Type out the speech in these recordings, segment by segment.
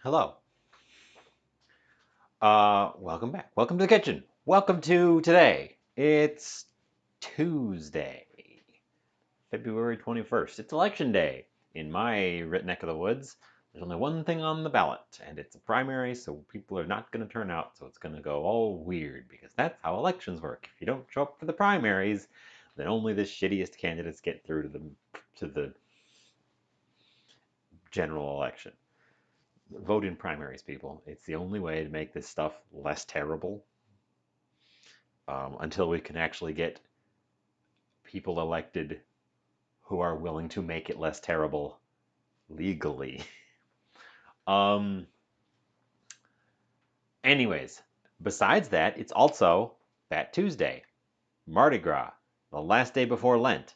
Hello. Welcome back. Welcome to the kitchen. Welcome to today. It's Tuesday, February 21st. It's election day. In my neck of the woods, there's only one thing on the ballot, and it's a primary, so people are not going to turn out, so it's going to go all weird because that's how elections work. If you don't show up for the primaries, then only the shittiest candidates get through to the general election. Vote in primaries, people. It's the only way to make this stuff less terrible until we can actually get people elected who are willing to make it less terrible legally. um, Anyways, besides that, it's also Fat Tuesday, Mardi Gras, the last day before Lent.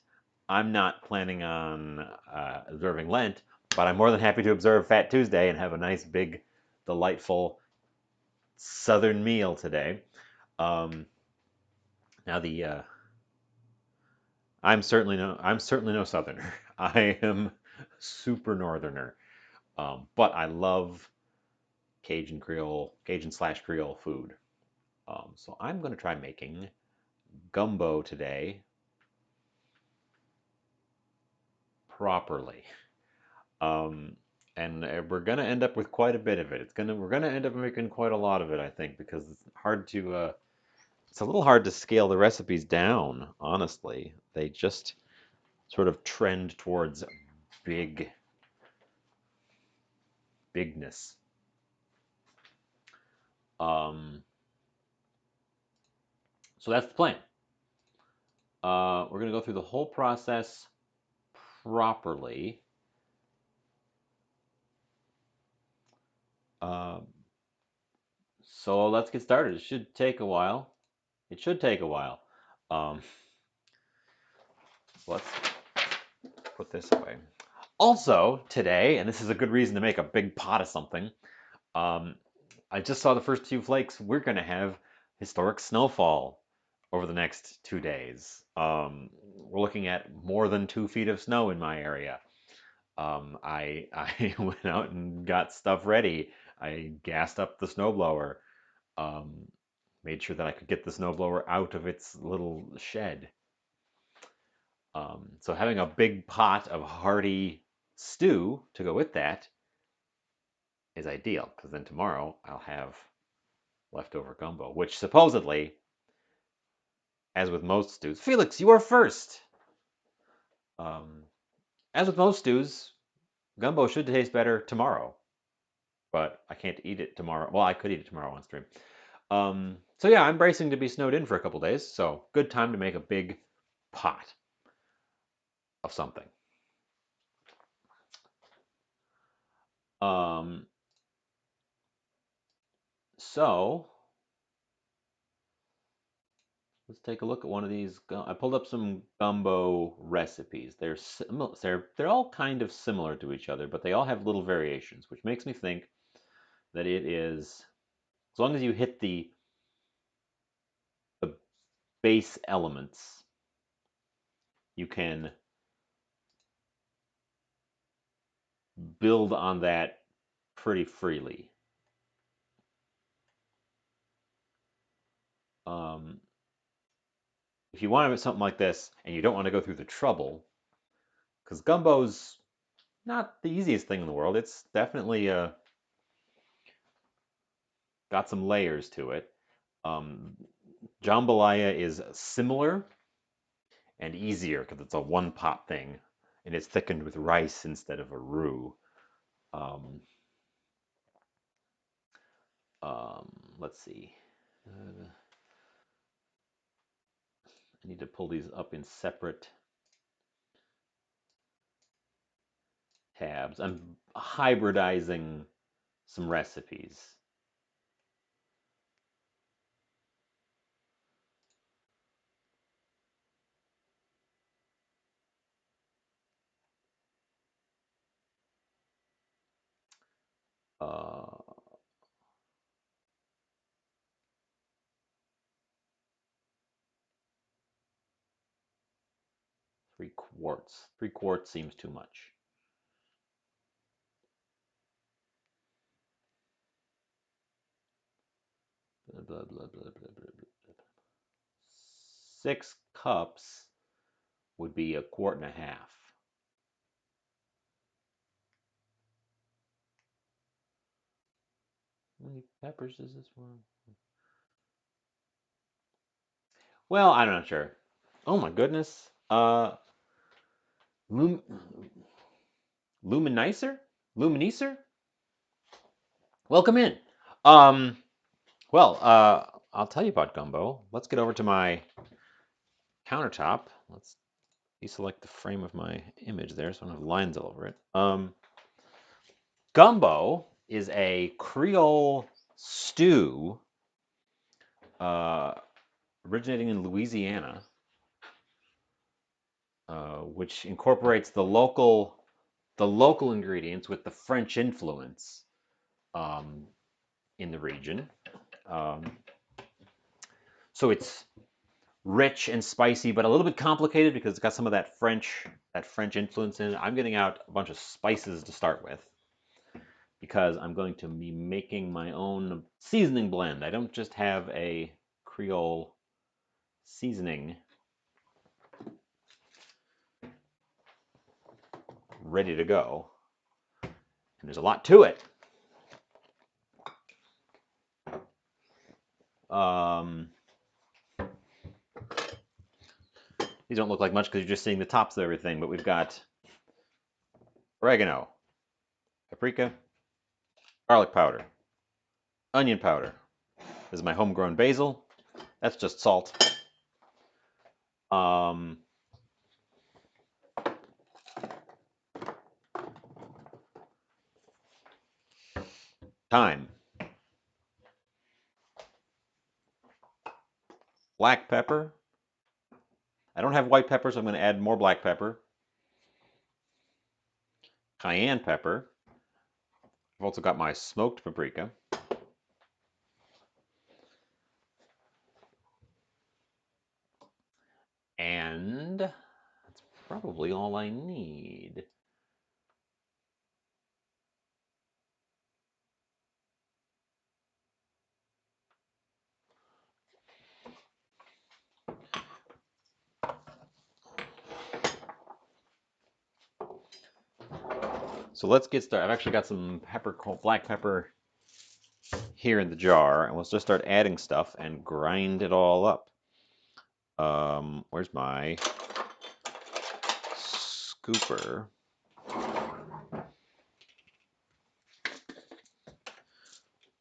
I'm not planning on observing Lent, but I'm more than happy to observe Fat Tuesday and have a nice, big, delightful Southern meal today. Um, now the I'm certainly no Southerner. I am super Northerner. But I love Cajun Creole, Cajun slash Creole food. So I'm going to try making gumbo today properly. Um, and we're going to end up with quite a bit of it. We're going to end up making quite a lot of it, I think, because it's a little hard to scale the recipes down, honestly. They just sort of trend towards big bigness. Um, so that's the plan. We're going to go through the whole process properly. Um, so let's get started. It should take a while. It should take a while. Um, let's put this away. Also, today, and this is a good reason to make a big pot of something, um, I just saw the first few flakes. We're going to have historic snowfall over the next 2 days. We're looking at more than 2 feet of snow in my area. I went out and got stuff ready. I gassed up the snowblower. Um, Made sure that I could get the snowblower out of its little shed. So having a big pot of hearty stew to go with that is ideal because then tomorrow I'll have leftover gumbo, which supposedly, as with most stews, Felix, you are first. Um, as with most stews, gumbo should taste better tomorrow, but I can't eat it tomorrow. Well, I could eat it tomorrow on stream. So yeah, I'm bracing to be snowed in for a couple days, so good time to make a big pot of something. Um, so let's take a look at one of these. I pulled up some gumbo recipes. They're all kind of similar to each other, but they all have little variations, which makes me think that it is as long as you hit the base elements, you can build on that pretty freely. Um, if you want to make something like this and you don't want to go through the trouble, because gumbo's not the easiest thing in the world. It's definitely got some layers to it. Um, Jambalaya is similar and easier because it's a one pot thing and it's thickened with rice instead of a roux. Um, um, let's see. I need to pull these up in separate tabs. I'm hybridizing some recipes. 3 quarts. 3 quarts seems too much. blah, blah, blah, blah, blah, blah. 6 cups would be a quart and a half. How many peppers is this one? Well, I'm not sure. Oh my goodness. Lum Luminizer? Luminizer? Welcome in. Um, I'll tell you about gumbo. Let's get over to my countertop. Let's deselect the frame of my image there so I don't have lines all over it. Gumbo is a Creole stew uh, originating in Louisiana, which incorporates the local ingredients with the French influence um, in the region. Um, so it's rich and spicy, but a little bit complicated because it's got some of that French influence in it. I'm getting out a bunch of spices to start with because I'm going to be making my own seasoning blend. I don't just have a Creole seasoning ready to go, and there's a lot to it. These don't look like much because you're just seeing the tops of everything, but we've got oregano, paprika, garlic powder, onion powder. This is my homegrown basil. That's just salt. Um, Thyme, black pepper. I don't have white pepper, so I'm going to add more black pepper. Cayenne pepper. I've also got my smoked paprika. And that's probably all I need. So let's get started. I've actually got some black pepper here in the jar, and let's just start adding stuff and grind it all up. Where's my scooper?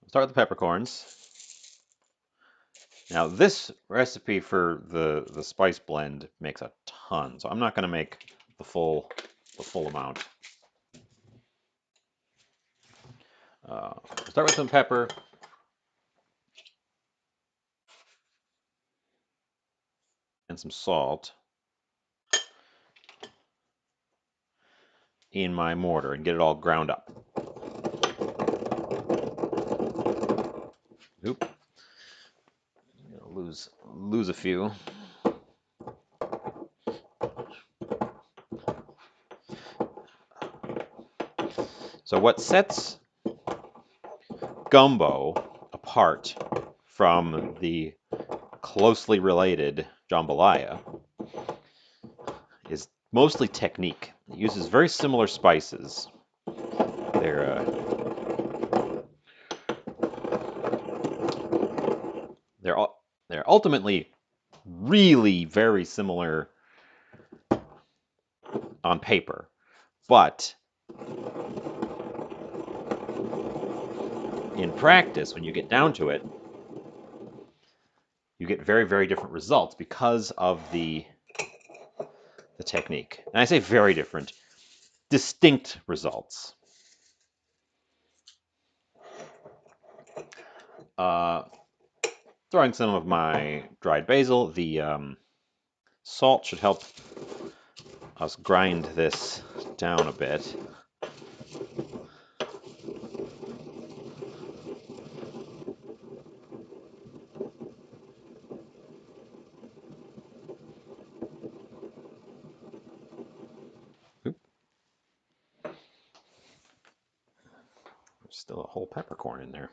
Start with the peppercorns. Now this recipe for the spice blend makes a ton, so I'm not going to make the full amount. Start with some pepper. And some salt in my mortar and get it all ground up. Oop. I'm gonna lose a few. So what sets gumbo apart from the closely related jambalaya is mostly technique. It uses very similar spices. They're they're ultimately really very similar on paper, but in practice, when you get down to it, you get very, very different results because of the technique. And I say very different, distinct results. Throwing some of my dried basil. The salt should help us grind this down a bit. Oop. There's still a whole peppercorn in there.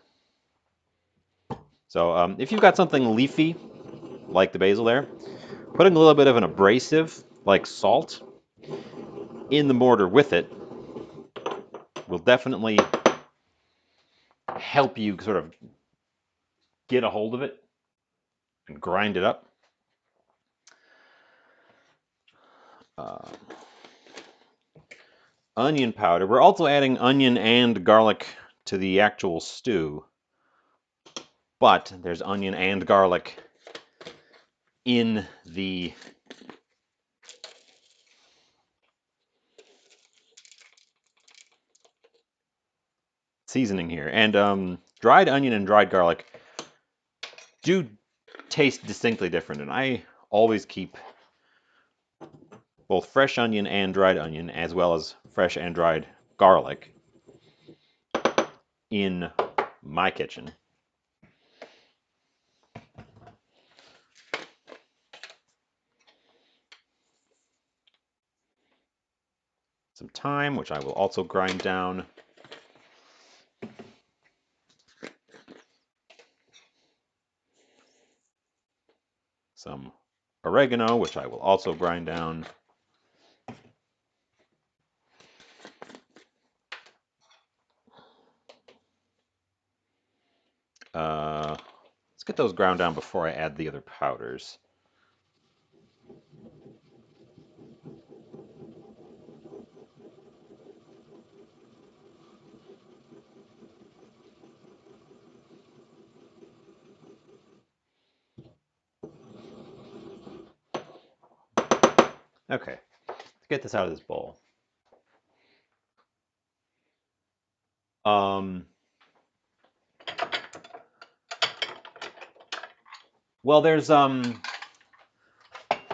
So if you've got something leafy, like the basil there, putting a little bit of an abrasive, like salt, in the mortar with it will definitely help you sort of get a hold of it and grind it up. Uh, onion powder. We're also adding onion and garlic to the actual stew, but there's onion and garlic in the seasoning here. And dried onion and dried garlic do taste distinctly different, and I always keep both fresh onion and dried onion, as well as fresh and dried garlic, in my kitchen. Some thyme, which I will also grind down. Some oregano, which I will also grind down. Let's get those ground down before I add the other powders. Okay, let's get this out of this bowl. Well, there's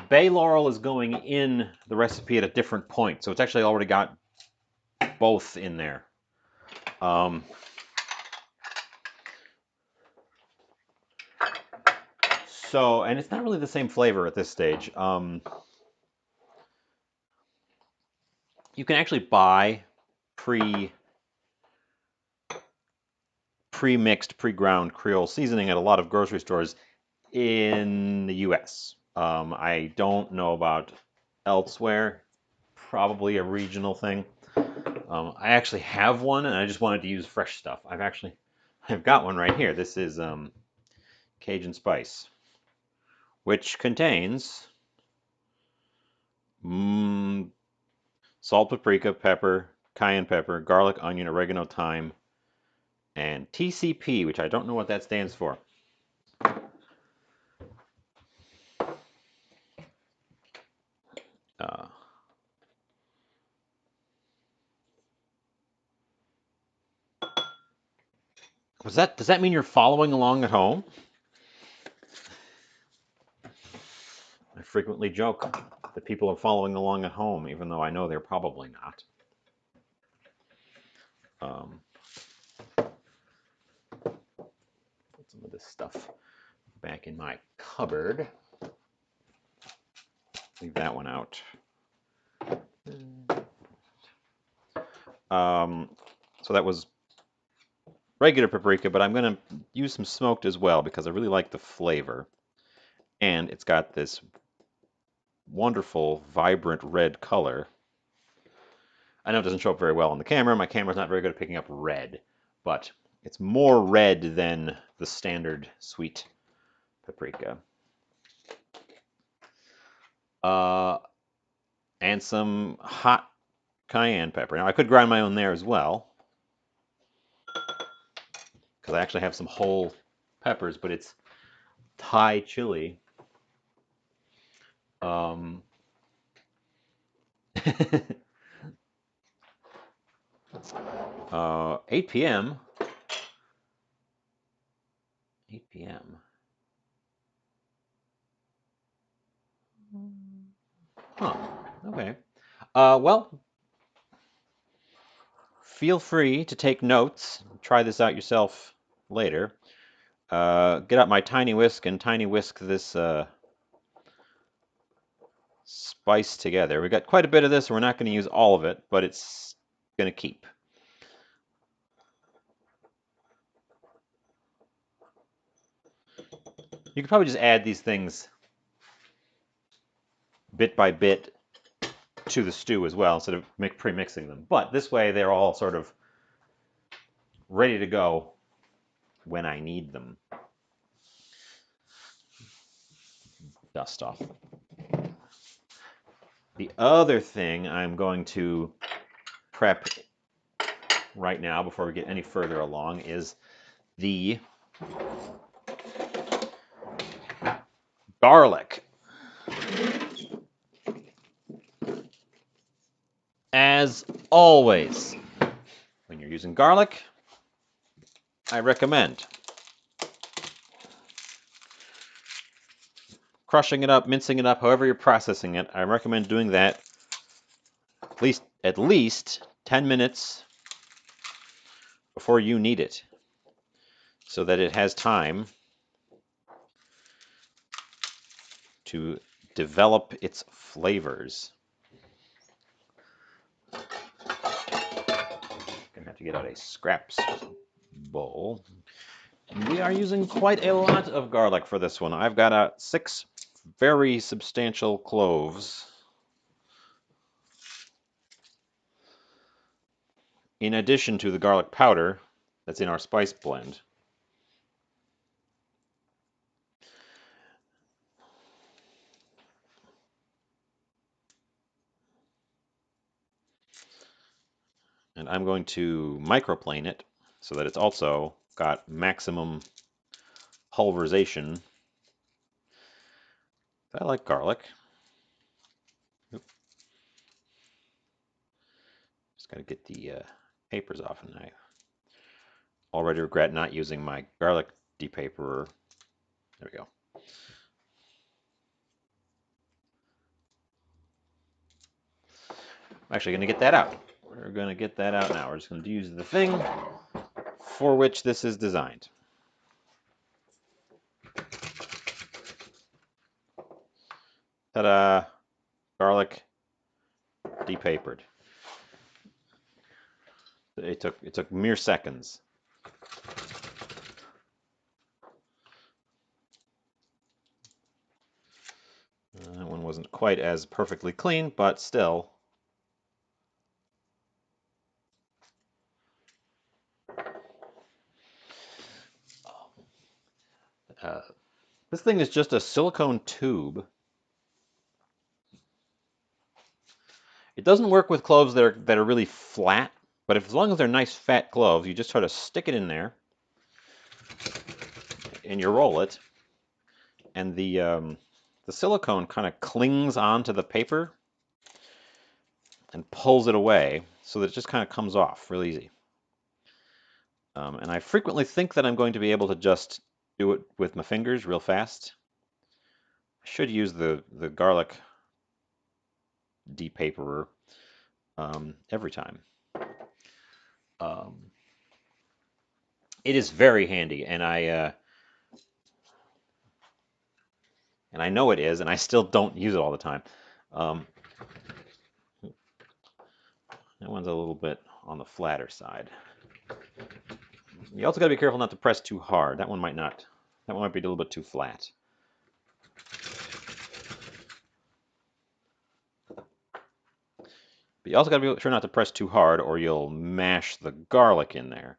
bay laurel is going in the recipe at a different point, so it's actually already got both in there. And it's not really the same flavor at this stage. You can actually buy pre-mixed, pre-ground Creole seasoning at a lot of grocery stores in the US. I don't know about elsewhere, probably a regional thing. I actually have one, and I just wanted to use fresh stuff. I've got one right here. This is Cajun Spice, which contains salt, paprika, pepper, cayenne pepper, garlic, onion, oregano, thyme, and TCP, which I don't know what that stands for. Does that mean you're following along at home? I frequently joke that people are following along at home, even though I know they're probably not. Put some of this stuff back in my cupboard. Leave that one out. So that was regular paprika, but I'm going to use some smoked as well because I really like the flavor. And it's got this wonderful, vibrant red color. I know it doesn't show up very well on the camera. My camera's not very good at picking up red, but it's more red than the standard sweet paprika. And some hot cayenne pepper. Now, I could grind my own there as well, because I actually have some whole peppers, but it's Thai chili. 8 p.m. 8 p.m. Huh. Okay. Well, feel free to take notes. Try this out yourself later. Get out my tiny whisk and tiny whisk this spice together. We got quite a bit of this. We're not going to use all of it, but it's going to keep. You could probably just add these things bit by bit to the stew as well instead of pre-mixing them. But this way they're all sort of ready to go when I need them. Dust off. The other thing I'm going to prep right now before we get any further along is the garlic. As always, when you're using garlic, I recommend crushing it up, mincing it up, however you're processing it. I recommend doing that at least 10 minutes before you need it, so that it has time to develop its flavors. Gonna have to get out a scraps bowl. We are using quite a lot of garlic for this one. I've got 6 very substantial cloves, in addition to the garlic powder that's in our spice blend. And I'm going to microplane it so that it's also got maximum pulverization. I like garlic. Oop. Just got to get the papers off, and I already regret not using my garlic depaperer. There we go. I'm actually going to get that out. We're going to get that out now. We're just going to use the thing for which this is designed. Ta-da! Garlic depapered. It took mere seconds. That one wasn't quite as perfectly clean, but still. This thing is just a silicone tube. It doesn't work with cloves that are really flat, but as long as they're nice fat cloves, you just sort of stick it in there, and you roll it, and the silicone kind of clings onto the paper and pulls it away, so that it just kind of comes off real easy. And I frequently think that I'm going to be able to just do it with my fingers real fast. I should use the garlic depaperer every time. It is very handy, and I know it is, and I still don't use it all the time. That one's a little bit on the flatter side. You also got to be careful not to press too hard. That one might not. That one might be a little bit too flat. But you also got to be sure not to press too hard, or you'll mash the garlic in there.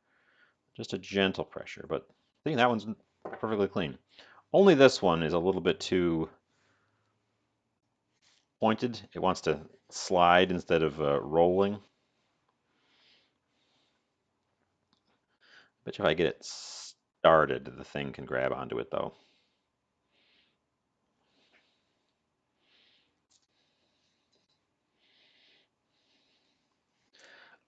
Just a gentle pressure, but I think that one's perfectly clean. Only this one is a little bit too pointed. It wants to slide instead of rolling. Bet you if I get it started, the thing can grab onto it though.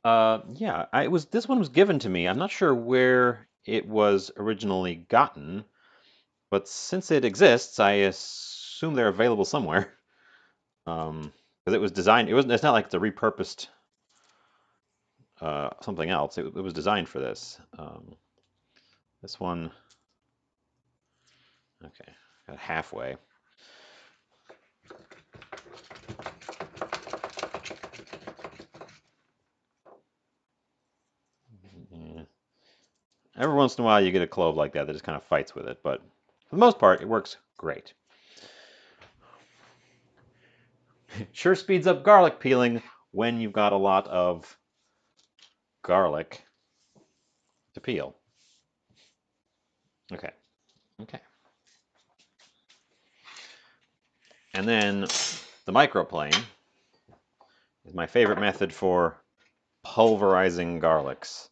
Yeah, this one was given to me. I'm not sure where it was originally gotten, but since it exists, I assume they're available somewhere. Because it was designed. It's not like it's a repurposed something else. It was designed for this. This one, okay, got halfway. Yeah. Every once in a while, you get a clove like that just kind of fights with it, but For the most part, it works great. It sure speeds up garlic peeling when you've got a lot of garlic to peel. Okay. Okay. And then the microplane is my favorite method for pulverizing garlics.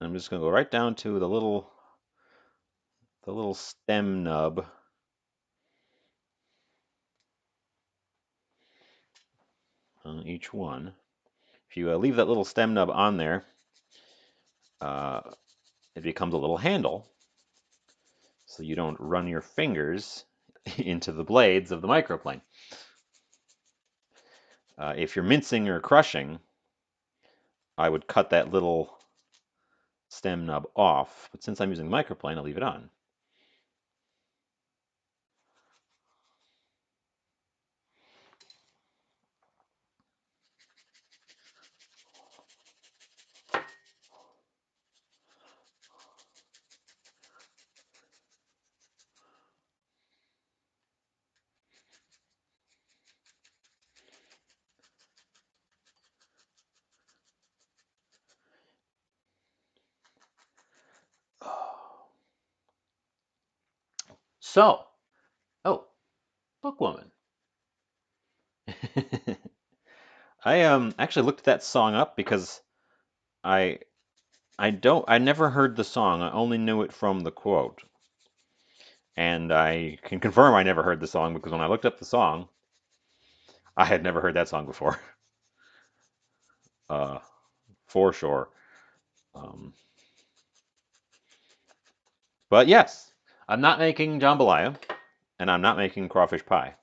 I'm just going to go right down to the little stem nub on each one. If you leave that little stem nub on there, uh, it becomes a little handle, so you don't run your fingers into the blades of the microplane. If you're mincing or crushing, I would cut that little stem nub off, but since I'm using the microplane, I'll leave it on. So, oh, Bookwoman. I actually looked that song up because I I never heard the song. I only knew it from the quote. And I can confirm I never heard the song because when I looked up the song, I had never heard that song before. uh, for sure. Um, but yes, I'm not making jambalaya, and I'm not making crawfish pie.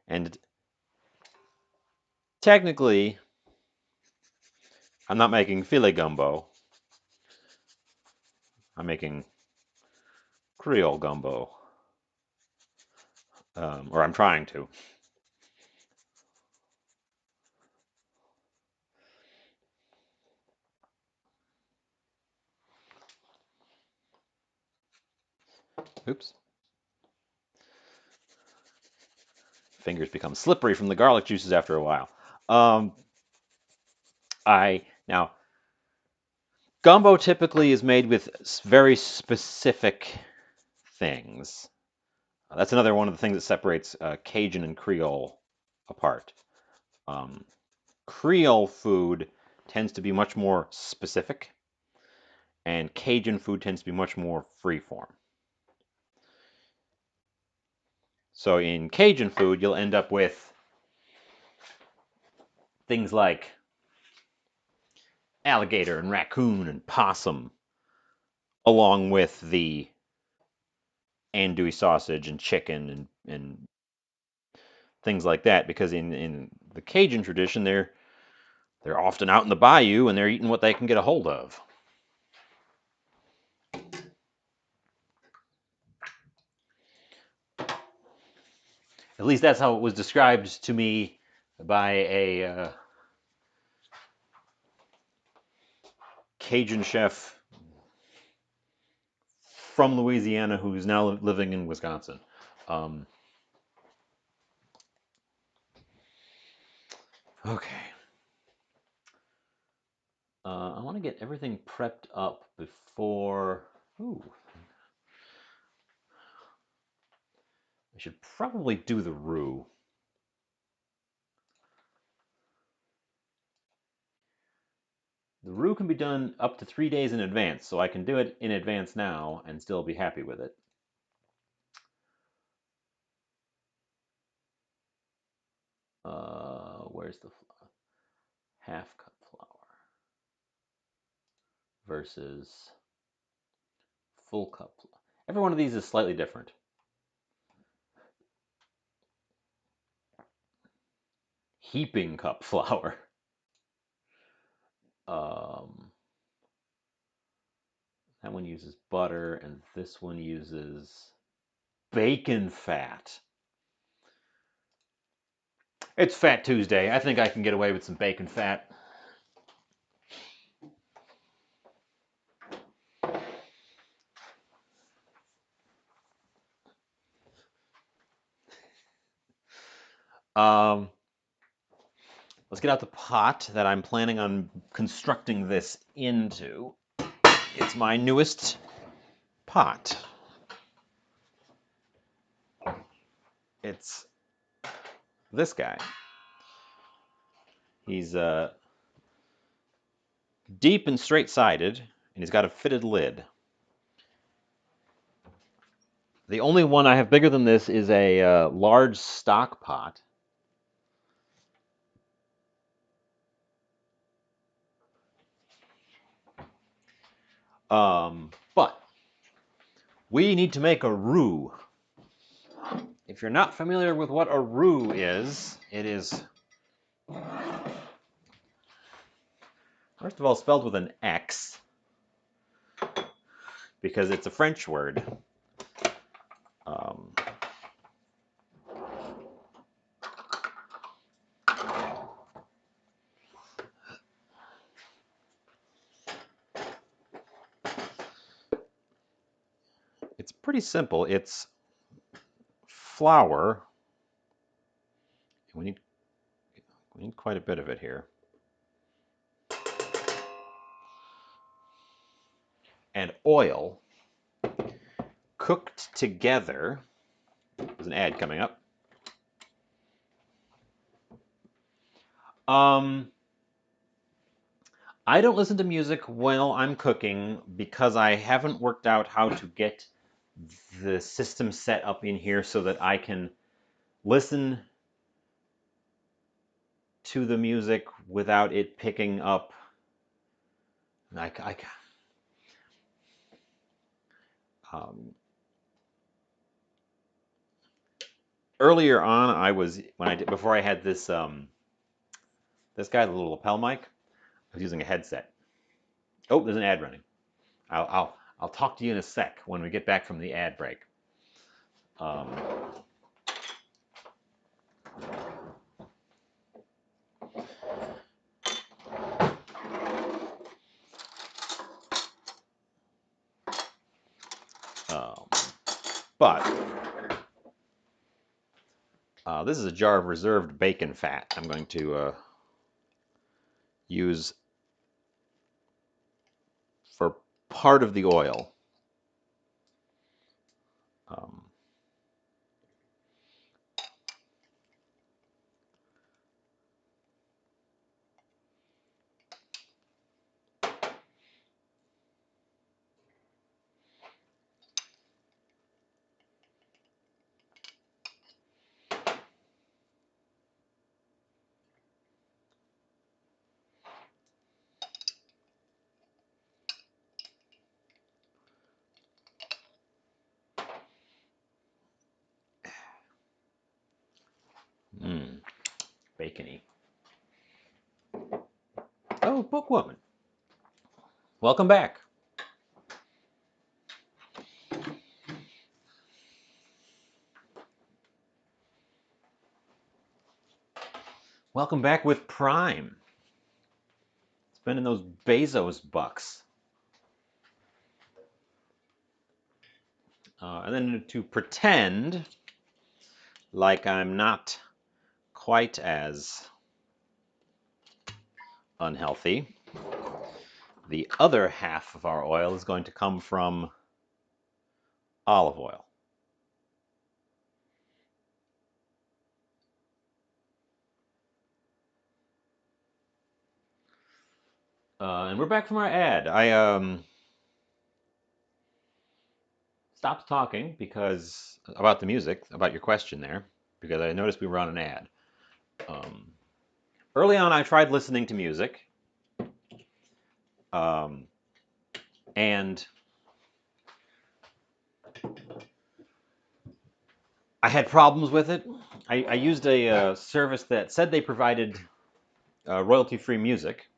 And technically, I'm not making filet gumbo. I'm making Creole gumbo, or I'm trying to. Oops. Fingers become slippery from the garlic juices after a while. Um, I now gumbo typically is made with very specific things. That's another one of the things that separates Cajun and Creole apart. Um, Creole food tends to be much more specific, and Cajun food tends to be much more freeform. So in Cajun food, you'll end up with things like alligator and raccoon and possum, along with the andouille sausage and chicken and things like that. Because in the Cajun tradition, they're often out in the bayou and they're eating what they can get a hold of. At least that's how it was described to me by a Cajun chef from Louisiana who's now living in Wisconsin. Um, okay. I want to get everything prepped up before. Ooh, I should probably do the roux. The roux can be done up to 3 days in advance, so I can do it in advance now and still be happy with it. Where's the half cup flour versus full cup flour? Every one of these is slightly different. Heaping cup flour. Um, That one uses butter, and this one uses bacon fat. It's Fat Tuesday. I think I can get away with some bacon fat. Um, let's get out the pot that I'm planning on constructing this into. It's my newest pot. It's this guy. He's deep and straight-sided, and he's got a fitted lid. The only one I have bigger than this is a large stock pot. But we need to make a roux. If you're not familiar with what a roux is, it is, first of all, spelled with an X, because it's a French word. It's pretty simple. It's flour. We need quite a bit of it here. And oil cooked together. There's an ad coming up. I don't listen to music while I'm cooking because I haven't worked out how to get the system set up in here so that I can listen to the music without it picking up. Earlier on, before I had this this guy, the little lapel mic, I was using a headset. Oh, there's an ad running. I'll talk to you in a sec when we get back from the ad break. But this is a jar of reserved bacon fat. I'm going to use for part of the oil. Bacony. Oh, Bookwoman. Welcome back. Welcome back with Prime. Spending those Bezos bucks. And then to pretend like I'm not quite as unhealthy, the other half of our oil is going to come from olive oil. And we're back from our ad. I stopped talking because about the music, about your question there, because I noticed we were on an ad. Early on, I tried listening to music, and I had problems with it. I used a service that said they provided royalty-free music,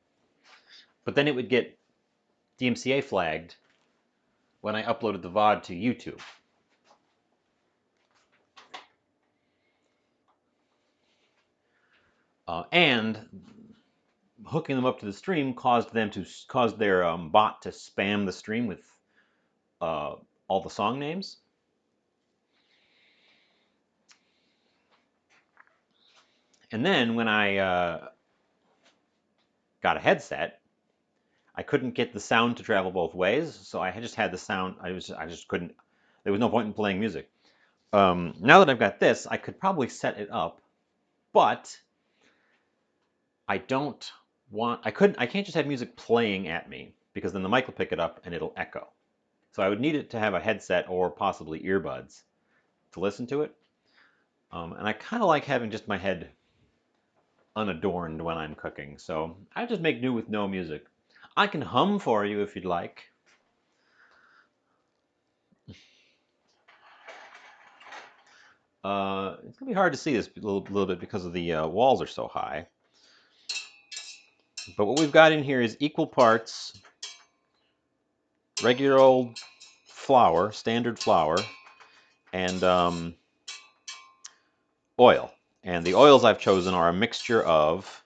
but then it would get DMCA flagged when I uploaded the VOD to YouTube. And hooking them up to the stream caused their bot to spam the stream with all the song names. And then when I got a headset, I couldn't get the sound to travel both ways, so I just had the sound. I just couldn't. There was no point in playing music. Now that I've got this, I could probably set it up, but I don't want. I can't just have music playing at me because then the mic will pick it up and it'll echo. So I would need it to have a headset or possibly earbuds to listen to it. And I kind of like having just my head unadorned when I'm cooking, so I just make do with no music. I can hum for you if you'd like. It's gonna be hard to see this a little bit because of the walls are so high. But what we've got in here is equal parts regular old flour, standard flour, and oil. And the oils I've chosen are a mixture of,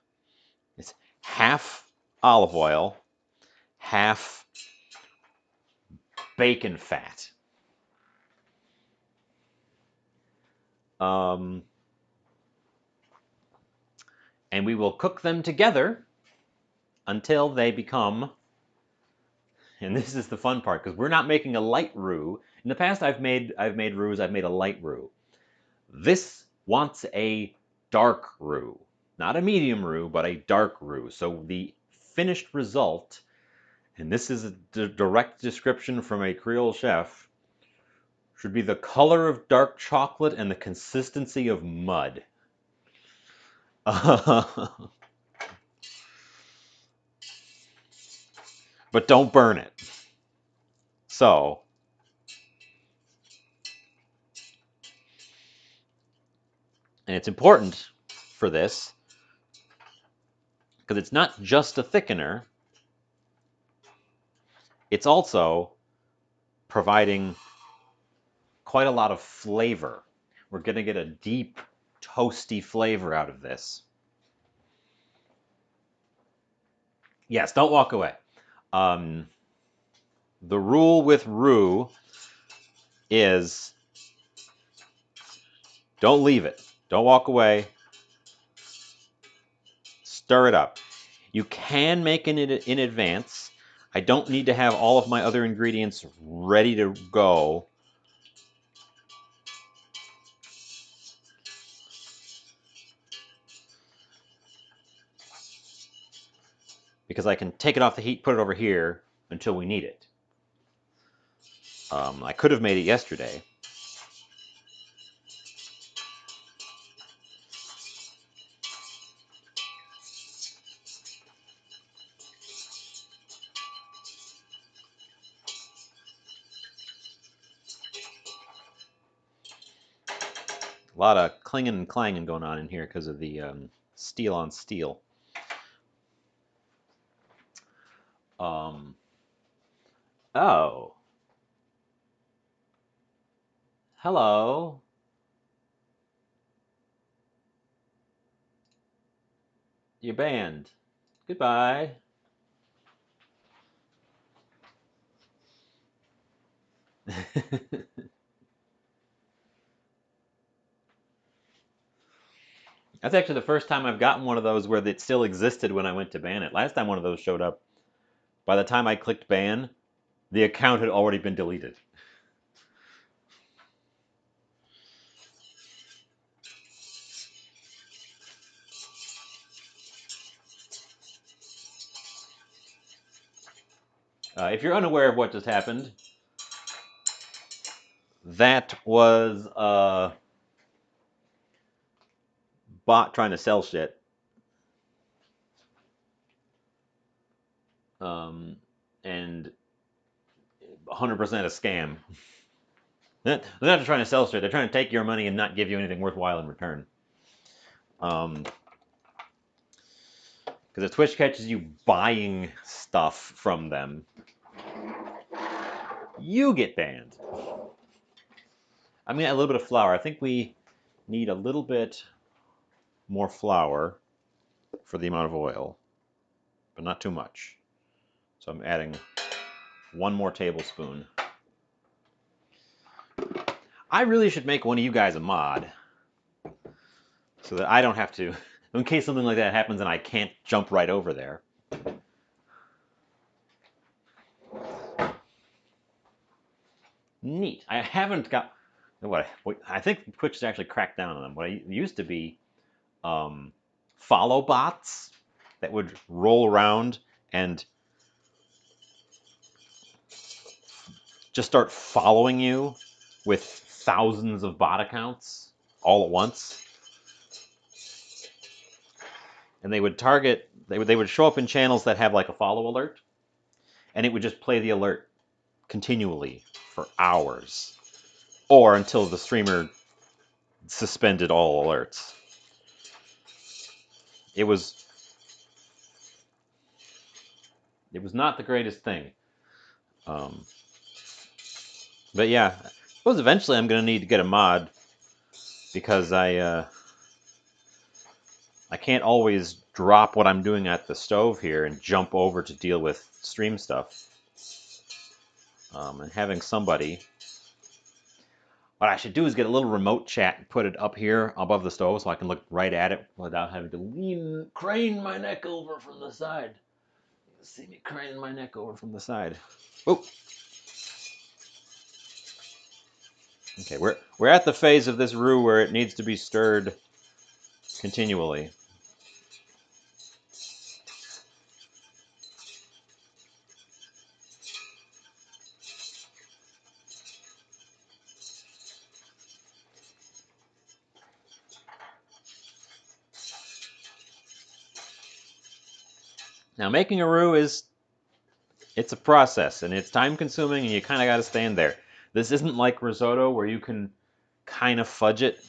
it's half olive oil, half bacon fat. And we will cook them together until they become, and this is the fun part, because we're not making a light roux. In the past, I've made roux. I've made a light roux. This wants a dark roux, not a medium roux, but a dark roux. So the finished result, and this is a direct description from a Creole chef, should be the color of dark chocolate and the consistency of mud. But don't burn it. So, and it's important for this because it's not just a thickener, it's also providing quite a lot of flavor. We're going to get a deep, toasty flavor out of this. Yes, don't walk away. The rule with roux is don't leave it. Don't walk away. Stir it up. You can make it in advance. I don't need to have all of my other ingredients ready to go. Because I can take it off the heat, put it over here until we need it. I could have made it yesterday. A lot of clinging and clanging going on in here because of the steel on steel. Oh. Hello. You're banned. Goodbye. That's actually the first time I've gotten one of those where it still existed when I went to ban it. Last time one of those showed up, by the time I clicked ban, the account had already been deleted. If you're unaware of what just happened, that was a bot trying to sell shit. And 100% a scam. They're not trying to sell shit. They're trying to take your money and not give you anything worthwhile in return. Because if Twitch catches you buying stuff from them, You get banned. I'm gonna add a little bit of flour. I think we need a little bit more flour for the amount of oil, but not too much. So I'm adding 1 more tablespoon. I really should make one of you guys a mod so that I don't have to, in case something like that happens and I can't jump right over there. Neat. I haven't got what I think Twitch has actually cracked down on them. What I used to be follow bots that would roll around and just start following you with thousands of bot accounts all at once. And they would target, they would show up in channels that have like a follow alert, and it would just play the alert continually for hours or until the streamer suspended all alerts. It was not the greatest thing. But yeah, I suppose eventually I'm going to need to get a mod because I can't always drop what I'm doing at the stove here and jump over to deal with stream stuff. And having somebody, what I should do is get a little remote chat and put it up here above the stove so I can look right at it without having to crane my neck over from the side. You see me craning my neck over from the side. Oh. Okay, we're at the phase of this roux where it needs to be stirred continually. Now, making a roux it's a process, and it's time-consuming, and you kind of got to stand there. This isn't like risotto where you can kind of fudge it.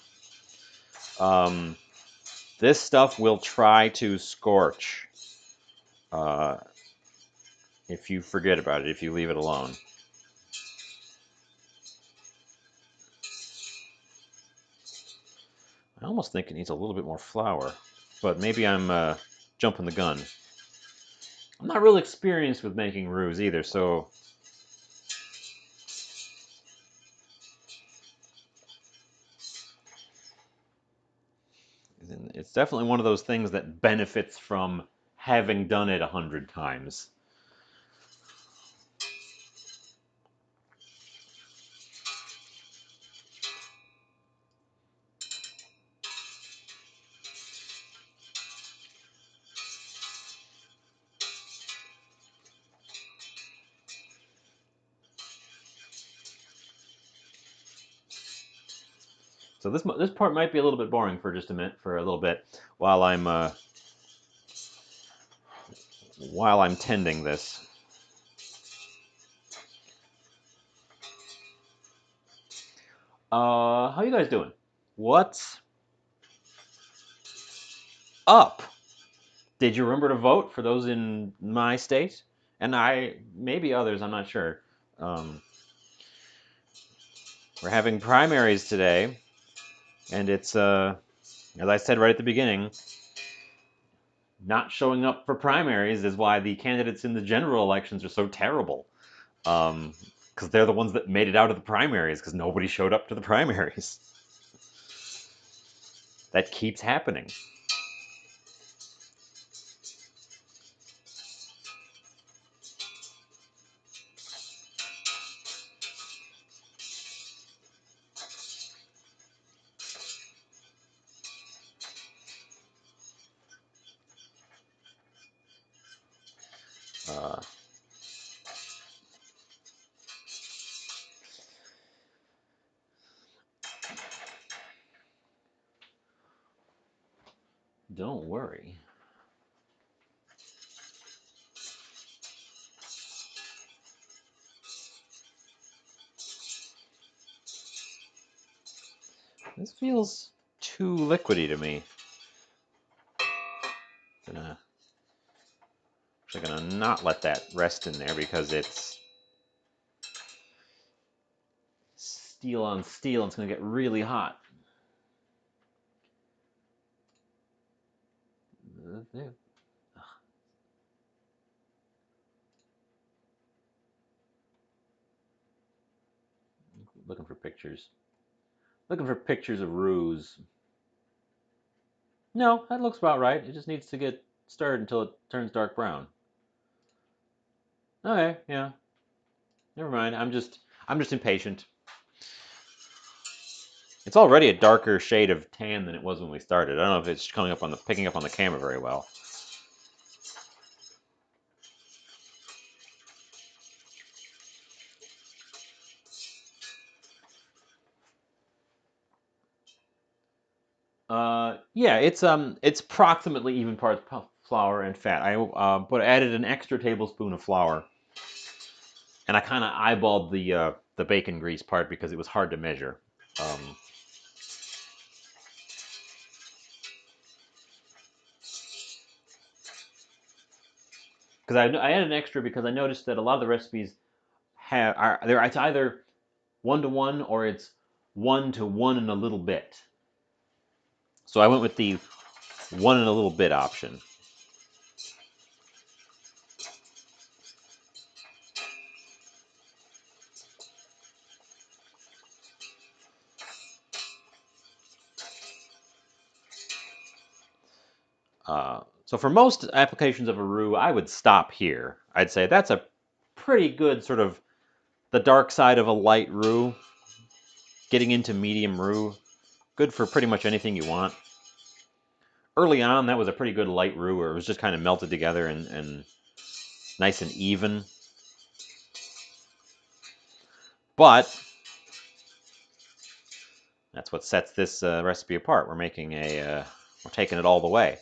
This stuff will try to scorch if you forget about it, if you leave it alone. I almost think it needs a little bit more flour, but maybe I'm jumping the gun. I'm not real experienced with making roux either, so it's definitely one of those things that benefits from having done it 100 times. So this part might be a little bit boring for just a minute, for a little bit, while I'm tending this. How you guys doing? What's up? Did you remember to vote for those in my state? And maybe others, I'm not sure. We're having primaries today, and it's, as I said right at the beginning, not showing up for primaries is why the candidates in the general elections are so terrible. Because they're the ones that made it out of the primaries, because nobody showed up to the primaries. That keeps happening. Don't worry. This feels too liquidy to me. I'm actually gonna not let that rest in there because it's steel on steel, and it's going to get really hot. Looking for pictures. Looking for pictures of roux. No, that looks about right. It just needs to get stirred until it turns dark brown. Okay, yeah. Never mind. I'm just impatient. It's already a darker shade of tan than it was when we started. I don't know if it's picking up on the camera very well. Yeah, it's approximately even parts flour and fat. I added an extra tablespoon of flour, and I kind of eyeballed the bacon grease part because it was hard to measure. Because I added an extra because I noticed that a lot of the recipes it's either 1-to-1 or it's 1-to-1 and a little bit. So I went with the 1 and a little bit option. So for most applications of a roux, I would stop here. I'd say that's a pretty good sort of the dark side of a light roux, getting into medium roux. Good for pretty much anything you want. Early on, that was a pretty good light roux where it was just kind of melted together and nice and even. But that's what sets this recipe apart. We're taking it all the way.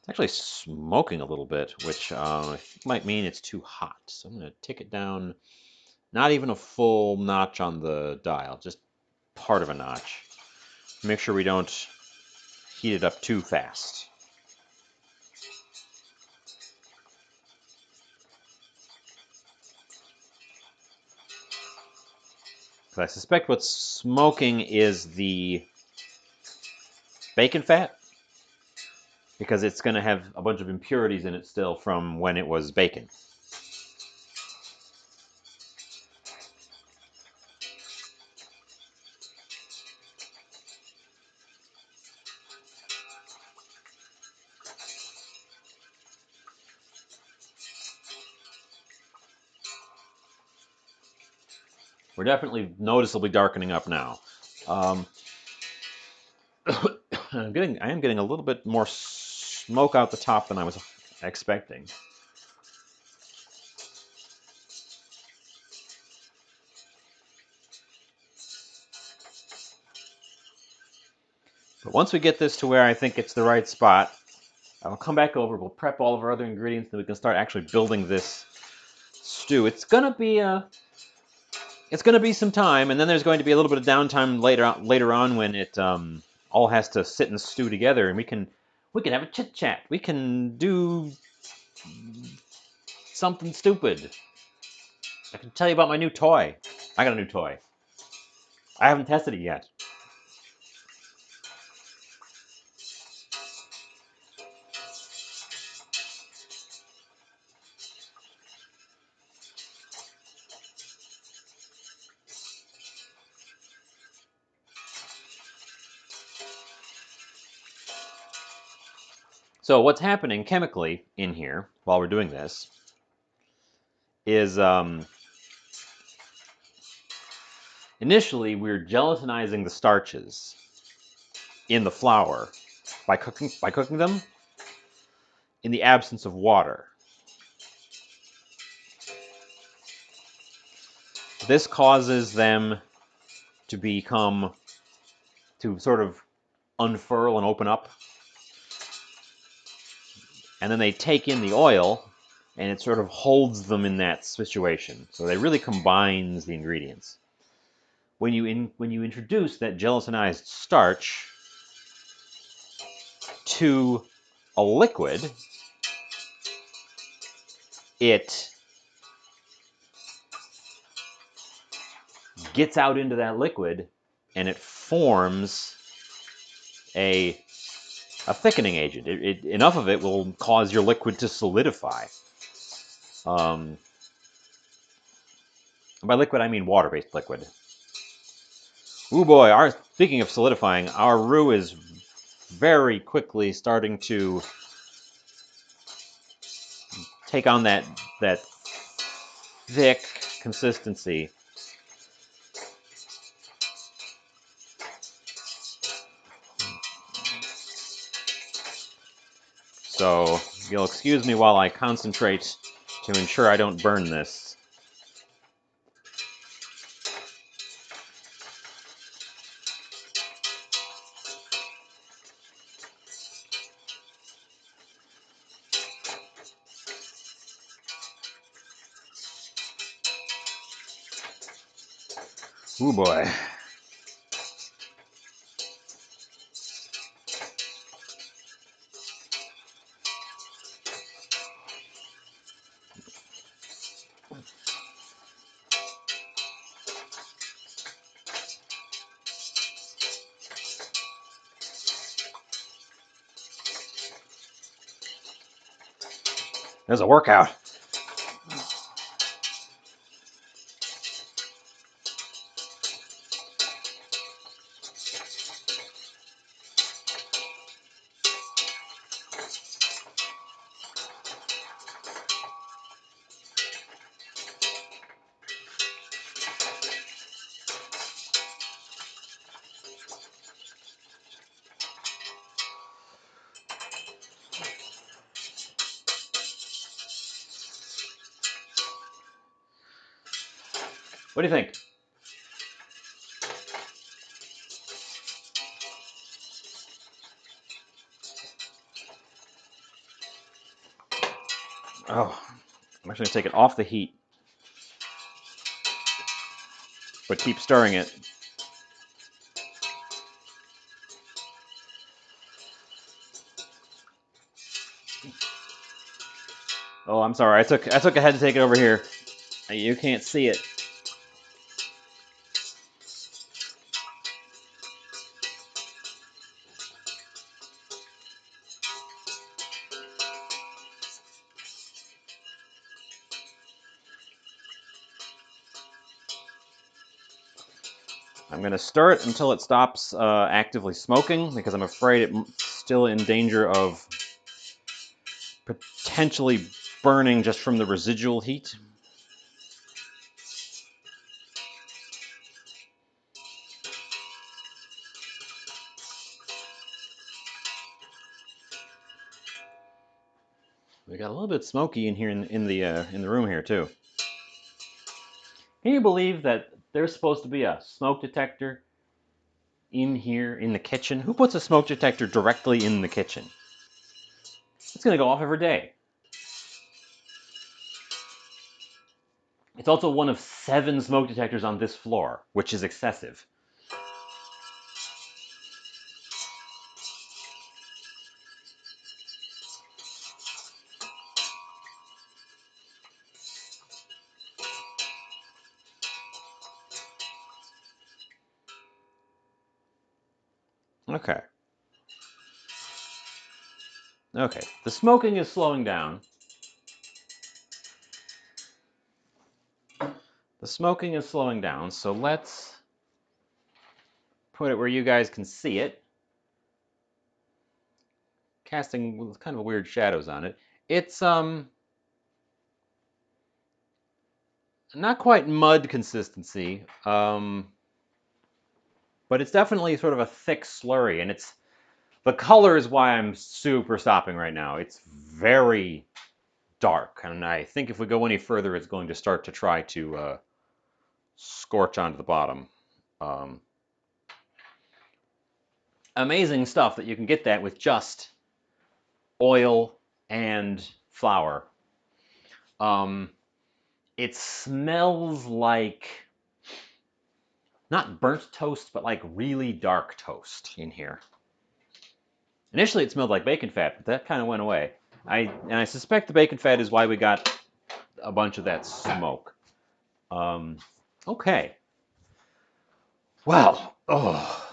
It's actually smoking a little bit, which might mean it's too hot. So I'm going to tick it down, not even a full notch on the dial, just part of a notch. Make sure we don't heat it up too fast. Because I suspect what's smoking is the bacon fat, because it's going to have a bunch of impurities in it still from when it was bacon. We're definitely noticeably darkening up now. I am getting a little bit more smoke out the top than I was expecting. But once we get this to where I think it's the right spot, I'll come back over, we'll prep all of our other ingredients, then we can start actually building this stew. It's gonna be some time, and then there's going to be a little bit of downtime later on when it all has to sit and stew together, and we can have a chit chat. We can do something stupid. I can tell you about my new toy. I got a new toy. I haven't tested it yet. So what's happening chemically in here while we're doing this is initially we're gelatinizing the starches in the flour by cooking them in the absence of water. This causes them to sort of unfurl and open up, and then they take in the oil, and it sort of holds them in that situation. So it really combines the ingredients. When you introduce that gelatinized starch to a liquid, it gets out into that liquid, and it forms a thickening agent. Enough of it will cause your liquid to solidify. By liquid, I mean water-based liquid. Ooh boy, speaking of solidifying, our roux is very quickly starting to take on that thick consistency. So you'll excuse me while I concentrate to ensure I don't burn this. Ooh boy. There's a workout. What do you think? Oh, I'm actually going to take it off the heat, but keep stirring it. Oh, I'm sorry. I took ahead to take it over here. You can't see it. I'm going to stir it until it stops actively smoking, because I'm afraid it's still in danger of potentially burning just from the residual heat. We got a little bit smoky in here in the room here too. Can you believe that there's supposed to be a smoke detector in here in the kitchen? Who puts a smoke detector directly in the kitchen? It's going to go off every day. It's also one of 7 smoke detectors on this floor, which is excessive. Okay. Okay. The smoking is slowing down. The smoking is slowing down, so let's put it where you guys can see it. Casting kind of weird shadows on it. It's not quite mud consistency, but it's definitely sort of a thick slurry, and the color is why I'm super stopping right now. It's very dark, and I think if we go any further, it's going to start to try to scorch onto the bottom. Amazing stuff that you can get that with just oil and flour. It smells like not burnt toast, but like really dark toast in here. Initially, it smelled like bacon fat, but that kind of went away. I suspect the bacon fat is why we got a bunch of that smoke. Okay. Well, oh,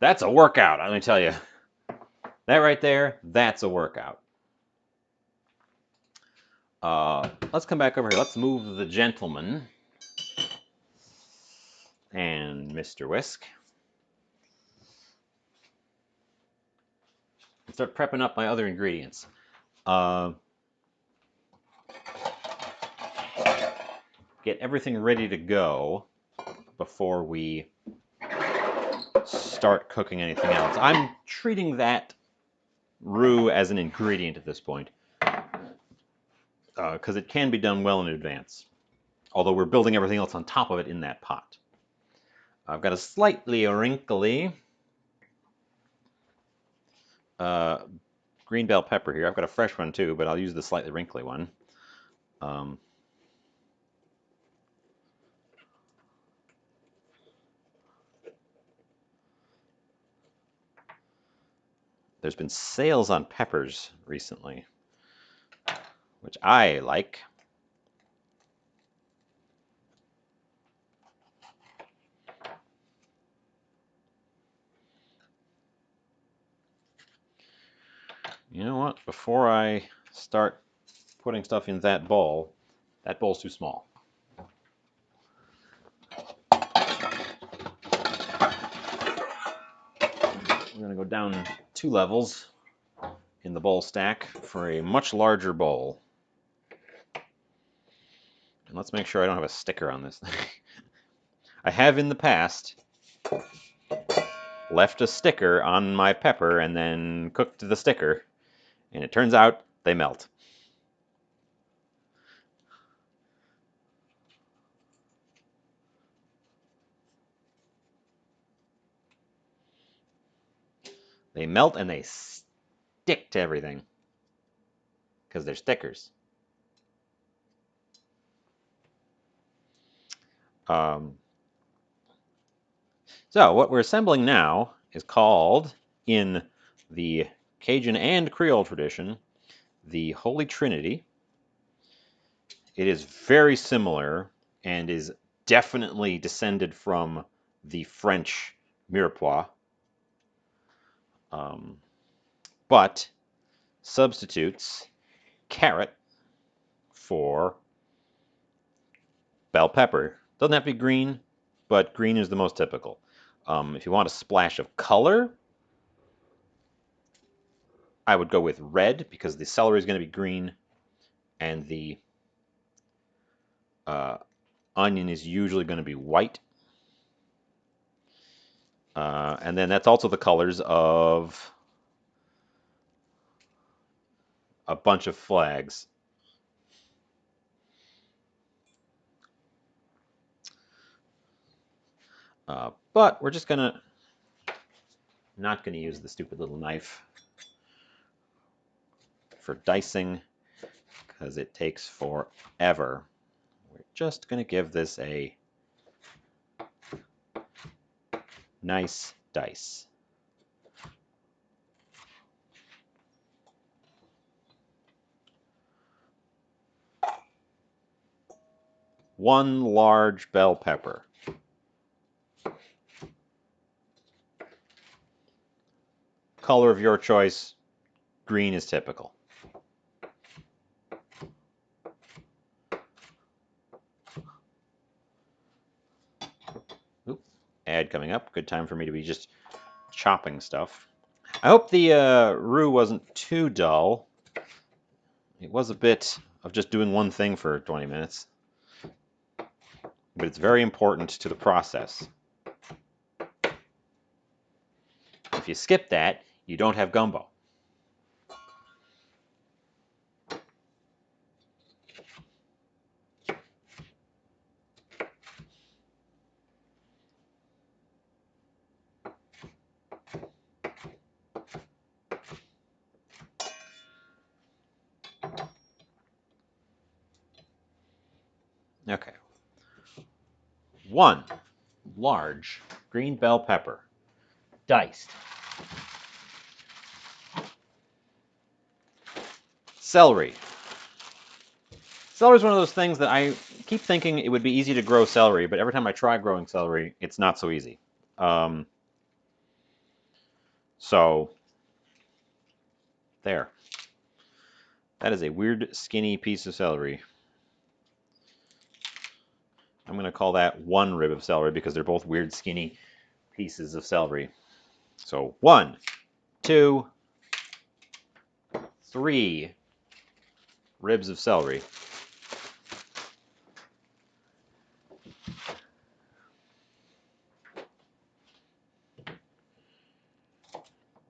that's a workout, let me tell you. That right there, that's a workout. Let's come back over here. Let's move the gentleman and Mr. Whisk. And start prepping up my other ingredients. Get everything ready to go before we start cooking anything else. I'm treating that roux as an ingredient at this point because it can be done well in advance, although we're building everything else on top of it in that pot. I've got a slightly wrinkly green bell pepper here. I've got a fresh one too, but I'll use the slightly wrinkly one. There's been sales on peppers recently, which I like. You know what? Before I start putting stuff in that bowl's too small. We're going to go down 2 levels in the bowl stack for a much larger bowl. And let's make sure I don't have a sticker on this thing. I have in the past left a sticker on my pepper and then cooked the sticker, and it turns out they melt. They melt and they stick to everything because they're stickers. So what we're assembling now is called, in the Cajun and Creole tradition, the Holy Trinity. It is very similar and is definitely descended from the French mirepoix, but substitutes carrot for bell pepper. Doesn't have to be green, but green is the most typical. If you want a splash of color, I would go with red because the celery is going to be green and the onion is usually going to be white. And then that's also the colors of a bunch of flags. But we're just not gonna use the stupid little knife for dicing because it takes forever. We're just gonna give this a nice dice. One large bell pepper. Color of your choice. Green is typical. Oop, ad coming up. Good time for me to be just chopping stuff. I hope the roux wasn't too dull. It was a bit of just doing one thing for 20 minutes. But it's very important to the process. If you skip that, you don't have gumbo. Okay. 1 large green bell pepper, diced. Celery. Celery is one of those things that I keep thinking it would be easy to grow celery, but every time I try growing celery, it's not so easy. So there. That is a weird, skinny piece of celery. I'm going to call that one rib of celery because they're both weird, skinny pieces of celery. So 1, 2, 3 ribs of celery.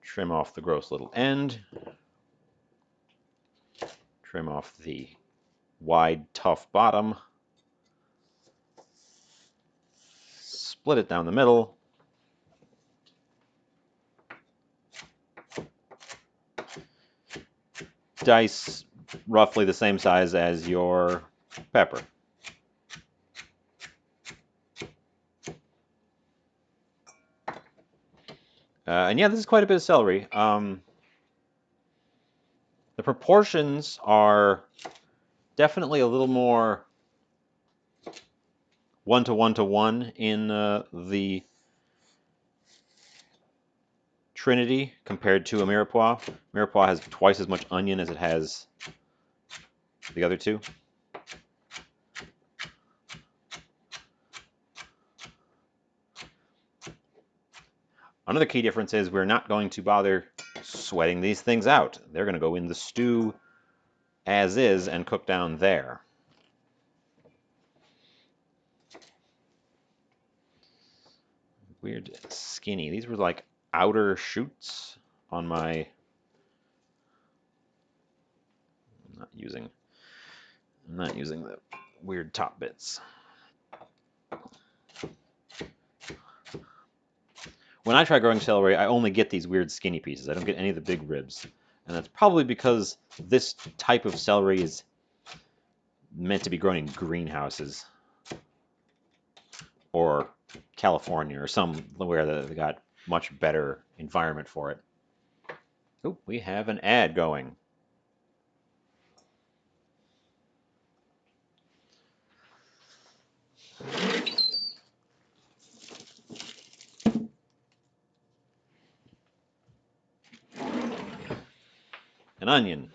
Trim off the gross little end. Trim off the wide, tough bottom. Split it down the middle. Dice roughly the same size as your pepper. And yeah, this is quite a bit of celery. The proportions are definitely a little more 1-to-1-to-1 in the Trinity compared to a Mirepoix. Mirepoix has twice as much onion as it has the other two. Another key difference is we're not going to bother sweating these things out. They're going to go in the stew as is and cook down there. Weird skinny. These were like outer shoots on my... I'm not using the weird top bits. When I try growing celery, I only get these weird skinny pieces. I don't get any of the big ribs. And that's probably because this type of celery is meant to be grown in greenhouses or California or somewhere that they got much better environment for it. Oh, we have an ad going. An onion,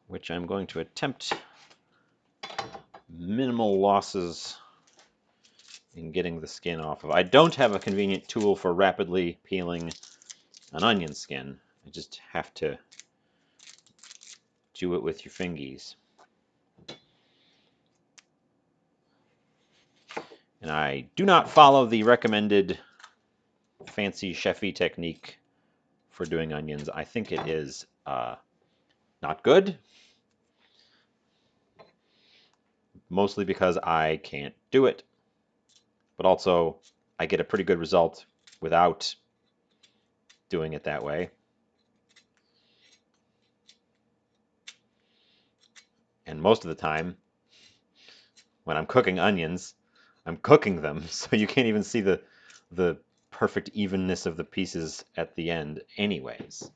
which I'm going to attempt minimal losses in getting the skin off of. I don't have a convenient tool for rapidly peeling an onion skin. I just have to do it with your fingies. And I do not follow the recommended fancy chefy technique for doing onions. I think it is not good, mostly because I can't do it, but also I get a pretty good result without doing it that way. And most of the time, when I'm cooking onions, I'm cooking them, so you can't even see the perfect evenness of the pieces at the end anyways.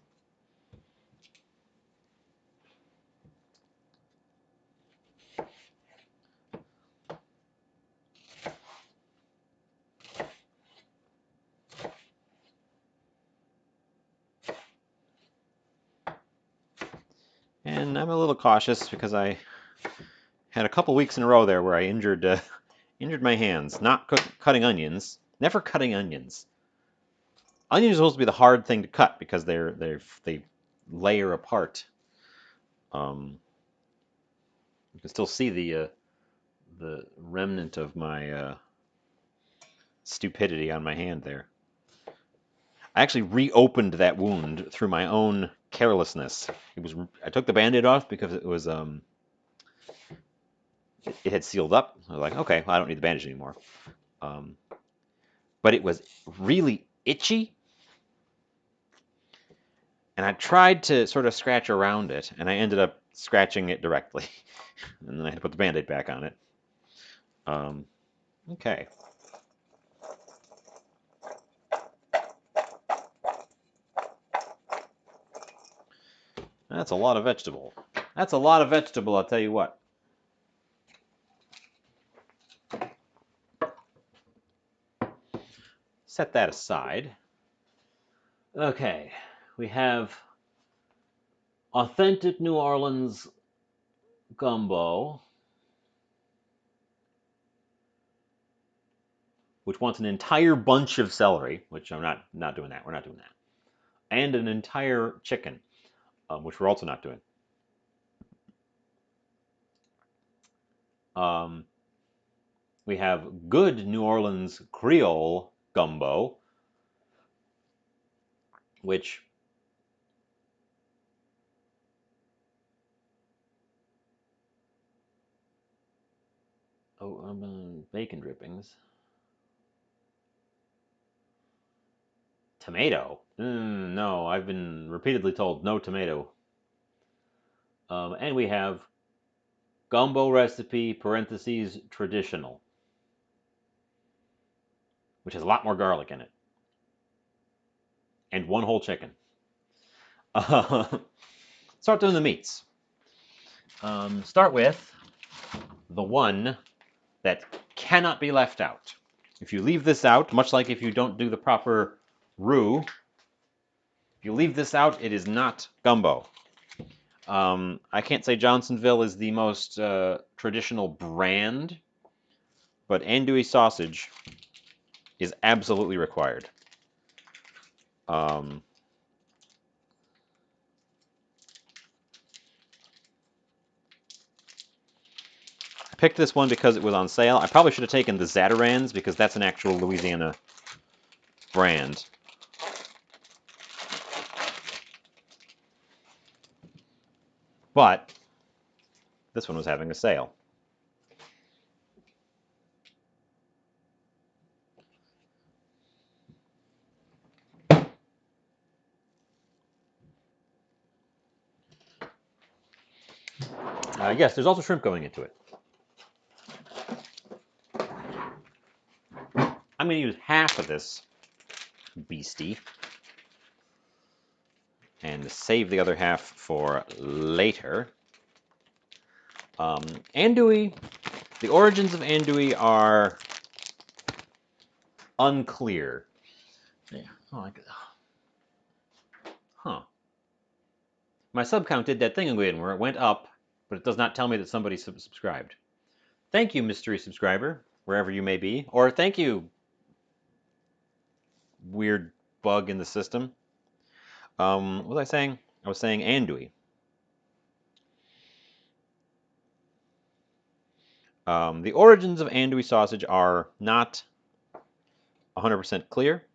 And I'm a little cautious because I had a couple weeks in a row there where I injured my hands, not cutting onions. Never cutting onions. Onions are supposed to be the hard thing to cut because they layer apart. You can still see the remnant of my stupidity on my hand there. I actually reopened that wound through my own carelessness. I took the Band-Aid off because it was it had sealed up. I was like, okay, well, I don't need the bandage anymore. But it was really itchy, and I tried to sort of scratch around it, and I ended up scratching it directly, and then I had to put the Band-Aid back on it. Okay. That's a lot of vegetable. That's a lot of vegetable, I'll tell you what. Set that aside. Okay, we have authentic New Orleans gumbo, which wants an entire bunch of celery, which I'm not doing that. We're not doing that, and an entire chicken, which we're also not doing. Um, we have good New Orleans Creole gumbo, which bacon drippings, tomato. No, I've been repeatedly told no tomato. And we have gumbo recipe parentheses traditional, which has a lot more garlic in it, and one whole chicken. Start doing the meats. Start with the one that cannot be left out. If you leave this out, much like if you don't do the proper roux, if you leave this out, it is not gumbo. I can't say Johnsonville is the most traditional brand, but andouille sausage is absolutely required. I picked this one because it was on sale. I probably should have taken the Zatarans because that's an actual Louisiana brand. But this one was having a sale. Yes, there's also shrimp going into it. I'm going to use half of this beastie and save the other half for later. Andouille, the origins of andouille are unclear. Yeah. Oh, huh. My sub count did that thing again where it went up, but it does not tell me that somebody subscribed. Thank you, mystery subscriber, wherever you may be. Or thank you, weird bug in the system. What was I saying? I was saying andouille. The origins of andouille sausage are not 100% clear.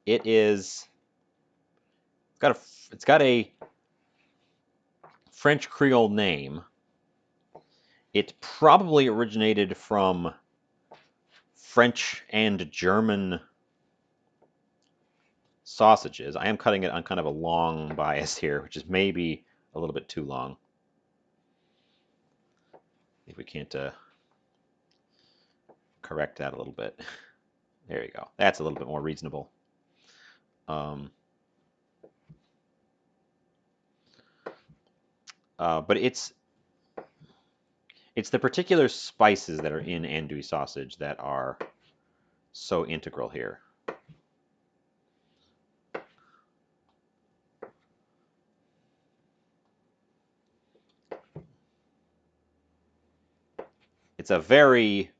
It's got a French Creole name. It probably originated from French and German sausages. I am cutting it on kind of a long bias here, which is maybe a little bit too long. If we can't correct that a little bit. There you go. That's a little bit more reasonable. But it's the particular spices that are in andouille sausage that are so integral here. It's a very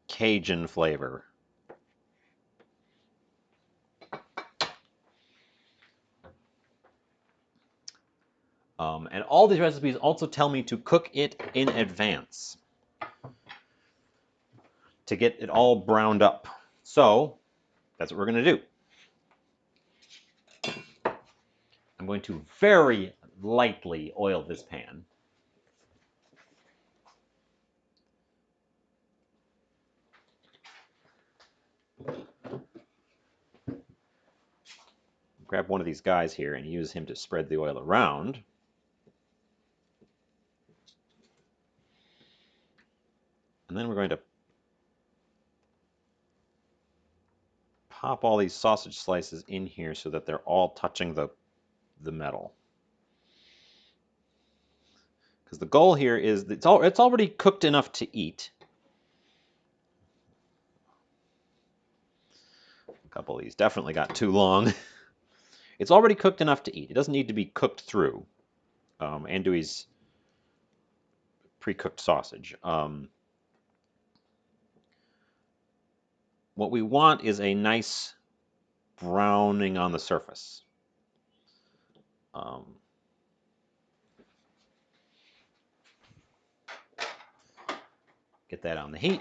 Cajun flavor. And all these recipes also tell me to cook it in advance to get it all browned up. So that's what we're going to do. I'm going to very lightly oil this pan. Grab one of these guys here and use him to spread the oil around. And then we're going to pop all these sausage slices in here so that they're all touching the metal. Because the goal here is it's already cooked enough to eat. A couple of these definitely got too long. It's already cooked enough to eat. It doesn't need to be cooked through. Andouille's pre-cooked sausage. What we want is a nice browning on the surface. Get that on the heat.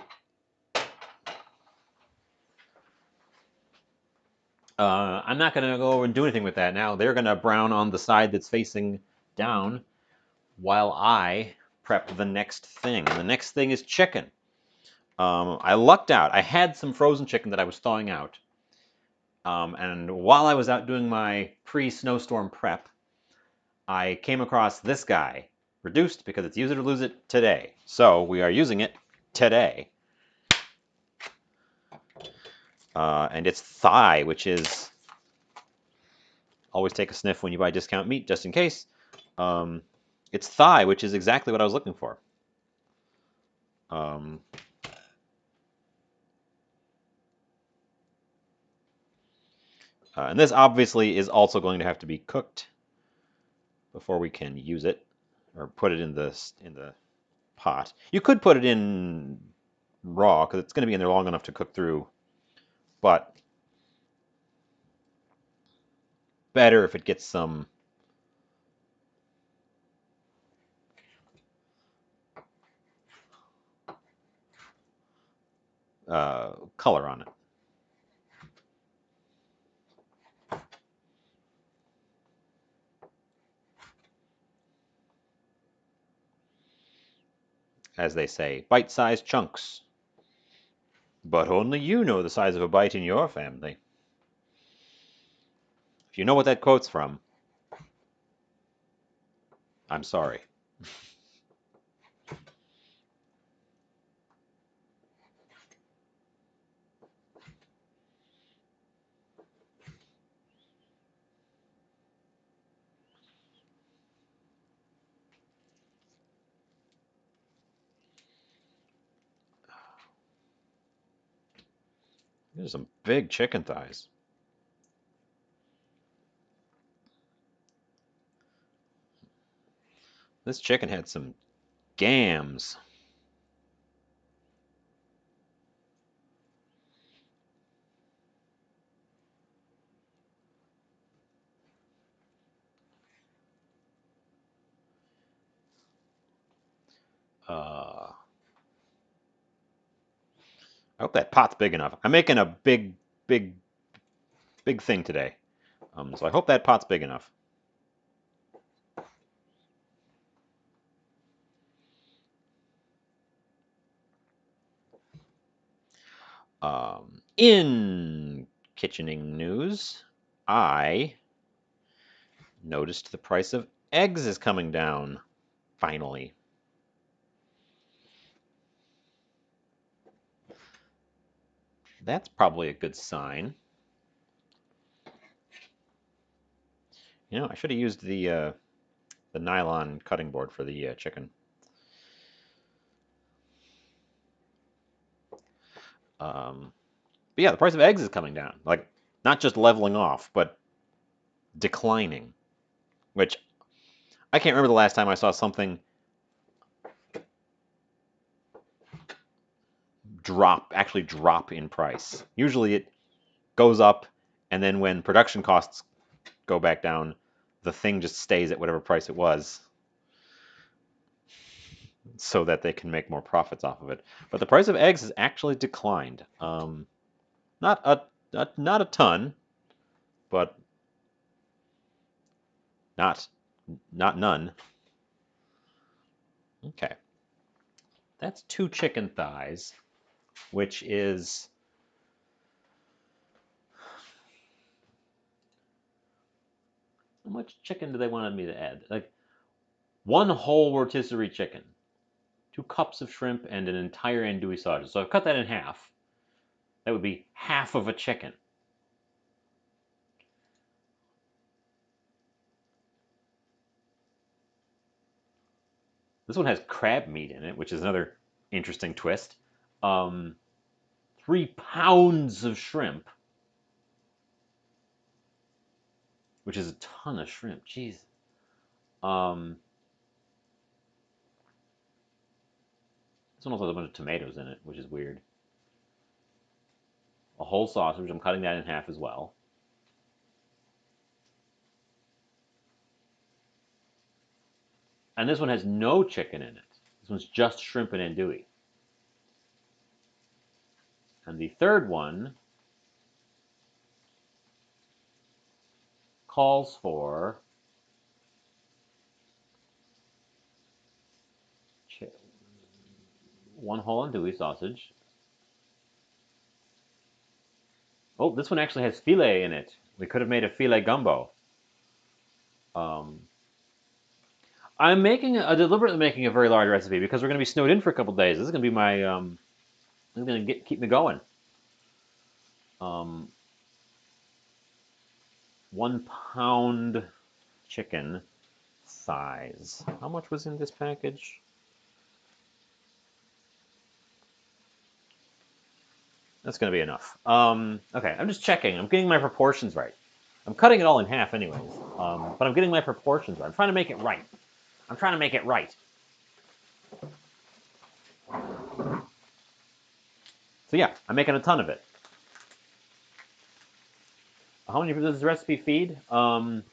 I'm not going to go over and do anything with that now. They're going to brown on the side that's facing down while I prep the next thing. And the next thing is chicken. I lucked out. I had some frozen chicken that I was thawing out. And while I was out doing my pre-snowstorm prep, I came across this guy, reduced because it's use it or lose it today. So we are using it today. And it's thigh, which is, always take a sniff when you buy discount meat, just in case. It's thigh, which is exactly what I was looking for. And this obviously is also going to have to be cooked before we can use it, or put it in the pot. You could put it in raw, because it's going to be in there long enough to cook through, but better if it gets some color on it. As they say, bite-sized chunks. But only you know the size of a bite in your family. If you know what that quote's from, I'm sorry. There's some big chicken thighs. This chicken had some gams. I hope that pot's big enough. I'm making a big thing today. So I hope that pot's big enough. In kitchening news, I noticed the price of eggs is coming down, finally. That's probably a good sign. You know, I should have used the nylon cutting board for the chicken. But yeah, the price of eggs is coming down. Like, not just leveling off, but declining. Which, I can't remember the last time I saw something actually drop in price. Usually it goes up, and then when production costs go back down, the thing just stays at whatever price it was, so that they can make more profits off of it. But the price of eggs has actually declined. Not a ton, but not none. Okay, that's 2 chicken thighs, which is how much chicken do they want me to add? Like 1 whole rotisserie chicken, 2 cups of shrimp, and an entire andouille sausage. So I've cut that in half. That would be half of a chicken. This one has crab meat in it, which is another interesting twist. 3 pounds of shrimp, which is a ton of shrimp. Jeez. Um, this one also has a bunch of tomatoes in it, which is weird. A whole sausage. I'm cutting that in half as well. And this one has no chicken in it. This one's just shrimp and andouille. And the third one calls for one whole andouille sausage. Oh, this one actually has filet in it. We could have made a filet gumbo. Um, I'm deliberately making a very large recipe because we're going to be snowed in for a couple days. This is going to be my this is going to keep me going. 1 pound chicken thighs. How much was in this package? That's going to be enough. Okay, I'm just checking. I'm getting my proportions right. I'm cutting it all in half anyways, but I'm getting my proportions right. I'm trying to make it right. I'm trying to make it right. So yeah, I'm making a ton of it. How many does this recipe feed? That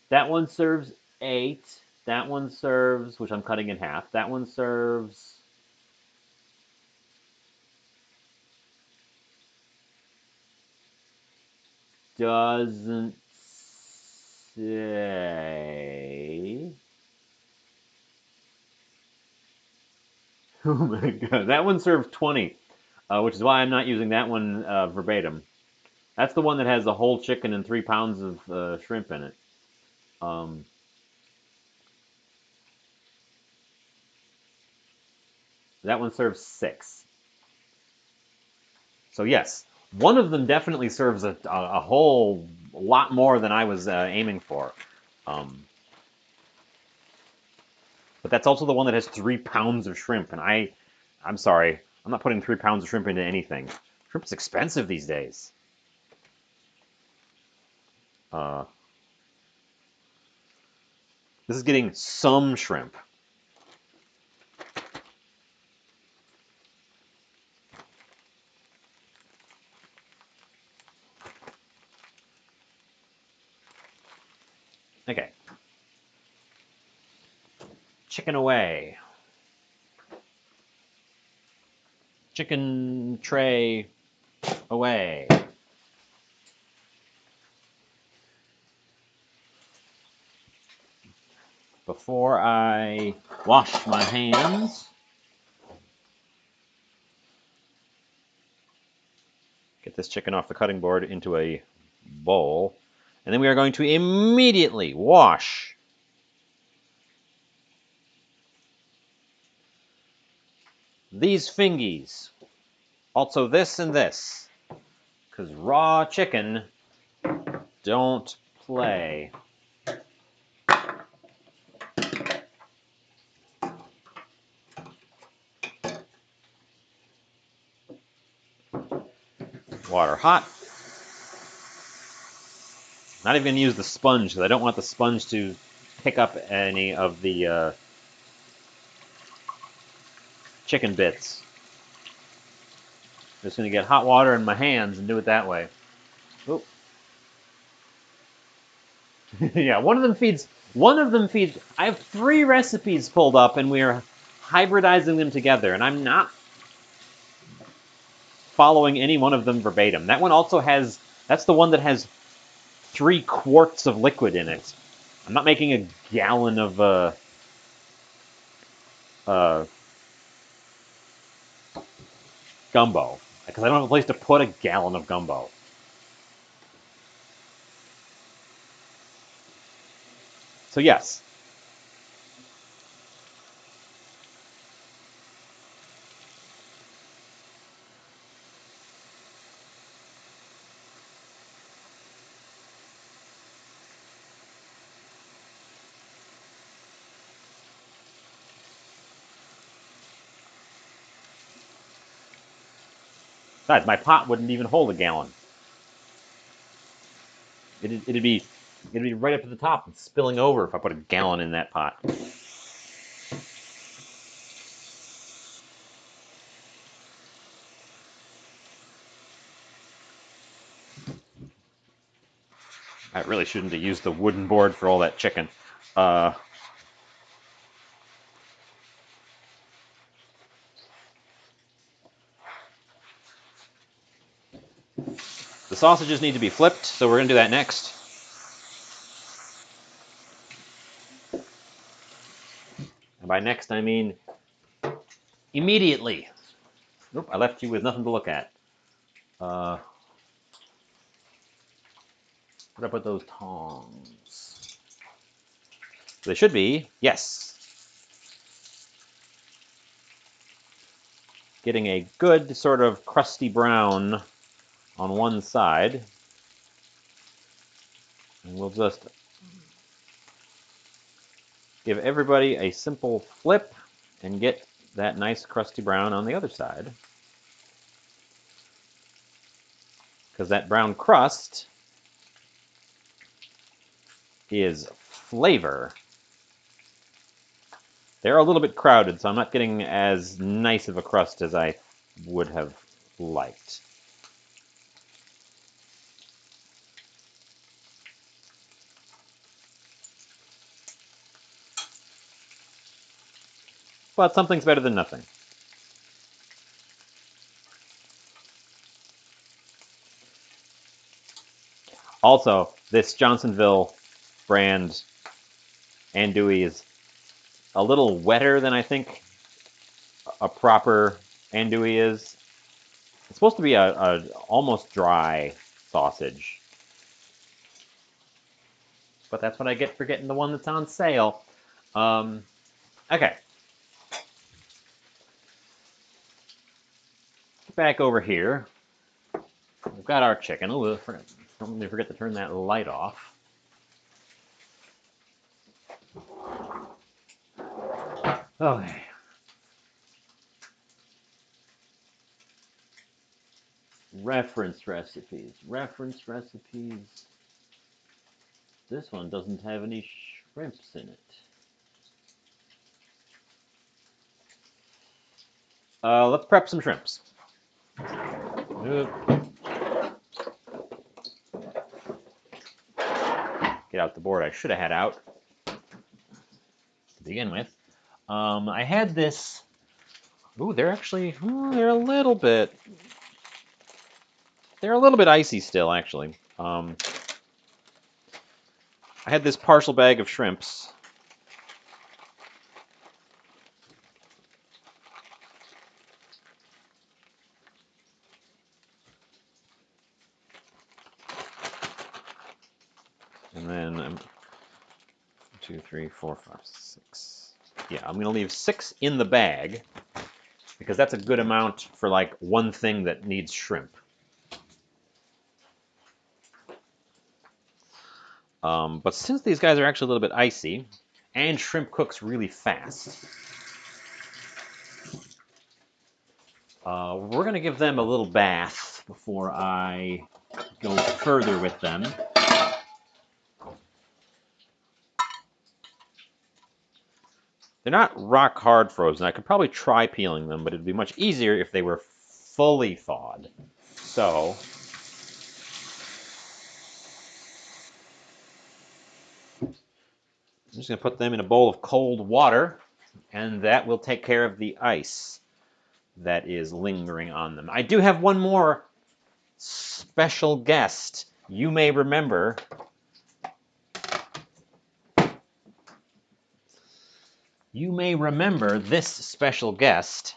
one serves 8. That one serves, which I'm cutting in half. That one serves doesn't say. Oh my god, that one served 20, which is why I'm not using that one verbatim. That's the one that has the whole chicken and 3 pounds of shrimp in it. Um, that one serves 6. So yes, one of them definitely serves a whole lot more than I was aiming for. Um, but that's also the one that has 3 pounds of shrimp, and I'm sorry, I'm not putting 3 pounds of shrimp into anything. Shrimp's expensive these days. Uh, this is getting some shrimp. Okay. Chicken away. Chicken tray away. Before I wash my hands, get this chicken off the cutting board into a bowl, and then we are going to immediately wash these fingies. Also this and this, because raw chicken don't play. Water hot. Not even going to use the sponge because I don't want the sponge to pick up any of the chicken bits. I'm just going to get hot water in my hands and do it that way. Oop. Yeah, one of them feeds. One of them feeds. I have 3 recipes pulled up, and we are hybridizing them together, and I'm not following any one of them verbatim. That one also has. That's the one that has 3 quarts of liquid in it. I'm not making a gallon of uh, gumbo because I don't have a place to put a gallon of gumbo. So yes, Besides, my pot wouldn't even hold a gallon. It'd be right up to the top and spilling over if I put a gallon in that pot. I really shouldn't have used the wooden board for all that chicken. The sausages need to be flipped, so we're going to do that next. And by next, I mean immediately. Nope, I left you with nothing to look at. Where'd I put those tongs? They should be, yes. Getting a good sort of crusty brown on one side. And we'll just give everybody a simple flip and get that nice crusty brown on the other side. Because that brown crust is flavor. They're a little bit crowded, so I'm not getting as nice of a crust as I would have liked. But something's better than nothing. Also, this Johnsonville brand andouille is a little wetter than I think a proper andouille is. It's supposed to be a almost dry sausage. But that's what I get for getting the one that's on sale. Okay. Back over here. We've got our chicken. Oh, don't forget to turn that light off. Okay. Reference recipes. Reference recipes. This one doesn't have any shrimps in it. Let's prep some shrimps. Get out the board I should have had out to begin with. I had this. Ooh, they're actually they're a little bit icy still, actually. I had this partial bag of shrimps. And then 1, 2, 3, 4, 5, 6. Yeah, I'm going to leave 6 in the bag because that's a good amount for like one thing that needs shrimp. But since these guys are actually a little bit icy, and shrimp cooks really fast, we're going to give them a little bath before I go further with them. They're not rock hard frozen. I could probably try peeling them, but it'd be much easier if they were fully thawed. So I'm just going to put them in a bowl of cold water, and that will take care of the ice that is lingering on them. I do have one more special guest. You may remember this special guest.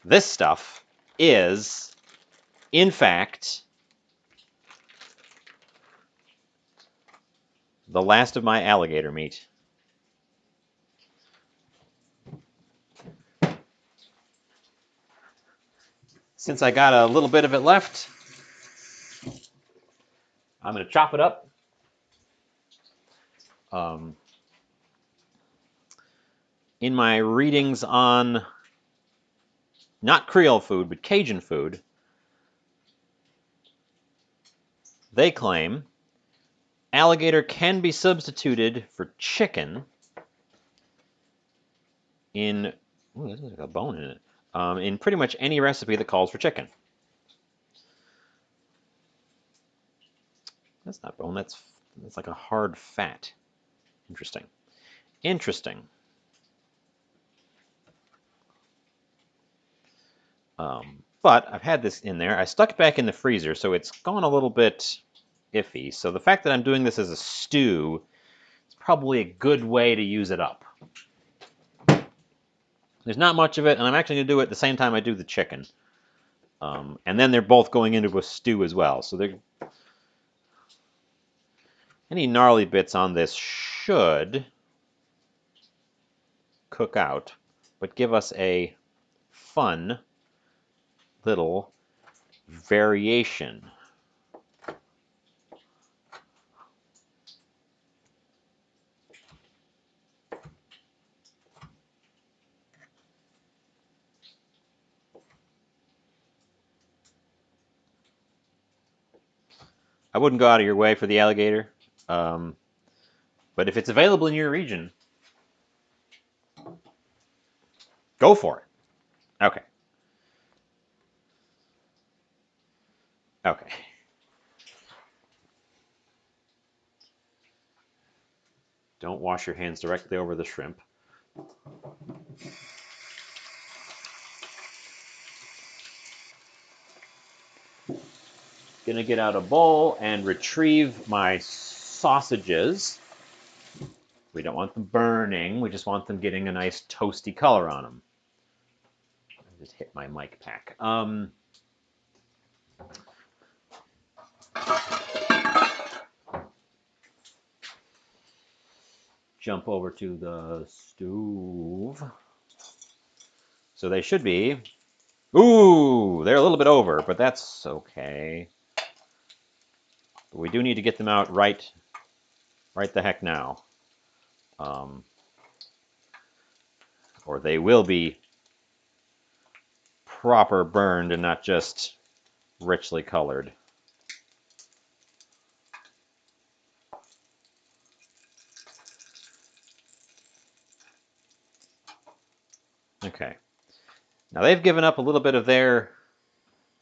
This stuff is, in fact, the last of my alligator meat. Since I got a little bit of it left, I'm going to chop it up. In my readings on not Creole food, but Cajun food, they claim alligator can be substituted for chicken in, ooh, there's like a bone in it, in pretty much any recipe that calls for chicken. That's not bone, that's like a hard fat. Interesting. Interesting. But I've had this in there. I stuck it back in the freezer, so it's gone a little bit iffy. So the fact that I'm doing this as a stew is probably a good way to use it up. There's not much of it, and I'm actually going to do it at the same time I do the chicken. And then they're both going into a stew as well. So any gnarly bits on this should cook out, but give us a fun little variation. I wouldn't go out of your way for the alligator, but if it's available in your region, go for it. Okay. Okay. Don't wash your hands directly over the shrimp. Gonna get out a bowl and retrieve my sausages. We don't want them burning. We just want them getting a nice toasty color on them. I just hit my mic pack. Jump over to the stove. So they should be. Ooh, they're a little bit over, but that's okay. But we do need to get them out right the heck now. Or they will be proper burned and not just richly colored. Okay. Now they've given up a little bit of their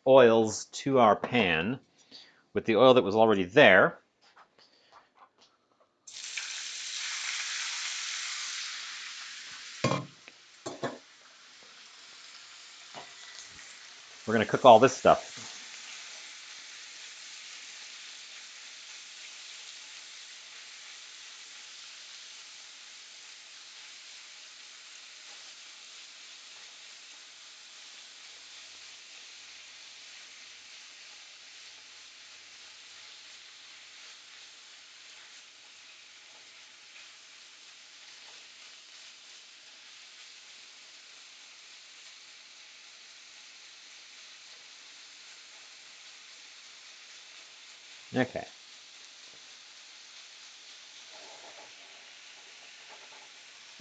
oils to our pan with the oil that was already there. We're going to cook all this stuff. Okay.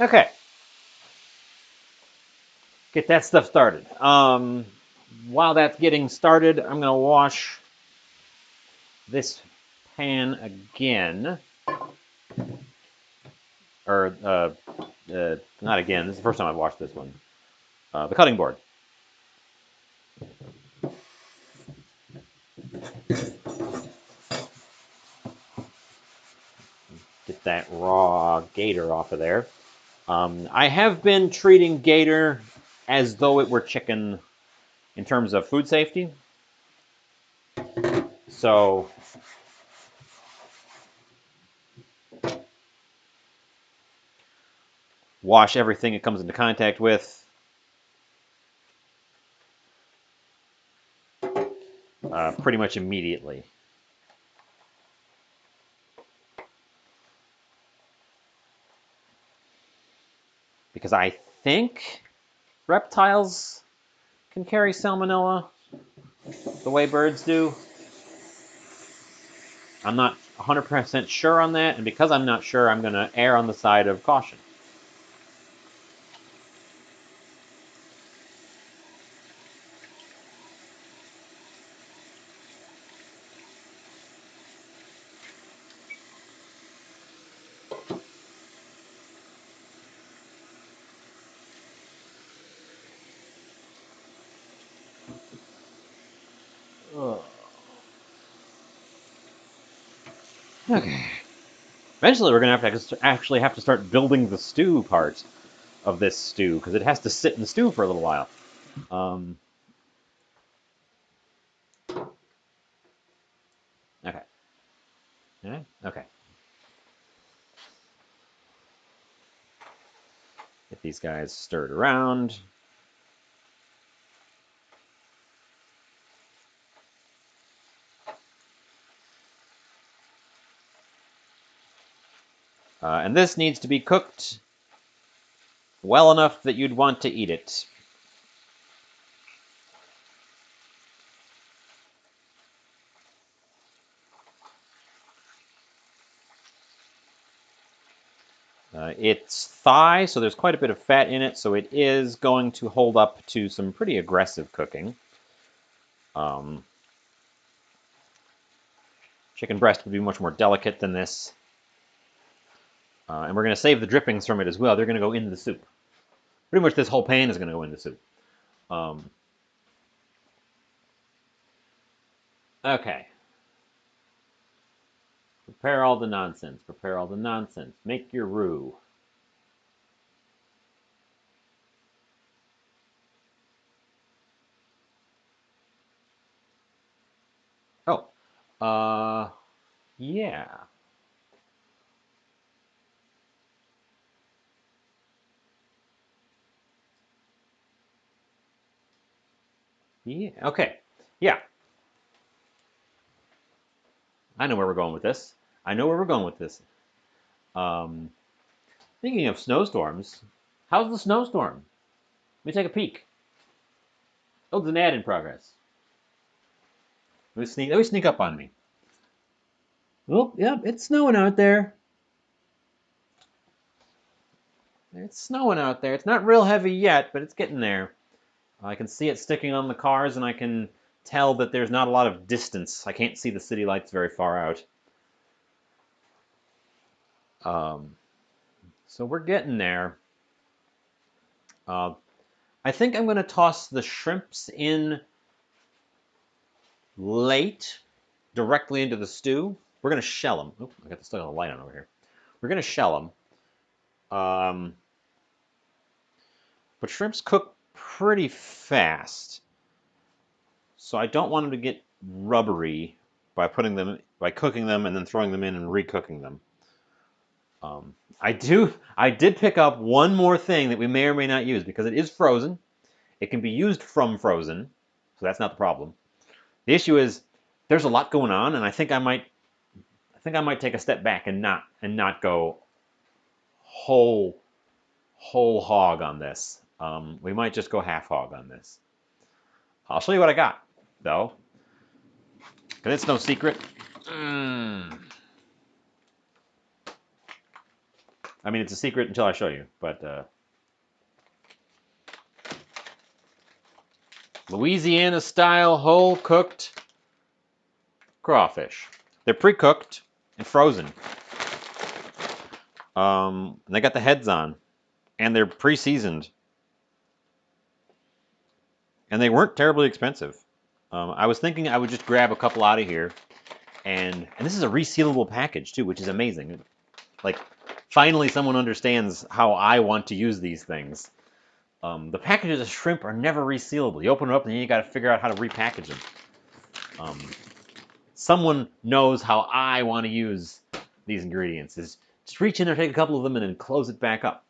Okay. Get that stuff started. While that's getting started, I'm going to wash this pan again. Or, not again. This is the first time I've washed this one. The cutting board. Get that raw gator off of there. I have been treating gator as though it were chicken in terms of food safety. So wash everything it comes into contact with. Pretty much immediately. Because I think reptiles can carry salmonella the way birds do. I'm not 100% sure on that, and because I'm not sure, I'm going to err on the side of caution. Okay. Eventually, we're going to actually have to start building the stew part of this stew, because it has to sit in the stew for a little while. Okay. Yeah. Okay. Get these guys stirred around. And this needs to be cooked well enough that you'd want to eat it. It's thigh, so there's quite a bit of fat in it, so it is going to hold up to some pretty aggressive cooking. Chicken breast would be much more delicate than this. And we're going to save the drippings from it as well. They're going to go into the soup. Pretty much this whole pan is going to go into the soup. Okay. Prepare all the nonsense. Prepare all the nonsense. Make your roux. Oh. Yeah. Yeah. Okay. Yeah. I know where we're going with this. I know where we're going with this. Um, Thinking of snowstorms, how's the snowstorm? Let me take a peek. Oh, there's an ad in progress. Let me sneak up on me. Oh, yep, it's snowing out there. It's snowing out there. It's not real heavy yet, but it's getting there. I can see it sticking on the cars, and I can tell that there's not a lot of distance. I can't see the city lights very far out. Um, so we're getting there. I think I'm going to toss the shrimps in late, directly into the stew. We're going to shell them. Oh, I got the stuck on the light on over here. We're going to shell them. But shrimps cook pretty fast, so I don't want them to get rubbery by cooking them and then throwing them in and recooking them. I did pick up one more thing that we may or may not use because it is frozen. It can be used from frozen, so that's not the problem. The issue is there's a lot going on, and I think I might take a step back and not go whole hog on this. We might just go half hog on this. I'll show you what I got, though, because it's no secret. I mean, it's a secret until I show you, but Louisiana-style whole-cooked crawfish. They're pre-cooked and frozen. And they got the heads on, and they're pre-seasoned. And they weren't terribly expensive. I was thinking I would just grab a couple out of here, and this is a resealable package too, which is amazing. Like, finally someone understands how I want to use these things. The packages of shrimp are never resealable. You open them up, and then you got to figure out how to repackage them. Someone knows how I want to use these ingredients. Is just reach in there, take a couple of them, and then close it back up.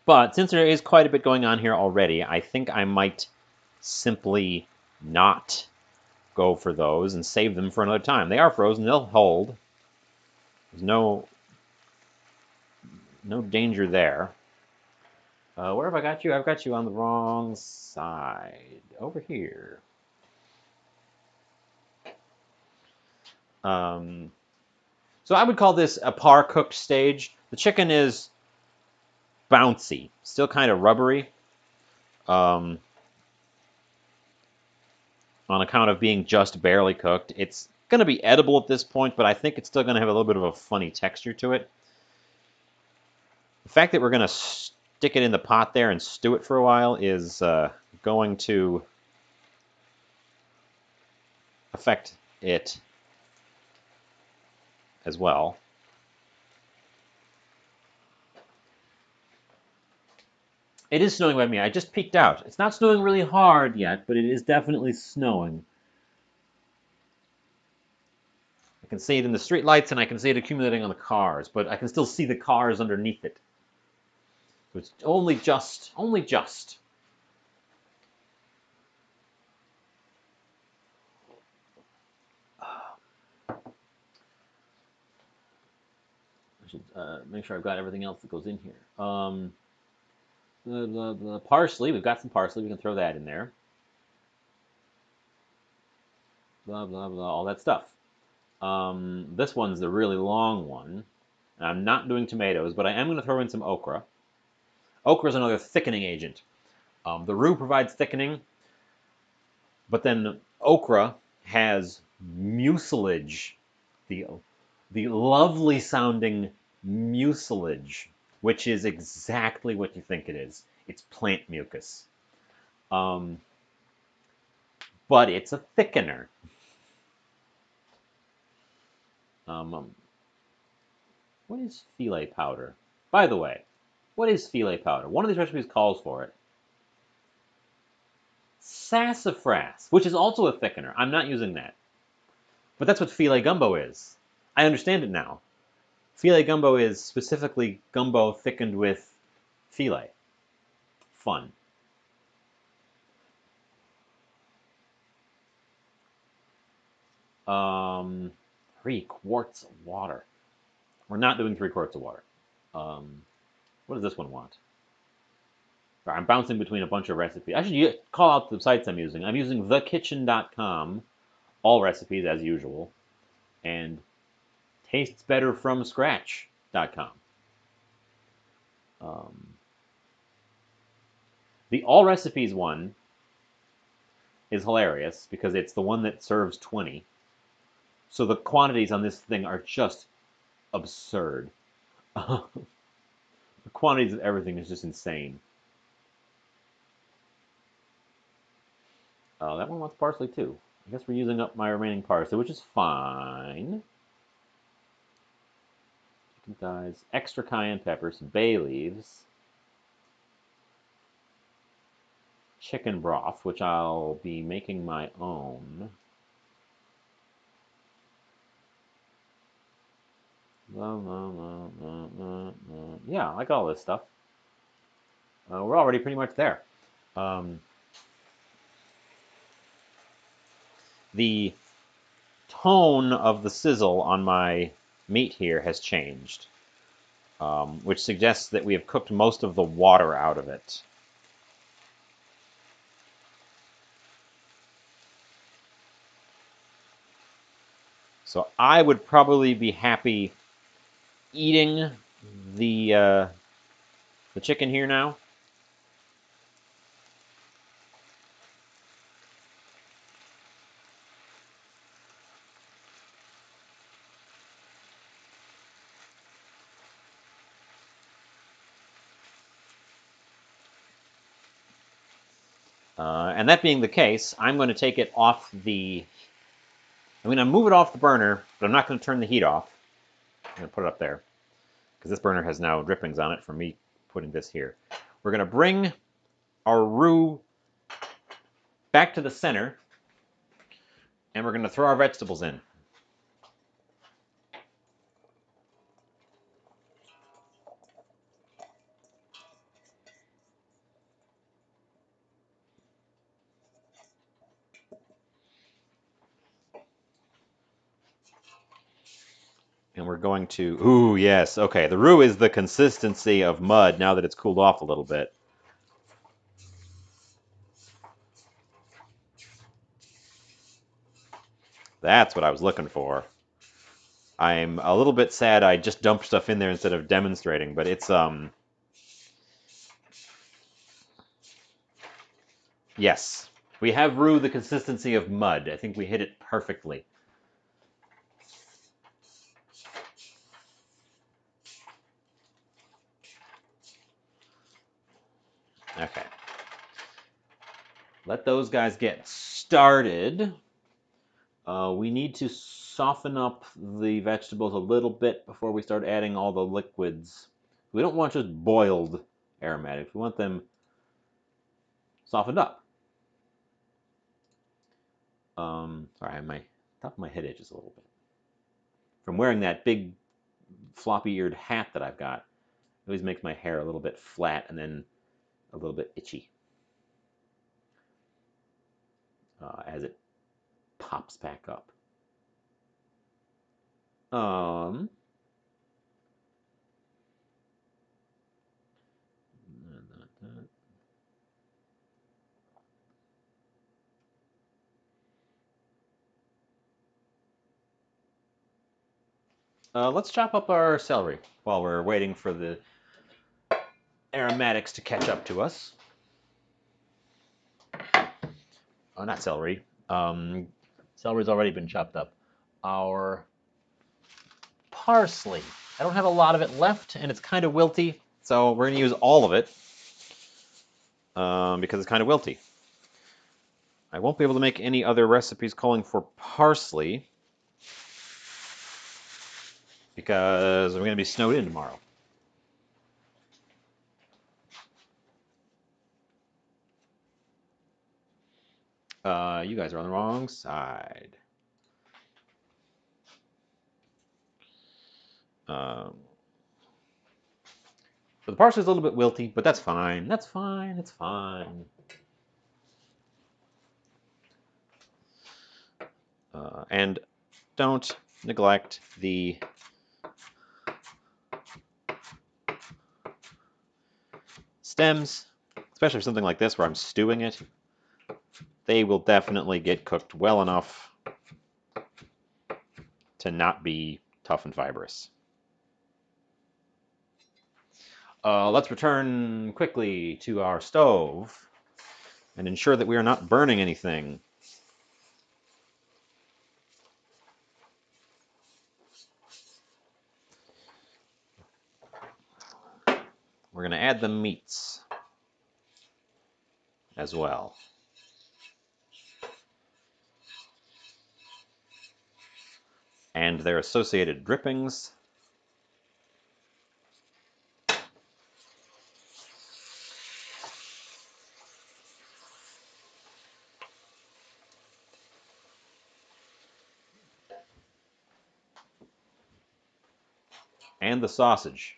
But since there is quite a bit going on here already, I think I might simply not go for those and save them for another time. They are frozen, they'll hold. There's no danger there. Where have I got you? I've got you on the wrong side. Over here. So I would call this a par cooked stage. The chicken is bouncy, still kind of rubbery. Um, on account of being just barely cooked. It's going to be edible at this point, but I think it's still going to have a little bit of a funny texture to it. The fact that we're going to stick it in the pot there and stew it for a while is going to affect it as well. It is snowing by me. I just peeked out. It's not snowing really hard yet, but it is definitely snowing. I can see it in the street lights, and I can see it accumulating on the cars, but I can still see the cars underneath it. So it's only just. I should make sure I've got everything else that goes in here. The parsley, we've got some parsley. We can throw that in there. Blah, blah, blah, all that stuff. This one's the really long one. And I'm not doing tomatoes, but I am going to throw in some okra. Okra is another thickening agent. The roux provides thickening, but then okra has mucilage, the lovely sounding mucilage, which is exactly what you think it is. It's plant mucus. But it's a thickener. What is filet powder? By the way, what is filet powder? One of these recipes calls for it. Sassafras, which is also a thickener. I'm not using that. But that's what filet gumbo is. I understand it now. Filet gumbo is specifically gumbo thickened with filet. Fun. 3 quarts of water. We're not doing 3 quarts of water. What does this one want? I'm bouncing between a bunch of recipes. I should call out the sites I'm using. I'm using thekitchen.com, all recipes as usual, and tastesbetterfromscratch.com. The all recipes one is hilarious because it's the one that serves 20. So the quantities on this thing are just absurd. The quantities of everything is just insane. That one wants parsley too. I guess we're using up my remaining parsley, which is fine. Chicken thighs, extra cayenne pepper, some bay leaves, chicken broth, which I'll be making my own. Yeah, I like all this stuff. We're already pretty much there. The tone of the sizzle on my meat here has changed, which suggests that we have cooked most of the water out of it. So I would probably be happy eating the chicken here now. And that being the case, I'm going to take it off the... I'm going to move it off the burner, but I'm not going to turn the heat off. I'm going to put it up there, because this burner has now drippings on it from me putting this here. We're going to bring our roux back to the center, and we're going to throw our vegetables in. And we're going to... Ooh, yes. Okay, the roux is the consistency of mud now that it's cooled off a little bit. That's what I was looking for. I'm a little bit sad I just dumped stuff in there instead of demonstrating, but it's... Yes. We have roux the consistency of mud. I think we hit it perfectly. Okay. Let those guys get started. We need to soften up the vegetables a little bit before we start adding all the liquids. We don't want just boiled aromatics. We want them softened up. Sorry, my top of my head itches a little bit from wearing that big floppy-eared hat that I've got. It always makes my hair a little bit flat and then a little bit itchy as it pops back up. Um, let's chop up our celery while we're waiting for the aromatics to catch up to us. Oh, not celery. Celery's already been chopped up. Our parsley. I don't have a lot of it left, and it's kind of wilty, so we're going to use all of it because it's kind of wilty. I won't be able to make any other recipes calling for parsley because we're going to be snowed in tomorrow. You guys are on the wrong side. So the parsley's a little bit wilty, but that's fine. That's fine. It's fine. And don't neglect the stems, especially for something like this where I'm stewing it. They will definitely get cooked well enough to not be tough and fibrous. Let's return quickly to our stove and ensure that we are not burning anything. We're going to add the meats as well. And their associated drippings. And the sausage.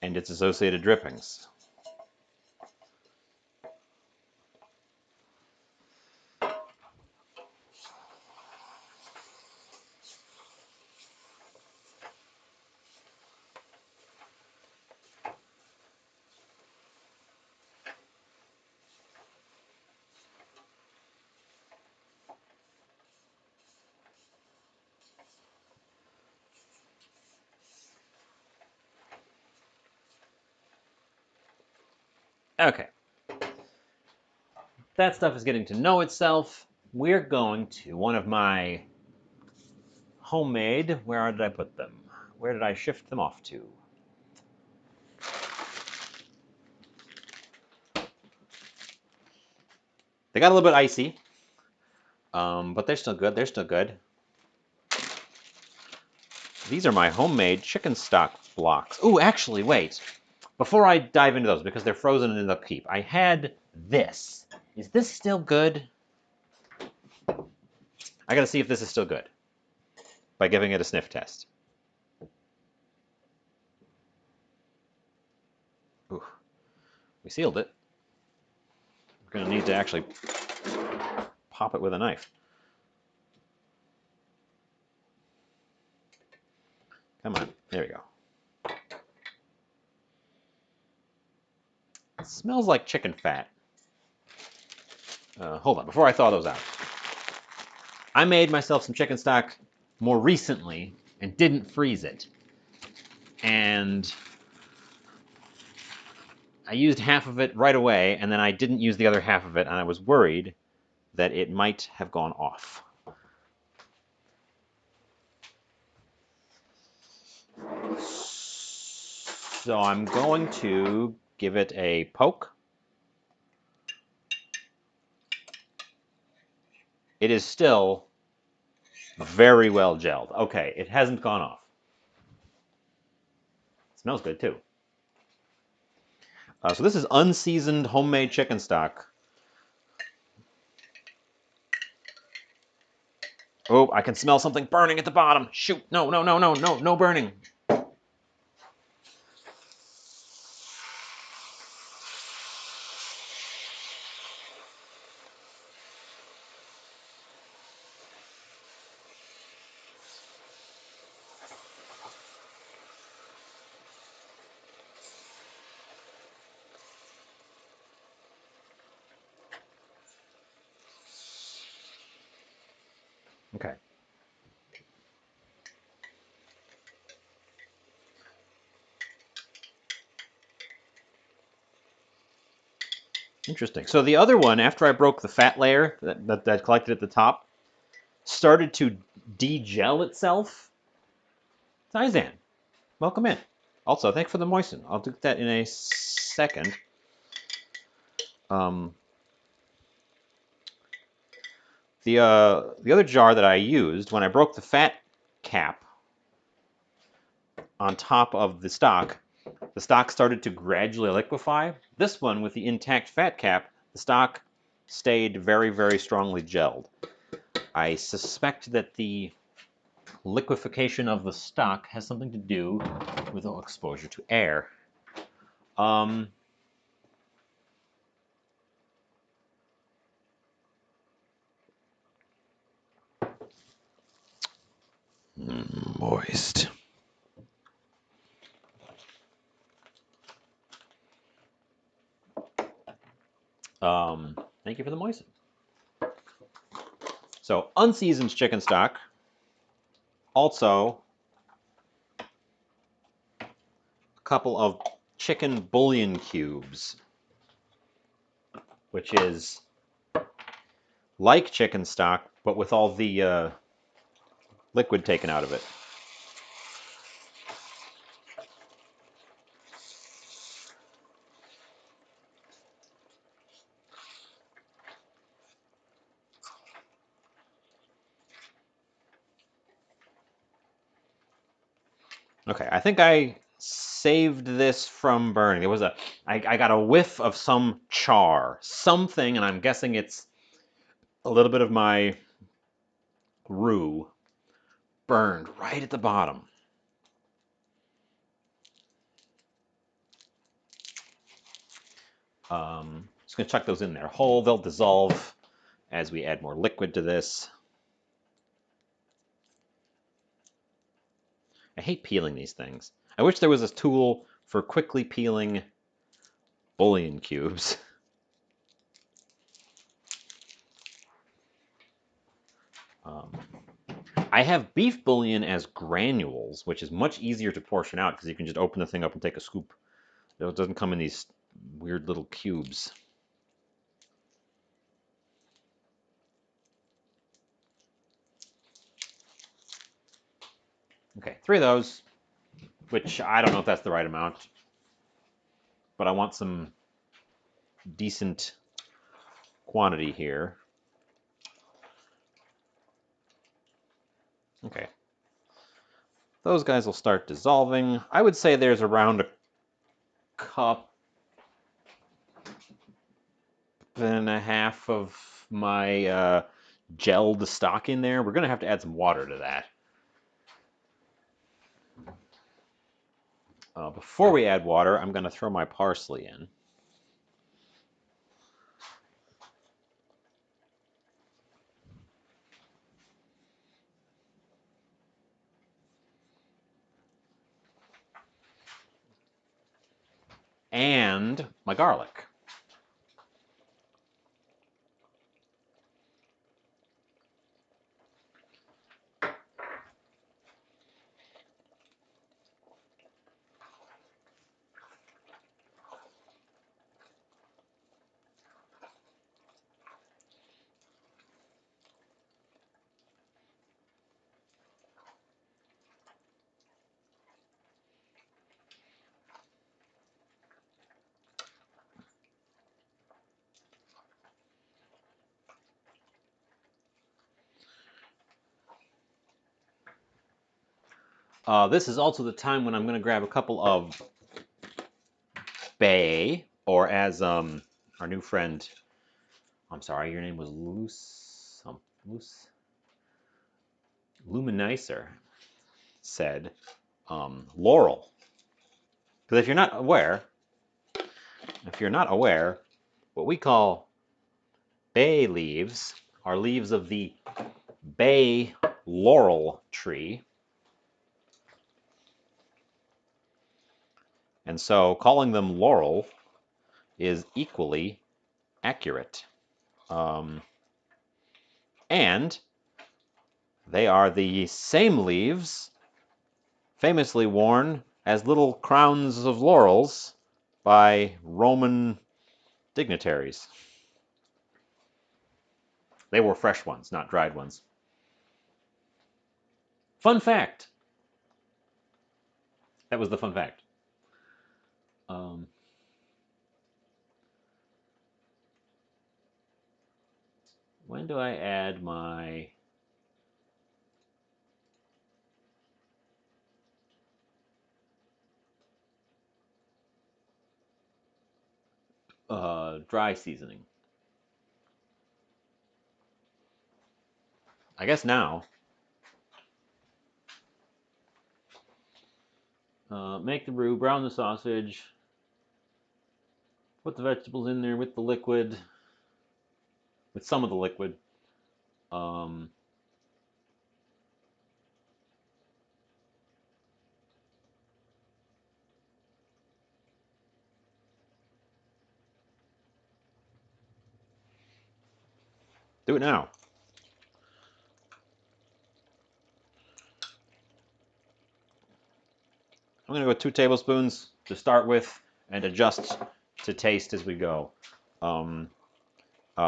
And its associated drippings. Okay. That stuff is getting to know itself. We're going to one of my homemade, where did I put them? Where did I shift them off to? They got a little bit icy, but they're still good. They're still good. These are my homemade chicken stock blocks. Oh, actually, wait. Before I dive into those, because they're frozen in the keep, I had this. Is this still good? I gotta see if this is still good by giving it a sniff test. Ooh, we sealed it. We're gonna need to actually pop it with a knife. Come on, there we go. It smells like chicken fat. Hold on, before I thaw those out. I made myself some chicken stock more recently and didn't freeze it. And I used half of it right away, and then I didn't use the other half of it, and I was worried that it might have gone off. So I'm going to give it a poke. It is still very well gelled. Okay, it hasn't gone off. It smells good too. So this is unseasoned homemade chicken stock. Oh, I can smell something burning at the bottom. Shoot, no, no, no, no, no, no burning. Okay. Interesting. So the other one, after I broke the fat layer that collected at the top, started to de-gel itself. Taizan, welcome in. Also, thanks for the moisten. I'll do that in a second. The other jar that I used, when I broke the fat cap on top of the stock started to gradually liquefy. This one, with the intact fat cap, the stock stayed very, very strongly gelled. I suspect that the liquefaction of the stock has something to do with exposure to air. Moist. Thank you for the moisten. So, unseasoned chicken stock. Also, a couple of chicken bouillon cubes, which is like chicken stock, but with all the liquid taken out of it. Okay, I think I saved this from burning. There was I got a whiff of some char, something, and I'm guessing it's a little bit of my roux burned right at the bottom. Just gonna chuck those in there whole. They'll dissolve as we add more liquid to this. I hate peeling these things. I wish there was a tool for quickly peeling bouillon cubes. I have beef bouillon as granules, which is much easier to portion out because you can just open the thing up and take a scoop. It doesn't come in these weird little cubes. Okay, 3 of those, which I don't know if that's the right amount, but I want some decent quantity here. Okay. Those guys will start dissolving. I would say there's around a cup and a half of my gelled stock in there. We're going to have to add some water to that. Before we add water, I'm going to throw my parsley in. And my garlic. This is also the time when I'm going to grab a couple of bay, or as our new friend, I'm sorry, your name was Loose Luminicer said, laurel. Because if you're not aware, what we call bay leaves are leaves of the bay laurel tree. And so calling them laurel is equally accurate. And they are the same leaves famously worn as little crowns of laurels by Roman dignitaries. They were fresh ones, not dried ones. Fun fact. That was the fun fact. Um, when do I add my dry seasoning? I guess now. Make the roux, brown the sausage, put the vegetables in there with the liquid, with some of the liquid. Um, do it now. I'm going to go 2 tablespoons to start with and adjust to taste as we go.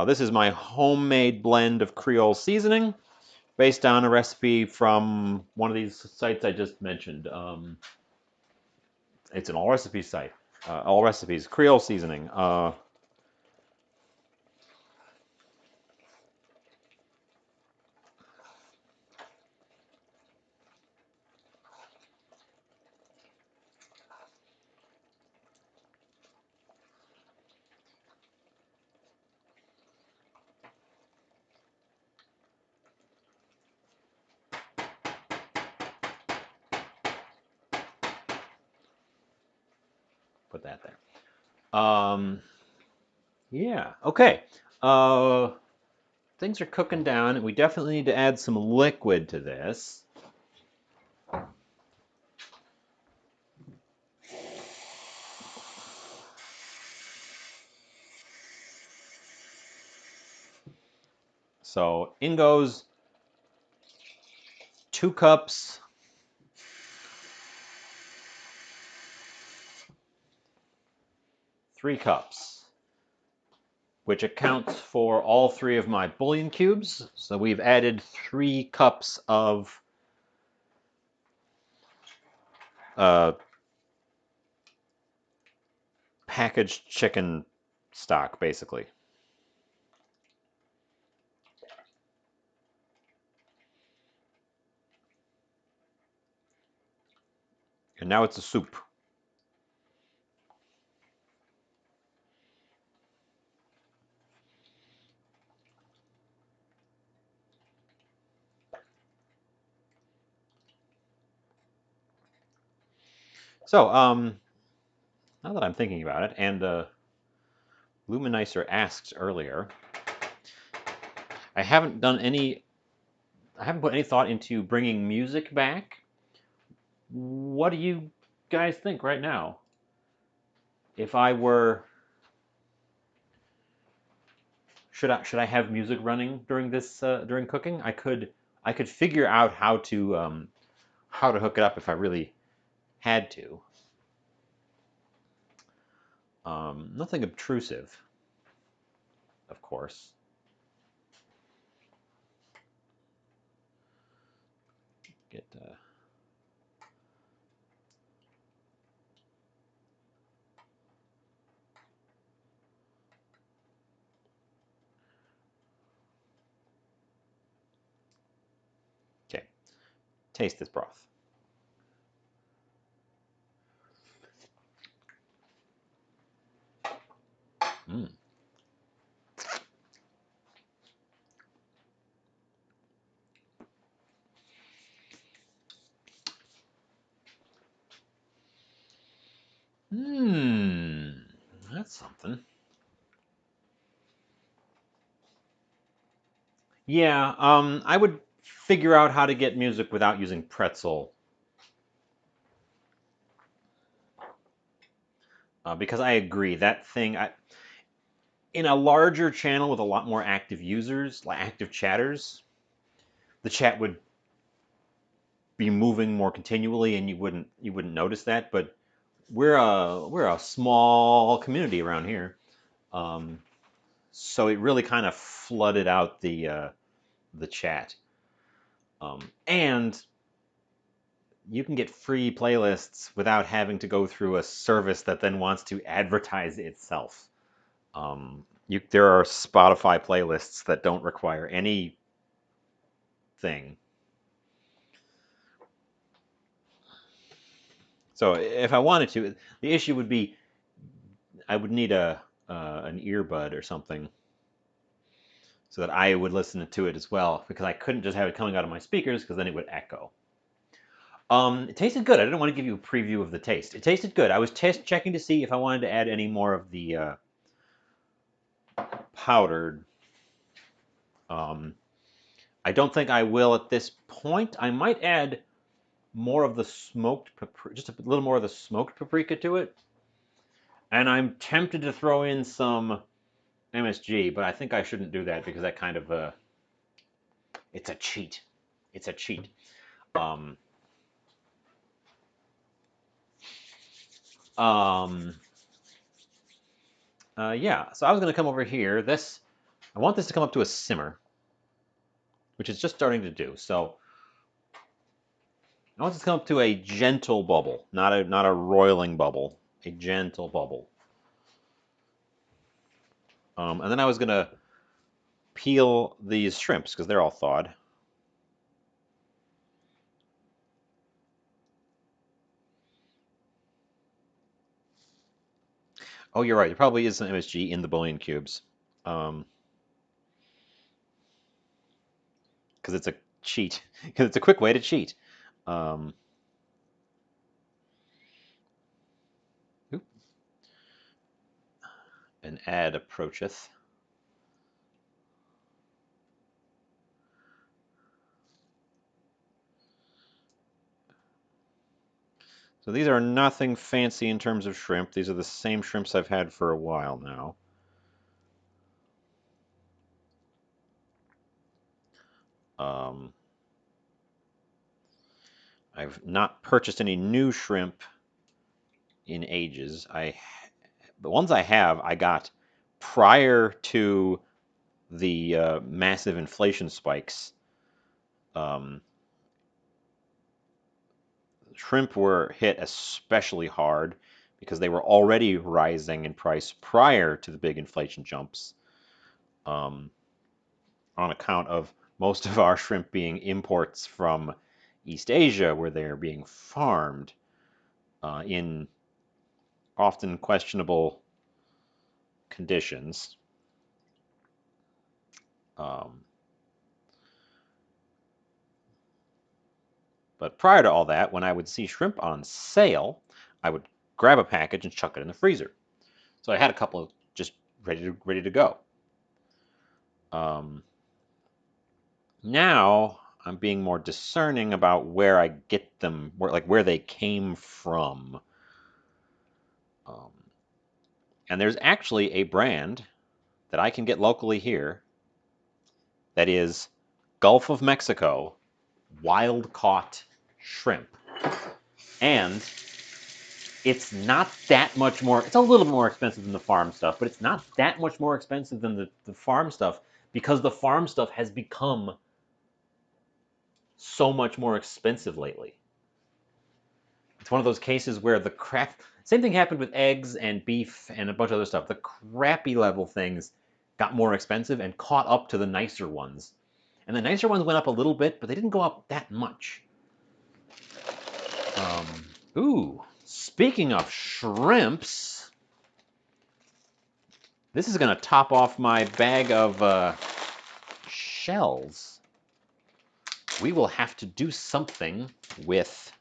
This is my homemade blend of Creole seasoning based on a recipe from one of these sites I just mentioned. It's an all recipes site. All recipes, Creole seasoning. Put that there. Yeah, okay. Things are cooking down, and we definitely need to add some liquid to this. So in goes 2 cups. 3 cups, which accounts for all 3 of my bouillon cubes. So we've added 3 cups of packaged chicken stock, basically. And now it's a soup. So, now that I'm thinking about it, and Luminicer asked earlier, I haven't put any thought into bringing music back. What do you guys think right now? If I were, should I have music running during this during cooking? I could figure out how to hook it up if I really had to. Nothing obtrusive, of course. Get okay. Taste this broth. Mm. That's something. Yeah, I would figure out how to get music without using pretzel, because I agree that thing. In a larger channel with a lot more active users, like active chatters, the chat would be moving more continually, and you wouldn't notice that. But we're a small community around here, um, so it really kind of flooded out the chat. And you can get free playlists without having to go through a service that then wants to advertise itself. There are Spotify playlists that don't require anything. So if I wanted to, the issue would be I would need an earbud or something so that I would listen to it as well, because I couldn't just have it coming out of my speakers because then it would echo. It tasted good. I didn't want to give you a preview of the taste. It tasted good. I was checking to see if I wanted to add any more of the powdered. Um, I don't think I will at this point. I might add more of the smoked paprika, just a little more of the smoked paprika to it. And I'm tempted to throw in some MSG, but I think I shouldn't do that because that kind of it's a cheat. It's a cheat. Um, um, yeah. So I was gonna come over here. I want this to come up to a simmer, which is just starting to do. So I want this to come up to a gentle bubble, not a roiling bubble, a gentle bubble. And then I was gonna peel these shrimps because they're all thawed. Oh, you're right. There probably is some MSG in the bouillon cubes. Um, because it's a cheat. Because it's a quick way to cheat. Um, oop, an ad approacheth. So these are nothing fancy in terms of shrimp. These are the same shrimps I've had for a while now. Um, I've not purchased any new shrimp in ages. The ones I have, I got prior to the massive inflation spikes. Um, Shrimp were hit especially hard because they were already rising in price prior to the big inflation jumps, um, on account of most of our shrimp being imports from East Asia, where they're being farmed in often questionable conditions. Um, but prior to all that, when I would see shrimp on sale, I would grab a package and chuck it in the freezer. So I had a couple of just ready to go. Um, Now I'm being more discerning about where I get them, where they came from. Um, and there's actually a brand that I can get locally here that is Gulf of Mexico wild caught shrimp. And it's not that much more, it's a little more expensive than the farm stuff, but it's not that much more expensive than the farm stuff because the farm stuff has become so much more expensive lately. It's one of those cases where the crap. Same thing happened with eggs and beef and a bunch of other stuff. The crappy level things got more expensive and caught up to the nicer ones. And the nicer ones went up a little bit, but they didn't go up that much. Ooh, speaking of shrimps, This is going to top off my bag of shells. We will have to do something with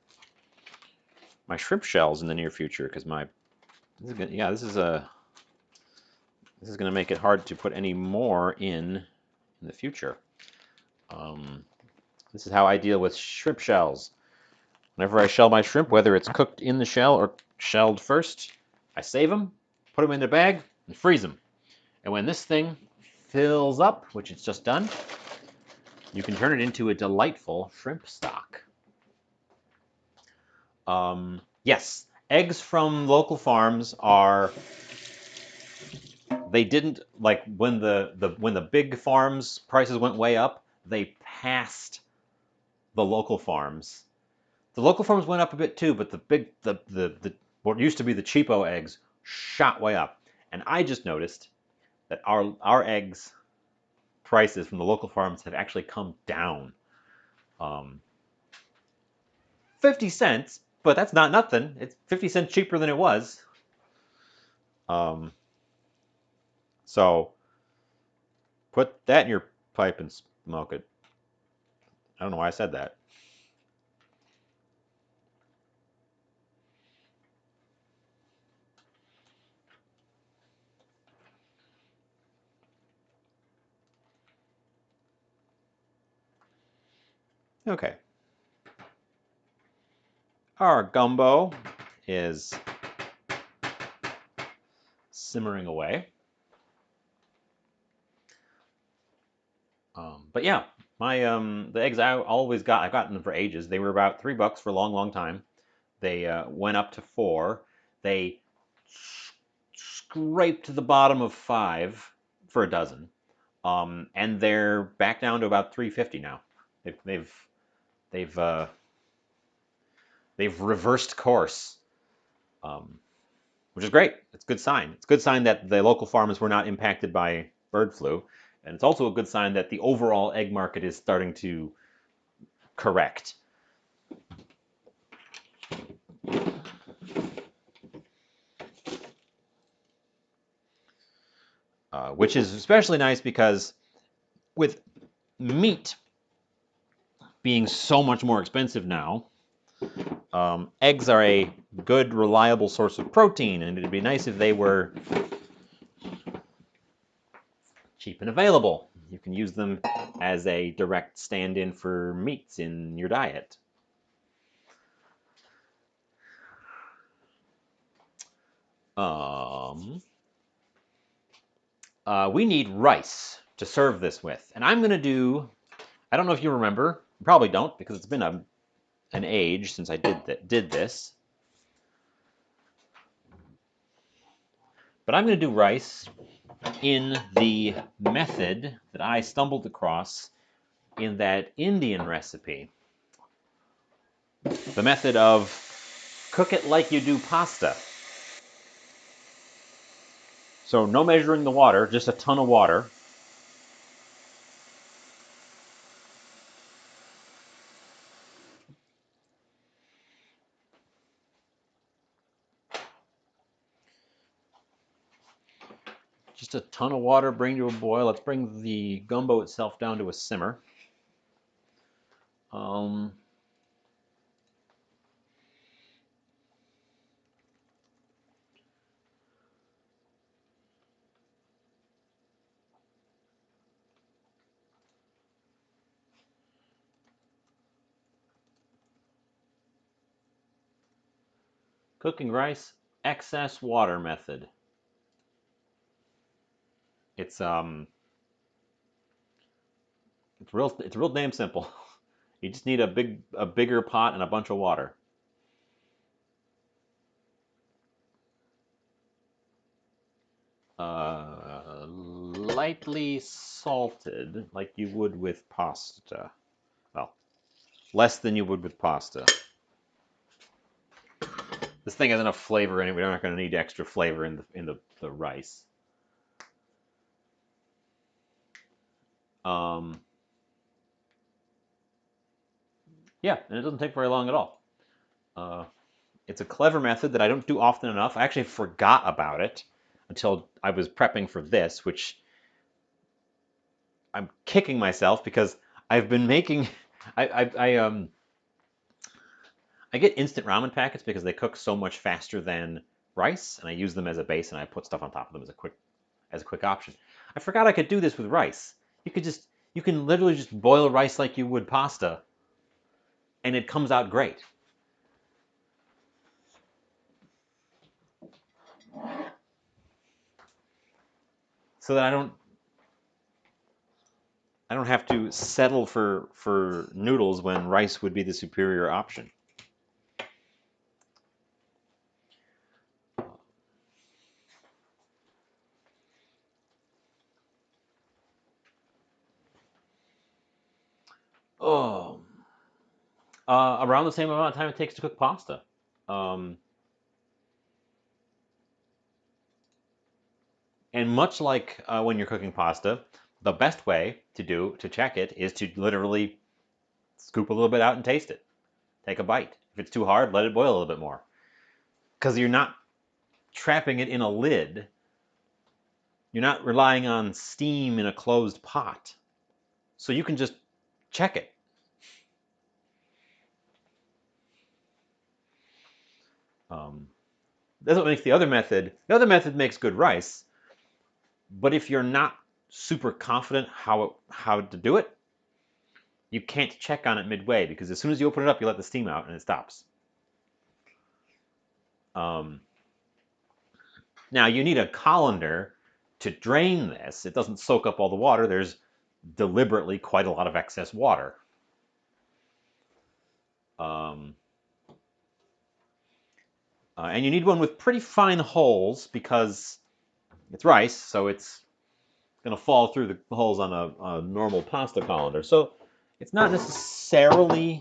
my shrimp shells in the near future because this is going to make it hard to put any more in the future. This is how I deal with shrimp shells. Whenever I shell my shrimp, whether it's cooked in the shell or shelled first, I save them, put them in a bag, and freeze them. And when this thing fills up, which it's just done, you can turn it into a delightful shrimp stock. Yes, eggs from local farms they didn't, like when the big farms prices went way up, they passed the local farms. The local farms went up a bit too, but the what used to be the cheapo eggs shot way up. And I just noticed that our eggs prices from the local farms have actually come down. 50 cents, but that's not nothing. It's 50 cents cheaper than it was. So put that in your pipe and smoke it. I don't know why I said that. Okay. Our gumbo is simmering away. But yeah, my the eggs I've gotten them for ages. They were about $3 for a long, long time. They went up to 4. They scraped the bottom of 5 for a dozen, and they're back down to about 3.50 now. They've they've reversed course, which is great. It's a good sign. It's a good sign that the local farmers were not impacted by bird flu, and it's also a good sign that the overall egg market is starting to correct. Which is especially nice because with meat being so much more expensive now, eggs are a good, reliable source of protein, and it'd be nice if they were cheap and available. You can use them as a direct stand-in for meats in your diet. We need rice to serve this with, and I'm gonna do. I don't know if you remember. You probably don't because it's been an age since I did this. But I'm gonna do rice in the method that I stumbled across in that Indian recipe. The method of cook it like you do pasta. So no measuring the water, just a ton of water. Just a ton of water, bring to a boil. Let's bring the gumbo itself down to a simmer. Cooking rice, excess water method. It's it's real damn simple. You just need a bigger pot and a bunch of water. Lightly salted, like you would with pasta. Well, less than you would with pasta. This thing has enough flavor in it. We're not going to need extra flavor in the rice. Yeah, and it doesn't take very long at all. It's a clever method that I don't do often enough. I actually forgot about it until I was prepping for this, which I'm kicking myself because I've been making. I I, I um I get instant ramen packets because they cook so much faster than rice, and I use them as a base, and I put stuff on top of them as a quick option. I forgot I could do this with rice. You can literally just boil rice like you would pasta, and it comes out great. So that I don't have to settle for noodles when rice would be the superior option. Oh, around the same amount of time it takes to cook pasta. Um, and much like when you're cooking pasta, the best way to check it is to literally scoop a little bit out and taste it. Take a bite. If it's too hard, let it boil a little bit more. Because you're not trapping it in a lid. You're not relying on steam in a closed pot. So you can just check it. Um, that's what makes the other method. The other method makes good rice, but if you're not super confident how to do it, you can't check on it midway because as soon as you open it up, you let the steam out and it stops. Um, Now you need a colander to drain this. It doesn't soak up all the water. There's deliberately quite a lot of excess water. Um, and you need one with pretty fine holes because it's rice, so it's going to fall through the holes on a normal pasta colander. So it's not necessarily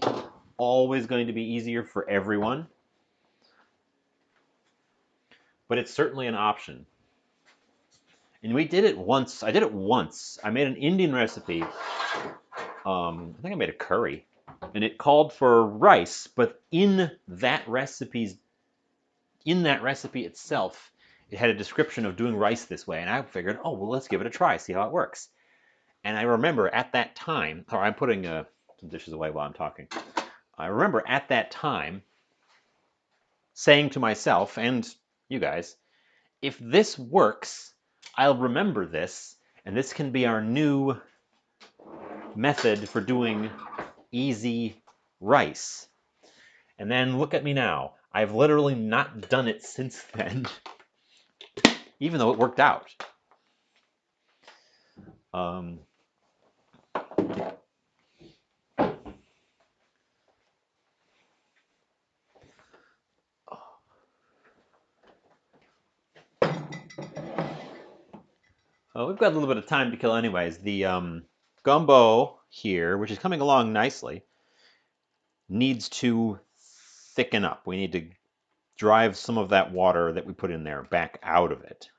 always going to be easier for everyone, but it's certainly an option. And we did it once. I did it once. I made an Indian recipe. I think I made a curry, and it called for rice, but in that recipe itself, it had a description of doing rice this way, and I figured, oh well, let's give it a try, see how it works. And I remember at that time, or I'm putting some dishes away while I'm talking. I remember at that time saying to myself and you guys, if this works, I'll remember this, and this can be our new method for doing easy rice. And then look at me now. I've literally not done it since then, even though it worked out. Um, we've got a little bit of time to kill anyways. The gumbo here, which is coming along nicely, needs to thicken up. We need to drive some of that water that we put in there back out of it.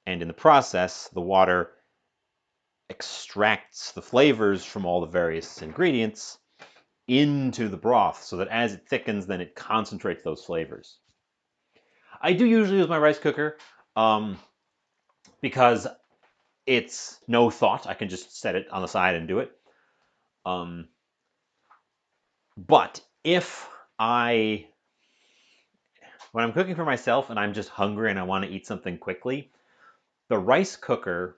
And in the process, the water extracts the flavors from all the various ingredients into the broth so that as it thickens, then it concentrates those flavors. I do usually use my rice cooker because it's no thought. I can just set it on the side and do it. But when I'm cooking for myself and I'm just hungry and I want to eat something quickly, the rice cooker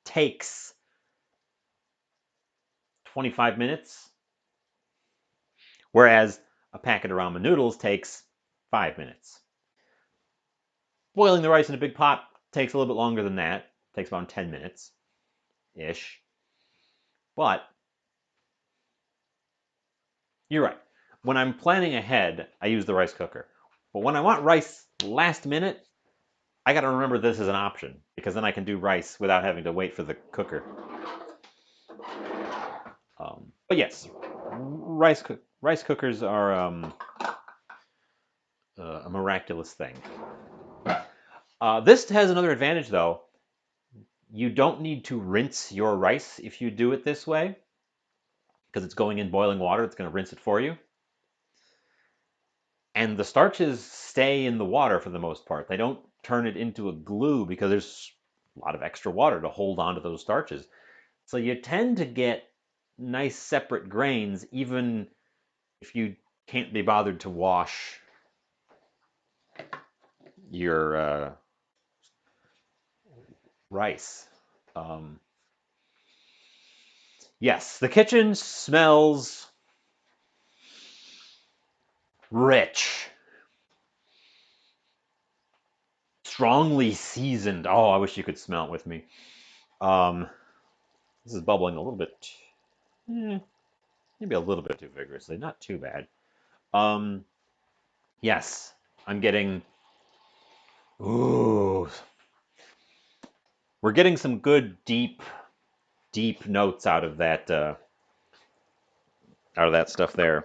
takes 25 minutes, whereas a packet of ramen noodles takes 5 minutes. Boiling the rice in a big pot takes a little bit longer than that. It takes about 10 minutes ish. But you're right. When I'm planning ahead, I use the rice cooker. But when I want rice last minute, I got to remember this is an option because then I can do rice without having to wait for the cooker. But yes, rice cookers are a miraculous thing. This has another advantage though. You don't need to rinse your rice if you do it this way because it's going in boiling water. It's going to rinse it for you. And the starches stay in the water for the most part. They don't turn it into a glue because there's a lot of extra water to hold on to those starches. So you tend to get nice separate grains even if you can't be bothered to wash your rice. Um, yes, the kitchen smells rich, strongly seasoned. Oh, I wish you could smell it with me. Um, this is bubbling a little bit, maybe a little bit too vigorously. Not too bad. Um, yes, I'm getting. Ooh, we're getting some good deep notes out of that stuff there.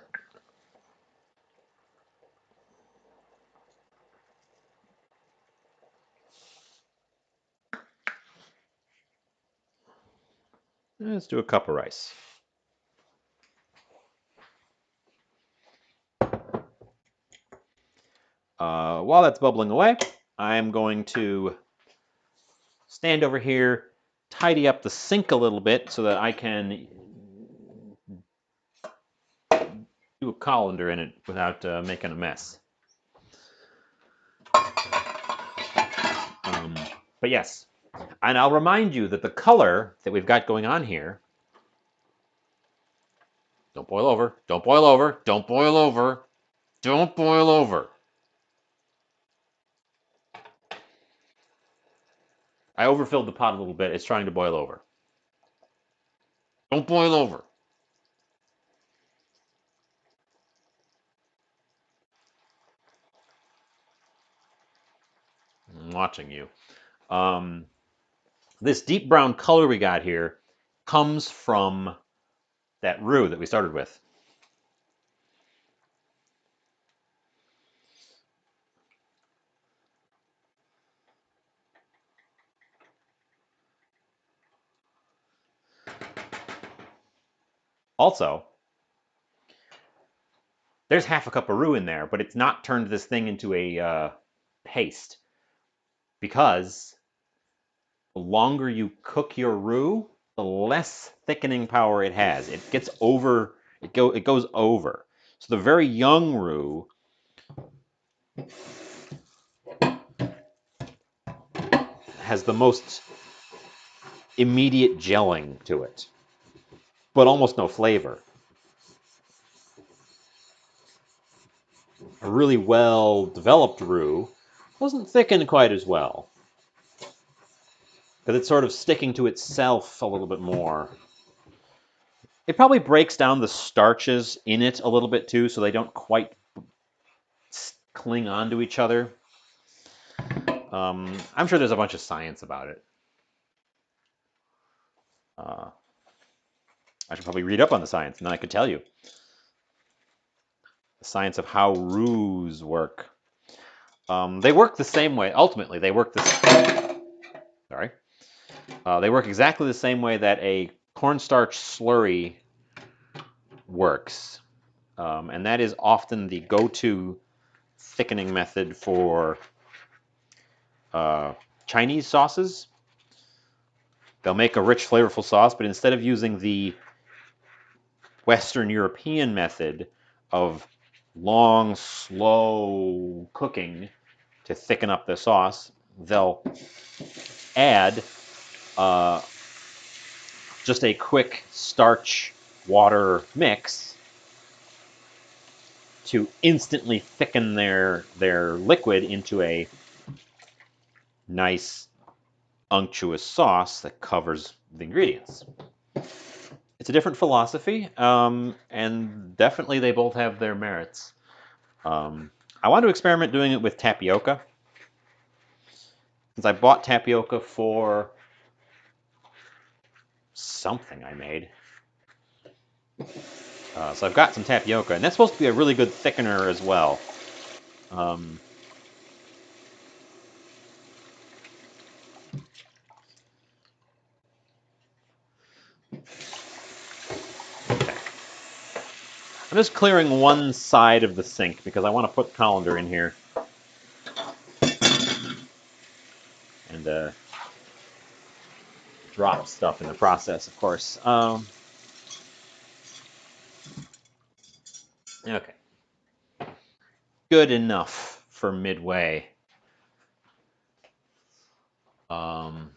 Let's do a cup of rice. While that's bubbling away, I'm going to stand over here, tidy up the sink a little bit so that I can do a colander in it without making a mess. Um, but yes, and I'll remind you that the color that we've got going on here, don't boil over, don't boil over, don't boil over, don't boil over. I overfilled the pot a little bit. It's trying to boil over. Don't boil over. I'm watching you. Um, this deep brown color we got here comes from that roux that we started with. Also, there's half a cup of roux in there, but it's not turned this thing into a paste because the longer you cook your roux, the less thickening power it has. It gets over, it goes over. So the very young roux has the most immediate gelling to it, but almost no flavor. A really well developed roux doesn't thicken quite as well because it's sort of sticking to itself a little bit more. It probably breaks down the starches in it a little bit too, so they don't quite cling onto each other. I'm sure there's a bunch of science about it. I should probably read up on the science, and then I could tell you. The science of how roux work. They work the same way. Ultimately, they work sorry. They work exactly the same way that a cornstarch slurry works. And that is often the go-to thickening method for Chinese sauces. They'll make a rich, flavorful sauce, but instead of using the Western European method of long, slow cooking to thicken up the sauce, they'll add just a quick starch water mix to instantly thicken their liquid into a nice unctuous sauce that covers the ingredients. It's a different philosophy, and definitely they both have their merits. I want to experiment doing it with tapioca, since I bought tapioca for something I made. So I've got some tapioca, and that's supposed to be a really good thickener as well. Um, I'm just clearing one side of the sink because I want to put the colander in here and drop stuff in the process, of course. Okay. Good enough for midway. Make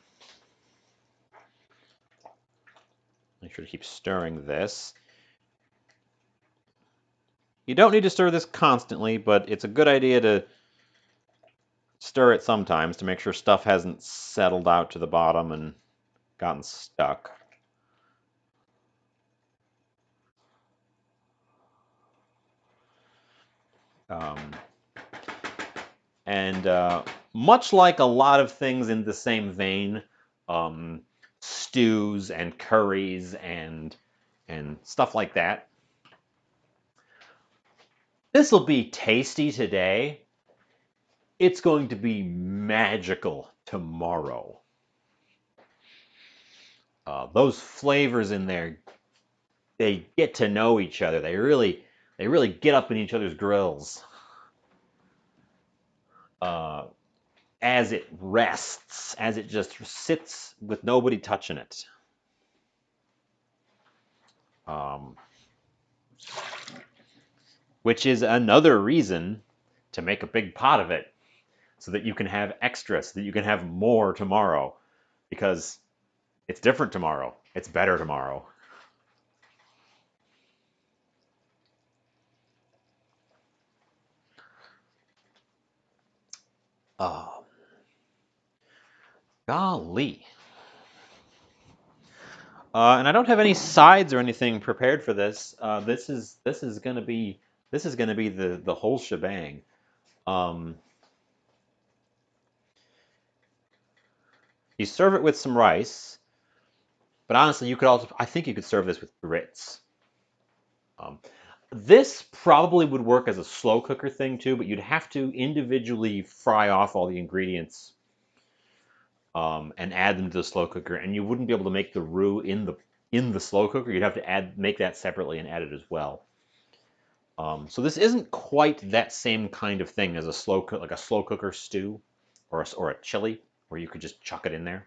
sure to keep stirring this. You don't need to stir this constantly, but it's a good idea to stir it sometimes to make sure stuff hasn't settled out to the bottom and gotten stuck. And much like a lot of things in the same vein, stews and curries and stuff like that, this will be tasty today. It's going to be magical tomorrow. Those flavors in there, they get to know each other. They really get up in each other's grills. As it rests, as it just sits with nobody touching it. Which is another reason to make a big pot of it, so that you can have extra, so that you can have more tomorrow, because it's different tomorrow. It's better tomorrow. Golly. And I don't have any sides or anything prepared for this. This is gonna be the whole shebang. You serve it with some rice, but honestly, I think you could serve this with grits. This probably would work as a slow cooker thing too, but you'd have to individually fry off all the ingredients and add them to the slow cooker, and you wouldn't be able to make the roux in the slow cooker. You'd have to make that separately and add it as well. So this isn't quite that same kind of thing as a slow cooker stew or a chili where you could just chuck it in there.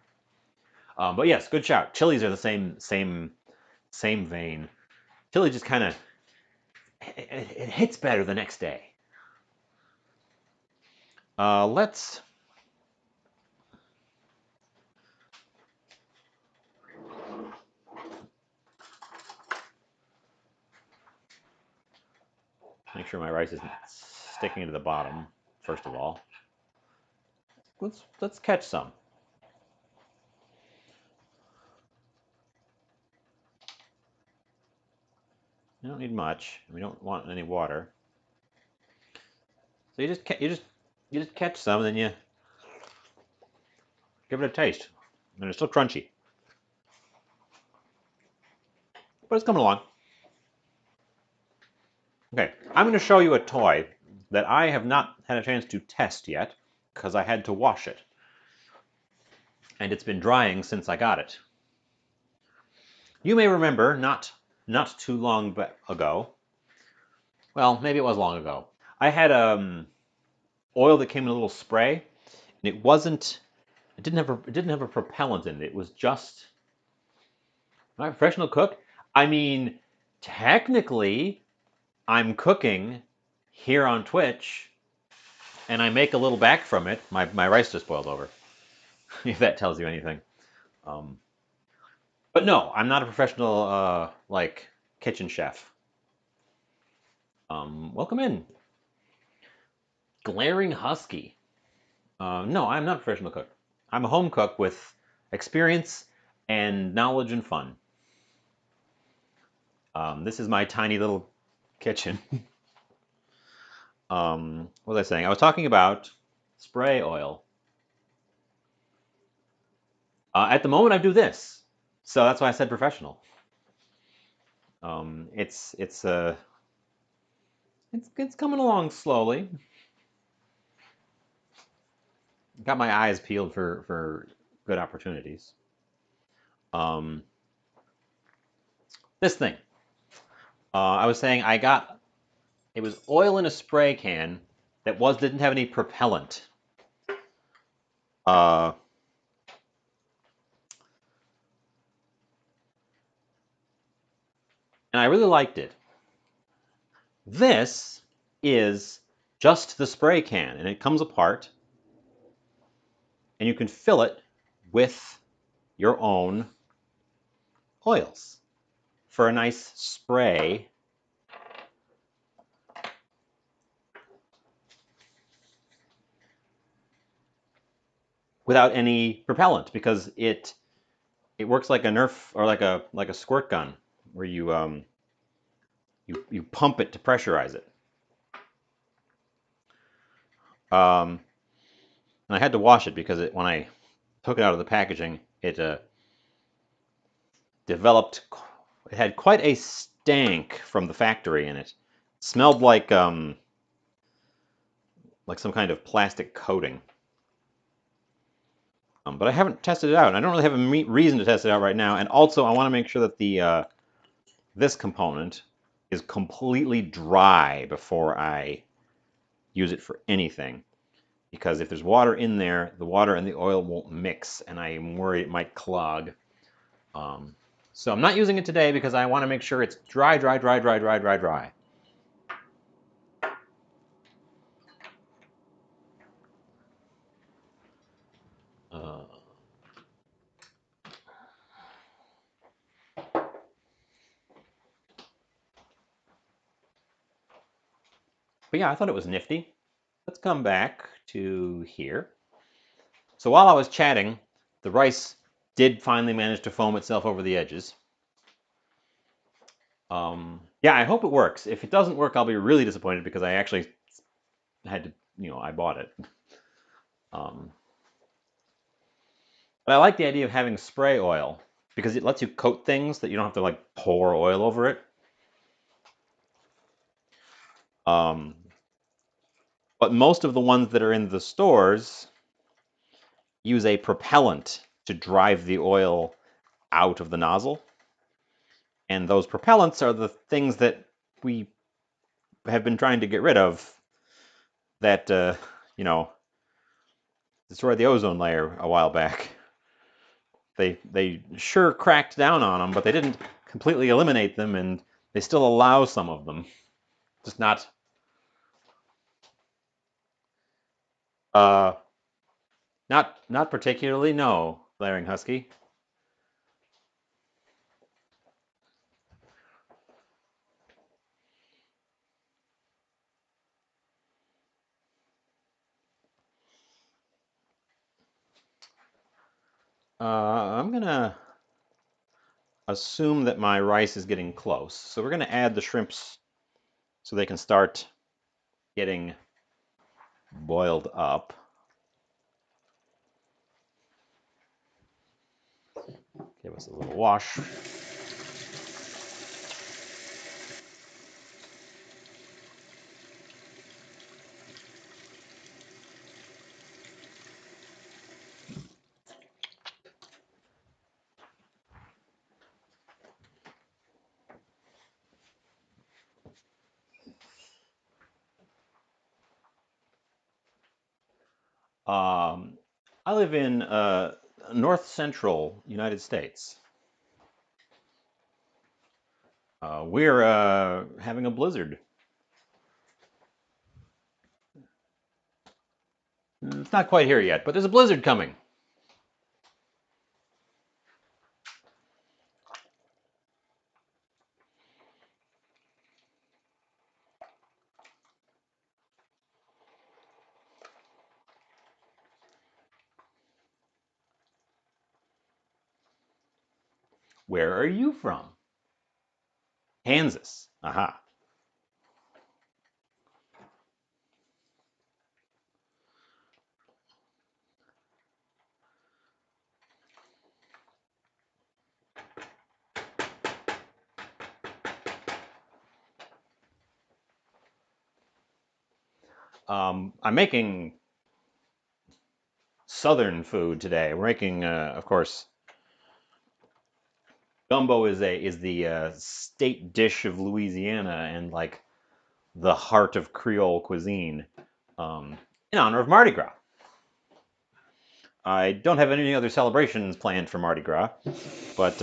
But yes, good shout. Chilies are the same vein. Chili just kind of it hits better the next day. Let's make sure my rice isn't sticking to the bottom, first of all. Let's catch some. You don't need much. We don't want any water. So you just catch some, and then you give it a taste. And it's still crunchy, but it's coming along. Okay, I'm going to show you a toy that I have not had a chance to test yet because I had to wash it. And it's been drying since I got it. You may remember, not too long ago, well, maybe it was long ago, I had oil that came in a little spray, and it didn't have a propellant in it. It was just, am I a professional cook? I mean, technically, I'm cooking here on Twitch, and I make a little back from it. My rice just boiled over, if that tells you anything. But no, I'm not a professional like kitchen chef. Welcome in, Glaring Husky. No, I'm not a professional cook. I'm a home cook with experience and knowledge and fun. This is my tiny little kitchen. What was I saying? I was talking about spray oil. At the moment, I do this, so that's why I said professional. It's coming along slowly. Got my eyes peeled for good opportunities. This thing. I was saying I got it was oil in a spray can that didn't have any propellant. Uh, and I really liked it. This is just the spray can, and it comes apart, and you can fill it with your own oils for a nice spray without any propellant because it works like a Nerf or like a squirt gun where you pump it to pressurize it. Um, and I had to wash it because when I took it out of the packaging, it developed. It had quite a stank from the factory, and it smelled like some kind of plastic coating. But I haven't tested it out. I don't really have a reason to test it out right now. And also, I want to make sure that the this component is completely dry before I use it for anything. Because if there's water in there, the water and the oil won't mix, and I am worried it might clog. Um, so I'm not using it today because I want to make sure it's dry, dry, dry, dry, dry, dry, dry. Uh, but yeah, I thought it was nifty. Let's come back to here. So while I was chatting, the rice did finally manage to foam itself over the edges. Yeah, I hope it works. If it doesn't work, I'll be really disappointed because I actually had to, I bought it. Um, but I like the idea of having spray oil because it lets you coat things that you don't have to like pour oil over it. Um, but most of the ones that are in the stores use a propellant to drive the oil out of the nozzle. And those propellants are the things that we have been trying to get rid of that, you know, destroyed the ozone layer a while back. They sure cracked down on them, but they didn't completely eliminate them, and they still allow some of them. Just uh, not particularly. No, Blaring Husky. I'm gonna assume that my rice is getting close, so we're gonna add the shrimps so they can start getting boiled up. Give us a little wash. Um, I live in north central United States. We're having a blizzard. It's not quite here yet, but there's a blizzard coming. Where are you from? Kansas. Aha. I'm making southern food today. We're making, of course, Gumbo is the state dish of Louisiana and like the heart of Creole cuisine, in honor of Mardi Gras. I don't have any other celebrations planned for Mardi Gras, but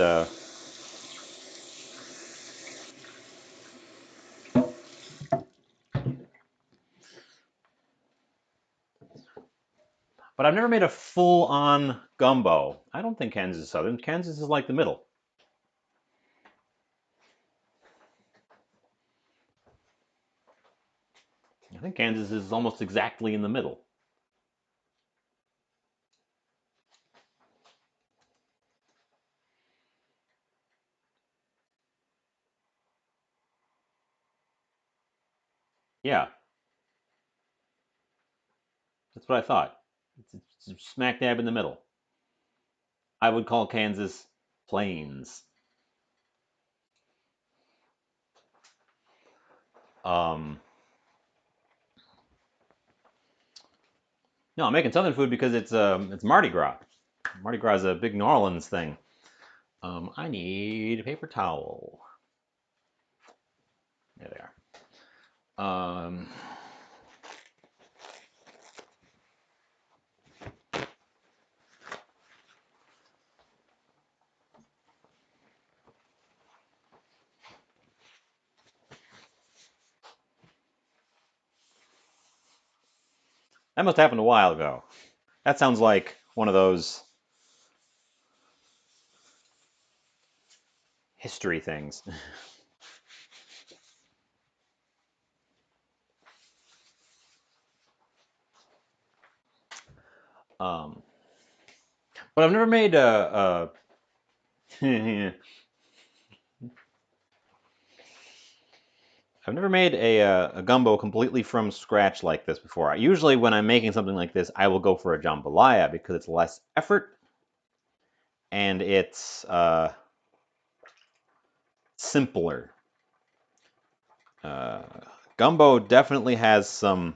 I've never made a full-on gumbo. I don't think Kansas is southern. Kansas is like the middle. I think Kansas is almost exactly in the middle. Yeah, that's what I thought. It's smack dab in the middle. I would call Kansas plains. Um, no, I'm making southern food because it's Mardi Gras. Mardi Gras is a big New Orleans thing. I need a paper towel. There they are. That must have happened a while ago. That sounds like one of those history things. um, but I've never made I've never made a gumbo completely from scratch like this before. Usually, when I'm making something like this, I will go for a jambalaya because it's less effort and it's simpler. Uh, Gumbo definitely has some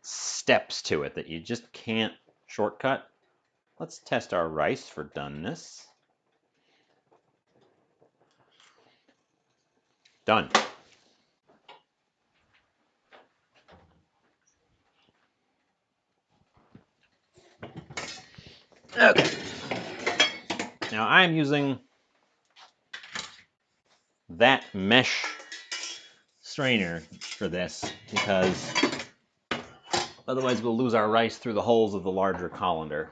steps to it that you just can't shortcut. Let's test our rice for doneness. Done. Okay. Now I'm using that mesh strainer for this because otherwise we'll lose our rice through the holes of the larger colander.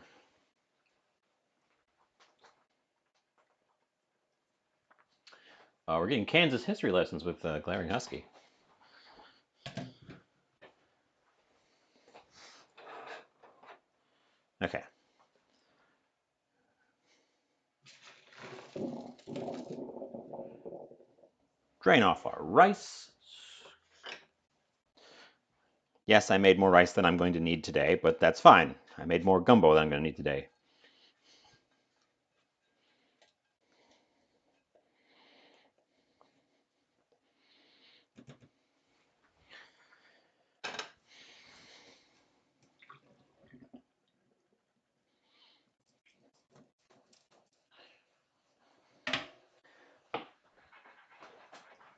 We're getting Kansas history lessons with Glaring Husky. Okay. Drain off our rice. Yes, I made more rice than I'm going to need today, but that's fine. I made more gumbo than I'm going to need today.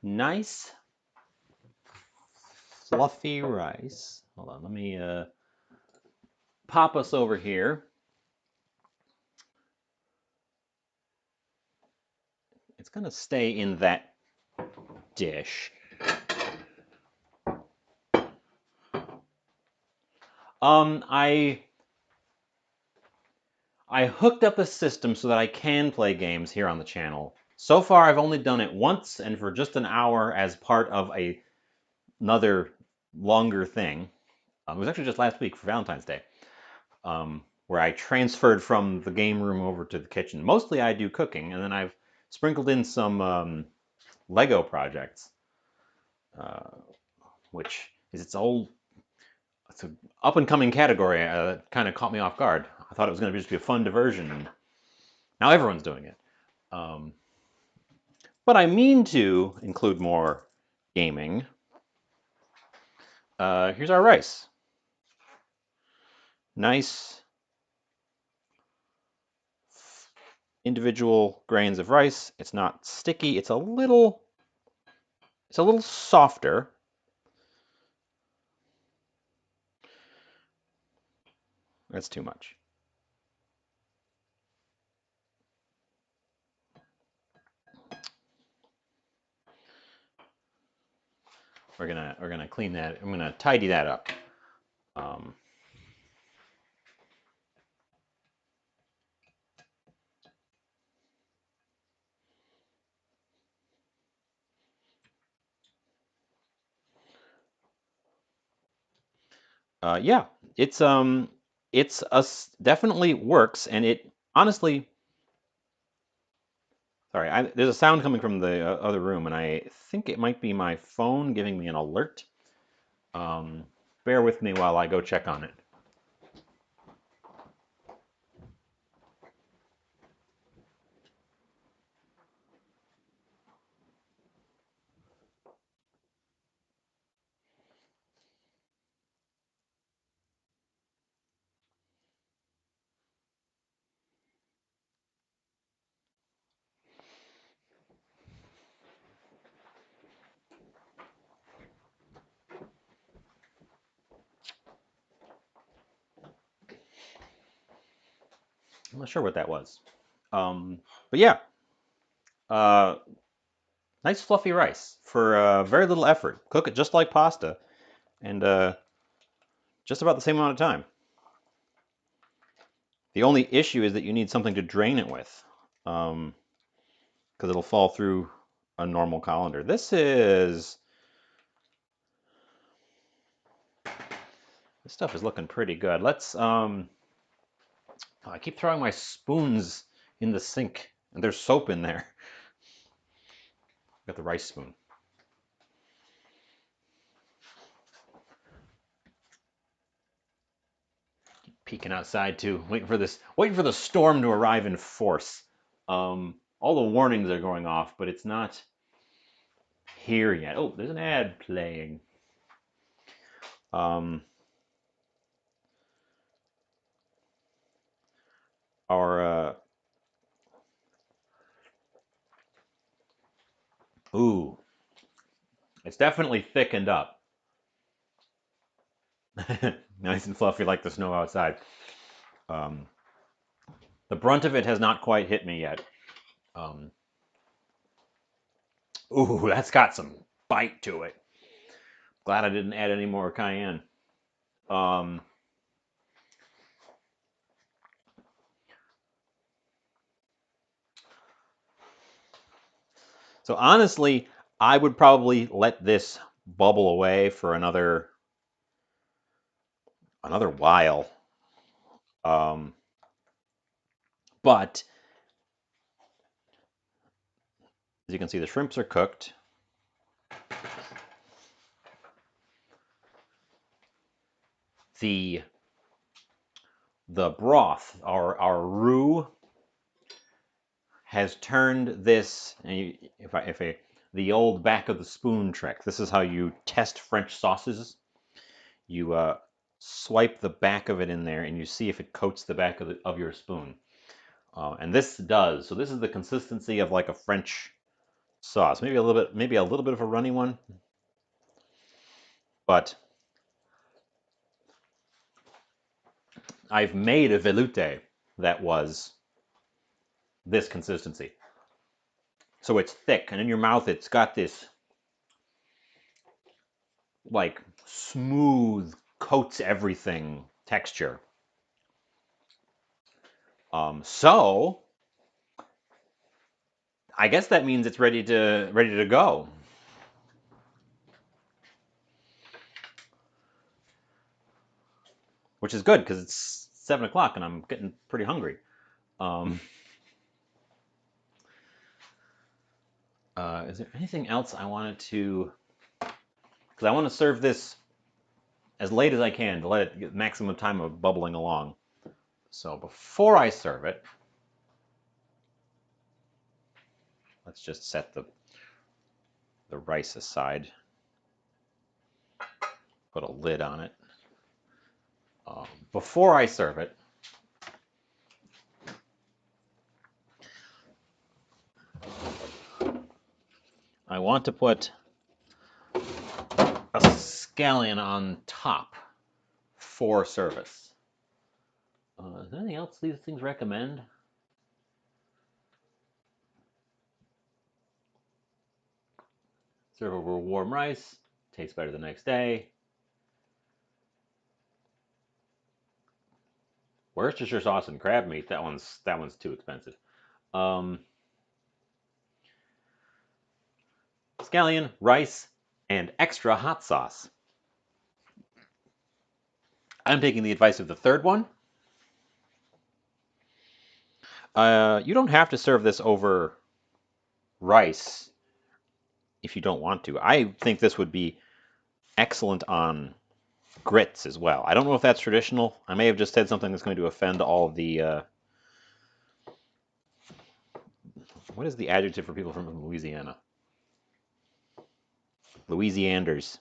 Nice fluffy rice. Hold on, let me pop us over here. It's going to stay in that dish. I hooked up a system so that I can play games here on the channel. So far, I've only done it once and for just an hour as part of another longer thing. It was actually just last week for Valentine's Day, where I transferred from the game room over to the kitchen. Mostly I do cooking, and then I've sprinkled in some Lego projects, uh, which is it's an up-and-coming category. Kind of caught me off guard. I thought it was going to just be a fun diversion, and now everyone's doing it. Um, but I mean to include more gaming. Here's our rice. Nice individual grains of rice. It's not sticky. It's a little softer. That's too much. We're gonna clean that. I'm gonna tidy that up. Um, yeah, definitely works, and it honestly. Sorry, there's a sound coming from the other room, and I think it might be my phone giving me an alert. Um, Bear with me while I go check on it. I'm not sure what that was. But yeah, uh, nice fluffy rice for very little effort. Cook it just like pasta, and just about the same amount of time. The only issue is that you need something to drain it with, because it'll fall through a normal colander. This stuff is looking pretty good. I keep throwing my spoons in the sink, and there's soap in there. Got the rice spoon. Peeking outside too, waiting for the storm to arrive in force. All the warnings are going off, but it's not here yet. Oh, there's an ad playing. Um, our ooh, it's definitely thickened up. Nice and fluffy like the snow outside. Um, the brunt of it has not quite hit me yet. Um, ooh, that's got some bite to it. Glad I didn't add any more cayenne. Um, so honestly, I would probably let this bubble away for another while. Um, but as you can see, the shrimps are cooked. The broth, our roux, has turned this. And you, if I the old back of the spoon trick. This is how you test French sauces. You swipe the back of it in there, and you see if it coats the back of your spoon. And this does. So this is the consistency of like a French sauce. Maybe a little bit of a runny one, but I've made a velouté that was this consistency. So it's thick, and in your mouth, it's got this like smooth, coats everything texture. So I guess that means it's ready to go. Which is good because it's 7 o'clock and I'm getting pretty hungry. Um, is there anything else I wanted to? Because I want to serve this as late as I can to let it get maximum time of bubbling along. So before I serve it, let's just set the rice aside. Put a lid on it. Before I serve it, I want to put a scallion on top for service. Is there anything else these things recommend? Serve over warm rice. Tastes better the next day. Worcestershire sauce and crab meat. That one's too expensive. Um, Scallion, rice, and extra hot sauce. I'm taking the advice of the third one. You don't have to serve this over rice if you don't want to. I think this would be excellent on grits as well. I don't know if that's traditional. I may have just said something that's going to offend all the. What is the adjective for people from Louisiana? Louisianders.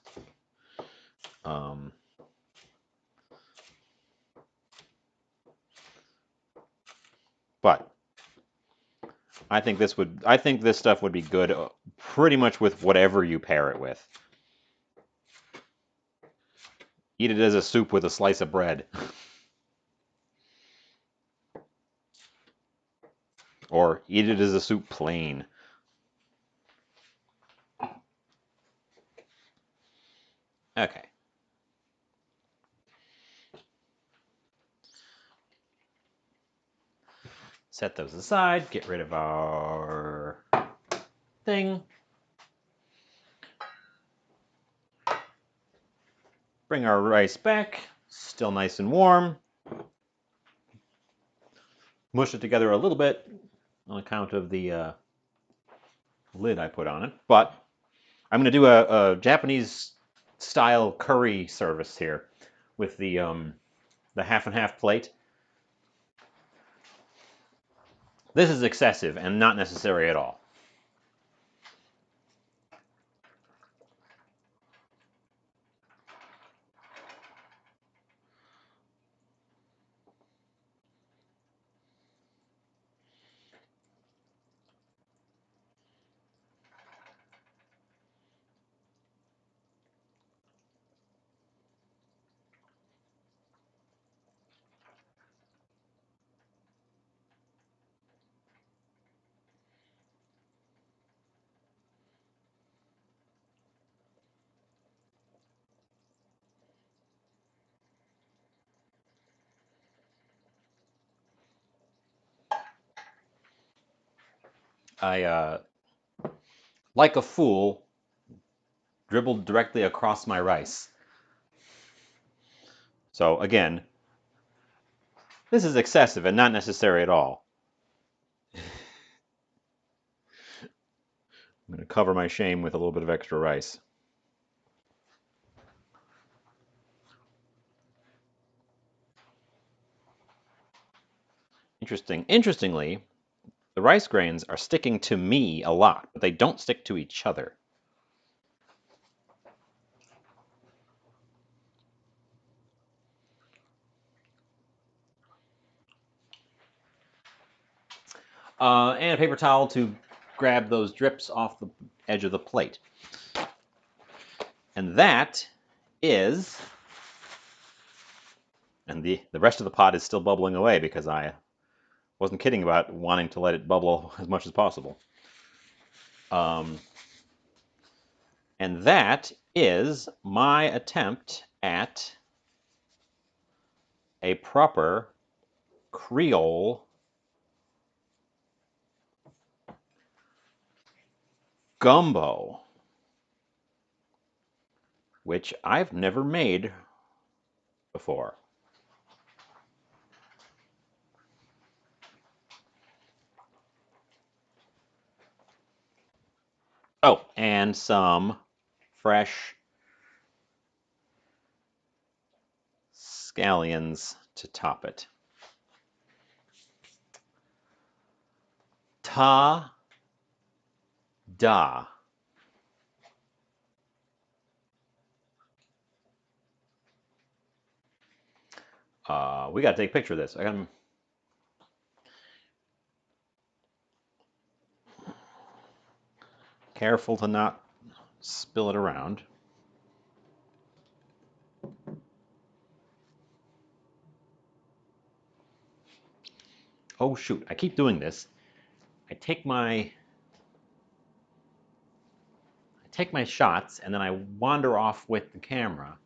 Um, but I think this would. I think this stuff would be good, pretty much with whatever you pair it with. Eat it as a soup with a slice of bread, or eat it as a soup plain. Okay. Set those aside. Get rid of our thing. Bring our rice back. Still nice and warm. Mush it together a little bit on account of the lid I put on it. But I'm going to do a Japanese style curry service here with the half and half plate. This is excessive and not necessary at all. I, like a fool, dribbled directly across my rice. So again, this is excessive and not necessary at all. I'm going to cover my shame with a little bit of extra rice. Interestingly, the rice grains are sticking to me a lot, but they don't stick to each other. And a paper towel to grab those drips off the edge of the plate. And that is, and the rest of the pot is still bubbling away because I wasn't kidding about wanting to let it bubble as much as possible. And that is my attempt at a proper Creole gumbo, which I've never made before. Oh, and some fresh scallions to top it. Ta da. We got to take a picture of this. careful to not spill it around. Oh shoot, I keep doing this. I take my shots and then I wander off with the camera.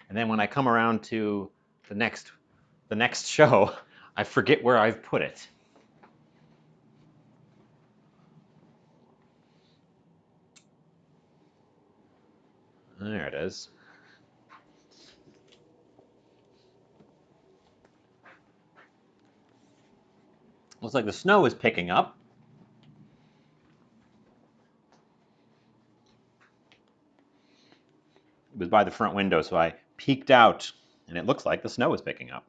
And then when I come around to the next show, I forget where I've put it. There it is. Looks like the snow is picking up. It was by the front window, so I peeked out, and it looks like the snow is picking up.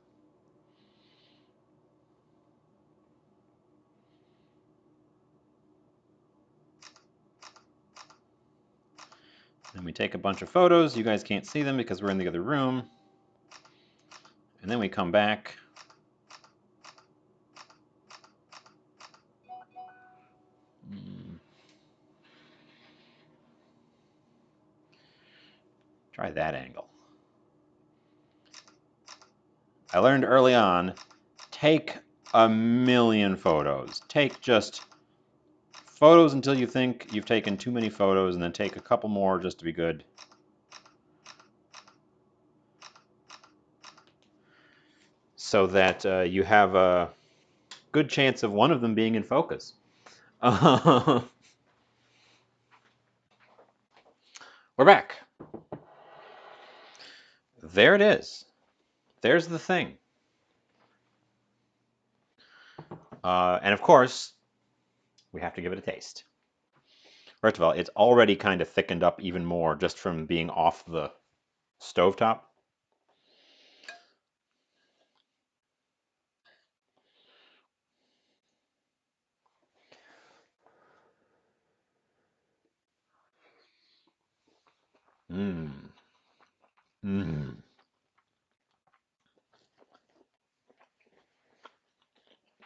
Then we take a bunch of photos. You guys can't see them because we're in the other room. And then we come back. Try that angle. I learned early on, take a million photos. Take just photos until you think you've taken too many photos, and then take a couple more just to be good. So that you have a good chance of one of them being in focus. We're back. There it is. There's the thing. And of course, we have to give it a taste. First of all, it's already kind of thickened up even more just from being off the stovetop. Mmm. Mmm.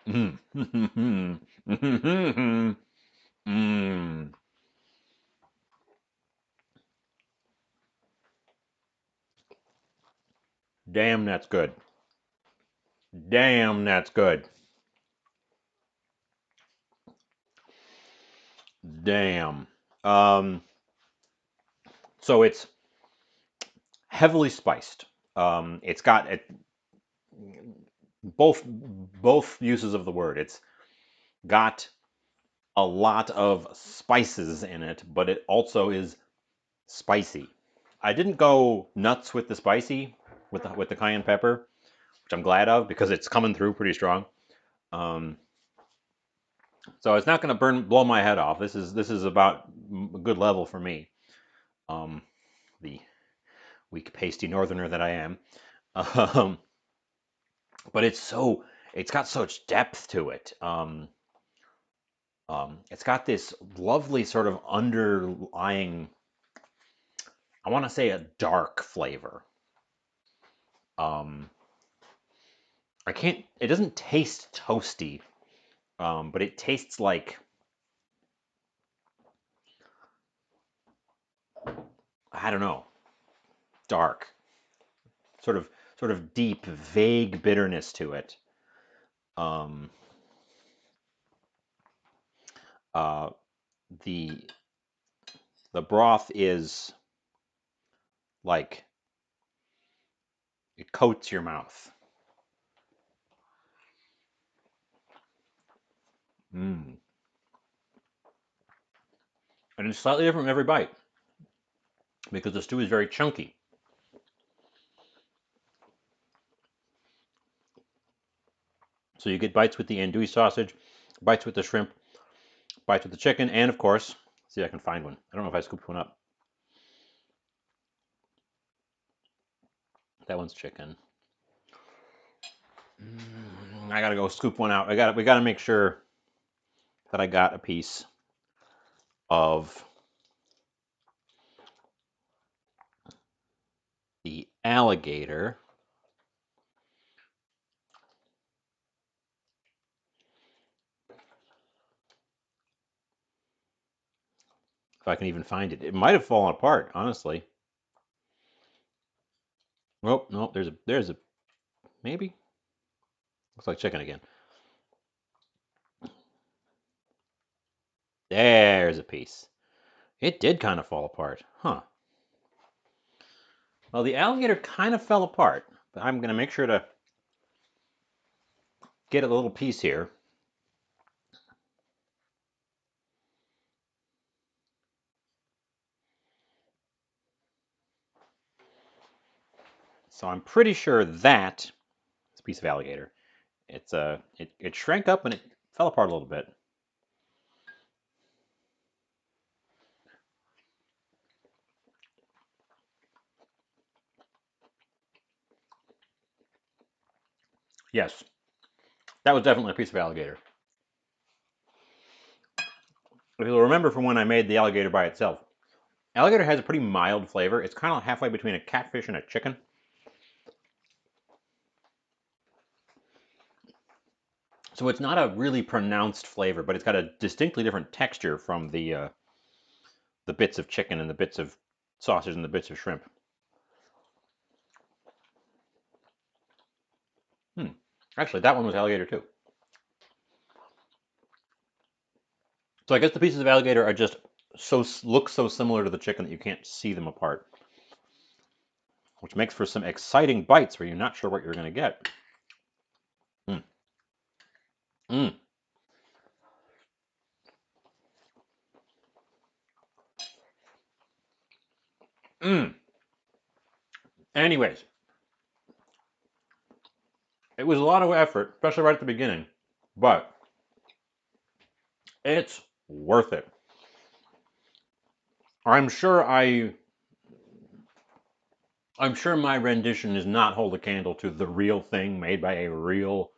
Mmm. Mmm. Mmm. Damn, that's good. Damn, that's good. Damn. So it's heavily spiced. It's got both uses of the word. It's got a lot of spices in it, but it also is spicy. I didn't go nuts with the spicy with the cayenne pepper, which I'm glad of because it's coming through pretty strong. Um, so it's not going to blow my head off. This is about a good level for me. The weak, pasty northerner that I am. Um, but it's got such depth to it. It's got this lovely sort of underlying, I want to say, a dark flavor. I can't. It doesn't taste toasty, but it tastes like, I don't know, dark, sort of deep, vague bitterness to it. Um, uh, the the broth is like it coats your mouth. Mm. And it's slightly different every bite because the stew is very chunky. So you get bites with the andouille sausage, bites with the shrimp, bites with the chicken, and of course, see if I can find one. I don't know if I scooped one up. That one's chicken. I gotta go scoop one out. We gotta make sure that I got a piece of the alligator. If I can even find it. It might have fallen apart, honestly. Oh, no, there's a maybe. Looks like chicken again. There's a piece. It did kind of fall apart. Huh. Well, the alligator kind of fell apart, but I'm going to make sure to get a little piece here. So I'm pretty sure that is a piece of alligator. It shrank up and it fell apart a little bit. Yes, that was definitely a piece of alligator. If you'll remember from when I made the alligator by itself, alligator has a pretty mild flavor. It's kind of halfway between a catfish and a chicken. So it's not a really pronounced flavor, but it's got a distinctly different texture from the bits of chicken and the bits of sausage and the bits of shrimp. Hmm. Actually, that one was alligator too. So I guess the pieces of alligator are just look so similar to the chicken that you can't see them apart, which makes for some exciting bites where you're not sure what you're going to get. Mm. Mm. Mm. Anyways, it was a lot of effort, especially right at the beginning, but it's worth it. I'm sure I'm sure my rendition does not hold a candle to the real thing made by a real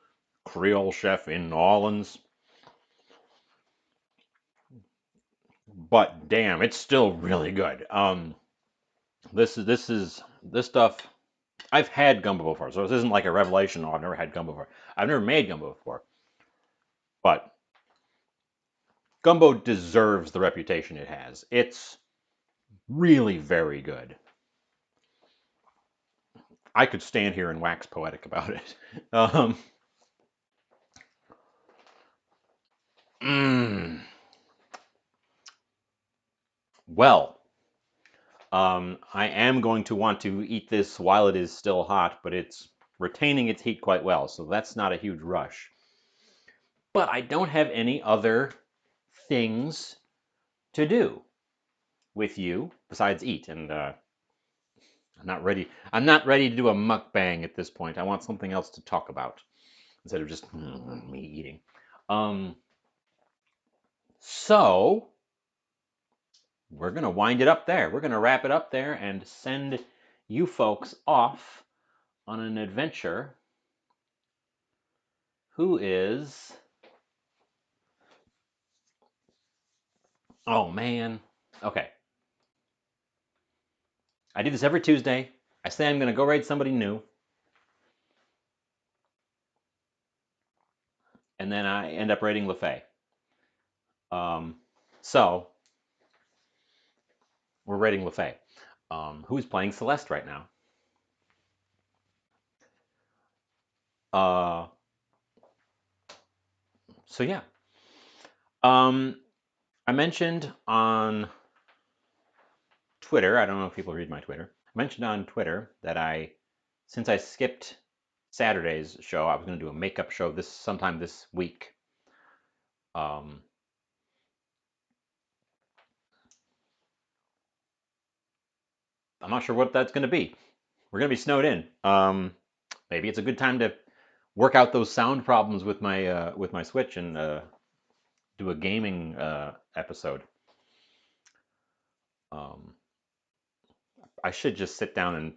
Creole chef in New Orleans, but damn, it's still really good. This stuff. I've had gumbo before, so this isn't like a revelation. Oh, I've never had gumbo before. I've never made gumbo before, but gumbo deserves the reputation it has. It's really very good. I could stand here and wax poetic about it. Um, mm, well, I am going to want to eat this while it is still hot, but it's retaining its heat quite well, so that's not a huge rush. But I don't have any other things to do with you besides eat, and I'm not ready. I'm not ready to do a mukbang at this point. I want something else to talk about instead of just me eating. Um, so we're gonna wind it up there. We're gonna wrap it up there and send you folks off on an adventure. Who is? Oh man. Okay. I do this every Tuesday. I say I'm gonna go raid somebody new, and then I end up raiding LaFay. Um, so we're raiding LaFay. Who's playing Celeste right now? Uh, so yeah. Um, I mentioned on Twitter, I don't know if people read my Twitter. I mentioned on Twitter that since I skipped Saturday's show, I was going to do a makeup show sometime this week. Um, I'm not sure what that's going to be. We're going to be snowed in. Maybe it's a good time to work out those sound problems with my Switch and do a gaming episode. Um, I should just sit down and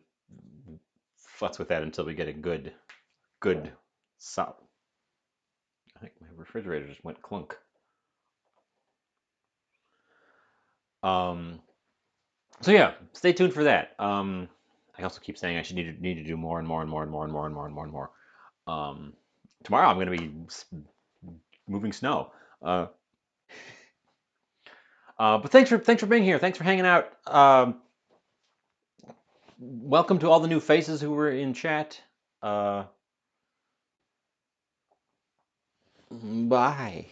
futz with that until we get a good sound. I think my refrigerator just went clunk. Um, so yeah, stay tuned for that. I also keep saying I should need to do more and more and more and more and more and more and more and more. Um, Tomorrow I'm going to be moving snow. Uh, But thanks for being here. Thanks for hanging out. Welcome to all the new faces who were in chat. Uh, Bye.